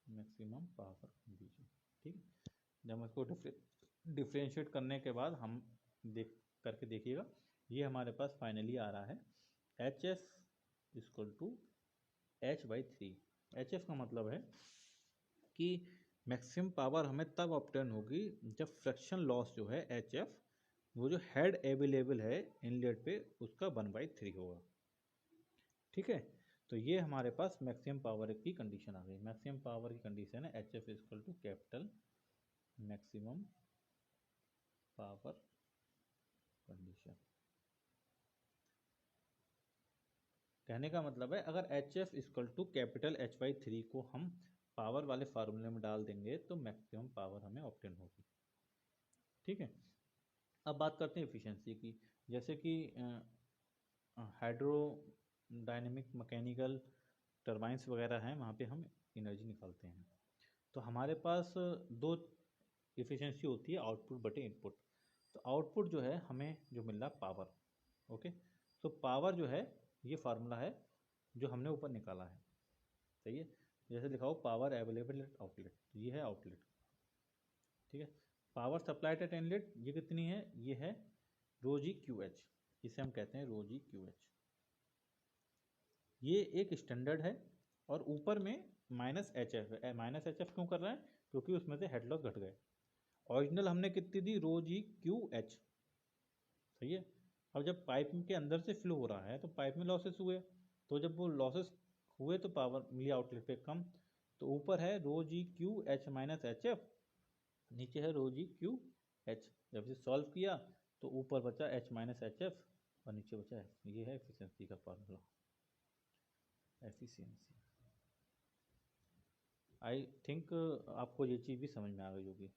maximum power condition. ठीक है, जब इसको डिफ्रेंशिएट करने के बाद हम करके देखिएगा, ये हमारे पास फाइनली आ रहा है HF=H/3। HF का मतलब है कि मैक्सिमम पावर हमें तब ऑब्टेन होगी जब फ्रिक्शन लॉस जो है HF वो जो हेड अवेलेबल है इनलेट पे उसका 1/3 होगा। ठीक है, तो ये हमारे पास मैक्सिमम पावर की कंडीशन आ गई। मैक्सिमम पावर की कंडीशन है H F equal to capital maximum power condition. कहने का मतलब है अगर H F equal to capital H/3 को हम पावर वाले फार्मूले में डाल देंगे तो मैक्सिमम पावर हमें ऑब्टेन होगी। ठीक है, अब बात करते हैं एफिशिएंसी की। जैसे कि हाइड्रो डायनेमिक मैकेनिकल टरबाइंस वगैरह हैं, वहाँ पे हम एनर्जी निकालते हैं। तो हमारे पास दो एफिशिएंसी होती है, आउटपुट बटे इनपुट। तो आउटपुट जो है हमें जो मिल रहा पावर, ओके, तो पावर जो है ये फार्मूला है जो हमने ऊपर निकाला है, सही है। जैसे लिखा हो पावर अवेलेबल एट आउटलेट, तो ये है आउटलेट। ठीक है, पावर सप्लाइड एट इनलेट ये कितनी है, ये है रो जी क्यू एच, इसे हम कहते हैं रो जी क्यू एच। ये एक स्टैंडर्ड है और ऊपर में माइनस एच एफ है। माइनस एच एफ क्यों कर रहे हैं, क्योंकि उसमें से हेड लॉस घट गए। ओरिजिनल हमने कितनी दी, रो जी क्यू एच, सही है। अब जब पाइप के अंदर से फ्लो हो रहा है तो पाइप में लॉसेस हुए, तो जब वो लॉसेस हुए तो पावर मिली आउटलेट पे कम। तो ऊपर है rho G Q H minus H F, नीचे है रो जी क्यू एच। जब इसे सॉल्व किया तो ऊपर बचा एच माइनस एच एफ और नीचे बचा एफ। ये है एफिशिएंसी का फार्मूला, एफिशिएंसी। आई थिंक आपको ये चीज़ भी समझ में आ गई होगी,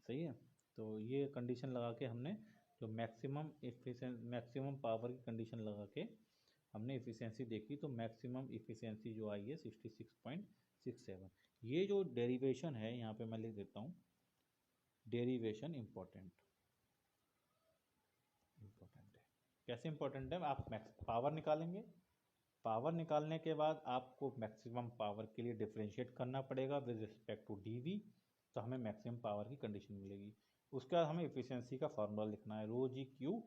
सही है। तो ये कंडीशन लगा के हमने जो मैक्सिमम पावर की कंडीशन लगा के हमने एफिशिएंसी देखी, तो मैक्सिमम एफिशिएंसी जो आई है 66.67। ये जो डेरिवेशन है यहाँ पे मैं लिख देता हूँ, डेरिवेशन इम्पोर्टेंट है। कैसे इम्पोर्टेंट है, आप पावर निकालेंगे, पावर निकालने के बाद आपको मैक्सिमम पावर के लिए डिफ्रेंशिएट करना पड़ेगा विद रिस्पेक्ट टू डीवी, तो हमें मैक्सिमम पावर की कंडीशन मिलेगी। उसके बाद हमें एफिशिएंसी का फार्मूला लिखना है, rho G Q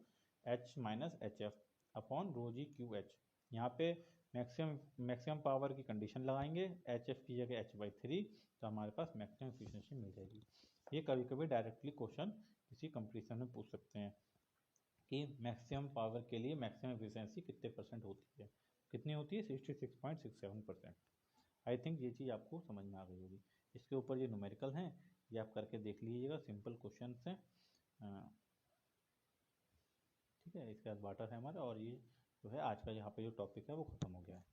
H minus H F upon rho G Q H. यहाँ पे मैक्सिमम पावर की कंडीशन लगाएंगे, एच एफ की जगह H/3, तो हमारे पास मैक्सिमम एफिशिएंसी मिल जाएगी। ये कभी कभी डायरेक्टली क्वेश्चन किसी कंपटीशन में पूछ सकते हैं कि मैक्सिमम पावर के लिए मैक्सिमम एफिशिएंसी कितने परसेंट होती है, कितनी होती है, 66.67%। आई थिंक ये चीज़ आपको समझ में आ गई होगी। इसके ऊपर ये न्यूमेरिकल हैं, ये आप करके देख लीजिएगा, सिंपल क्वेश्चन हैं। ठीक है, इसके बाद वाटर हैमर, और ये जो है आज का यहाँ पे जो टॉपिक है वो ख़त्म हो गया है।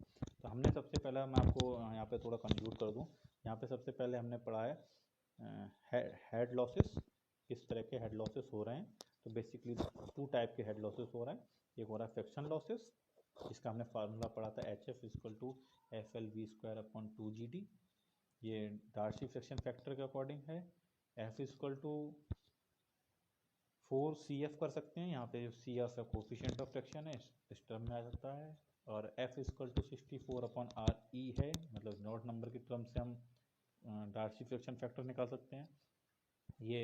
तो हमने सबसे पहला, मैं आपको यहाँ पे थोड़ा कंक्लूड कर दूँ, यहाँ पे सबसे पहले हमने पढ़ा है हेड लॉसेस, किस तरह के हेड लॉसेस हो रहे हैं। तो बेसिकली 2 टाइप के हेड लॉसेस हो रहे हैं। एक हो रहा है फ्रिक्शन लॉसेस, इसका हमने फार्मूला पढ़ा था H F equal to F L V square upon 2 GD, ये डार्सी फ्रिक्शन फैक्टर के अकॉर्डिंग है। एफ इक्वल टू 4CF कर सकते हैं, यहाँ पे जो CF है कोफिशिएंट ऑफ फ्रिक्शन है, इस टर्म में आ सकता है। और F इक्वल टू 64/RE है, मतलब नॉट नंबर की टर्म से हम डार्सी फ्रिक्शन फैक्टर निकाल सकते हैं। ये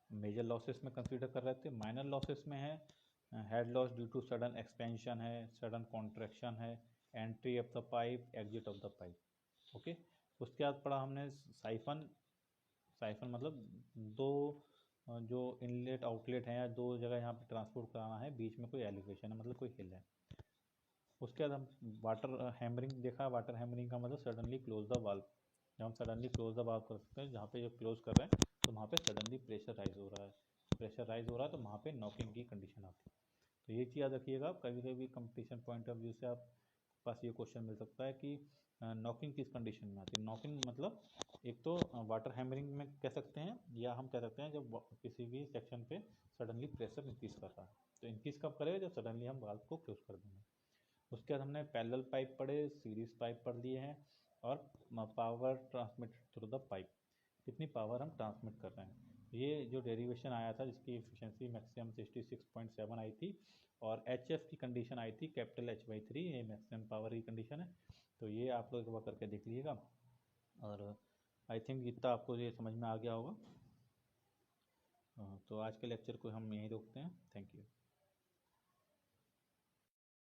मेजर लॉसेस में कंसीडर कर रहे थे। माइनर लॉसेस में है head loss due to sudden expansion है, सडन कॉन्ट्रैक्शन है, entry of the pipe, exit of the pipe. Okay, उसके बाद पढ़ा हमने साइफन। साइफन मतलब दो जो इनलेट आउटलेट हैं या दो जगह यहाँ पे ट्रांसपोर्ट कराना है, बीच में कोई एलिवेशन है, मतलब कोई हिल है। उसके बाद हम वाटर हैमरिंग देखा। वाटर हैमरिंग का मतलब सडनली क्लोज द वाल्व, जब हम सडनली क्लोज द वाल्व कर सकते हैं, जहाँ पे जो क्लोज कर रहे हैं तो वहाँ पे सडनली प्रेशर राइज हो रहा है, प्रेशर राइज हो रहा है तो वहाँ पे नॉकिंग की कंडीशन आती है। तो ये चीज़ याद रखिएगा, कभी कभी कंपटीशन पॉइंट ऑफ व्यू से आप पास ये क्वेश्चन मिल सकता है कि नॉकिंग किस कंडीशन में आती है। नॉकिंग मतलब एक तो वाटर हैमरिंग में कह सकते हैं, या हम कह सकते हैं जब किसी भी सेक्शन पे सडनली प्रेशर इंक्रीज कर रहा है। तो इंक्रीज कब करेगा, जब सडनली हम वाल्व को क्लोज कर देंगे। उसके बाद हमने पैरेलल पाइप पढ़े, सीरीज पाइप पढ़ लिए हैं, और power transmit through the pipe, कितनी पावर हम ट्रांसमिट कर रहे हैं। ये जो डेरिवेशन आया था जिसकी एफिशिएंसी मैक्सिमम 66.7 आई थी, और एच एफ की कंडीशन आई थी कैपिटल H/3, ये मैक्सिमम पावर की कंडीशन है। तो ये आप लोग एक बार करके देख लीजिएगा, और आई थिंक इतना आपको ये समझ में आ गया होगा। तो आज के लेक्चर को हम यहीं रोकते हैं। Thank you.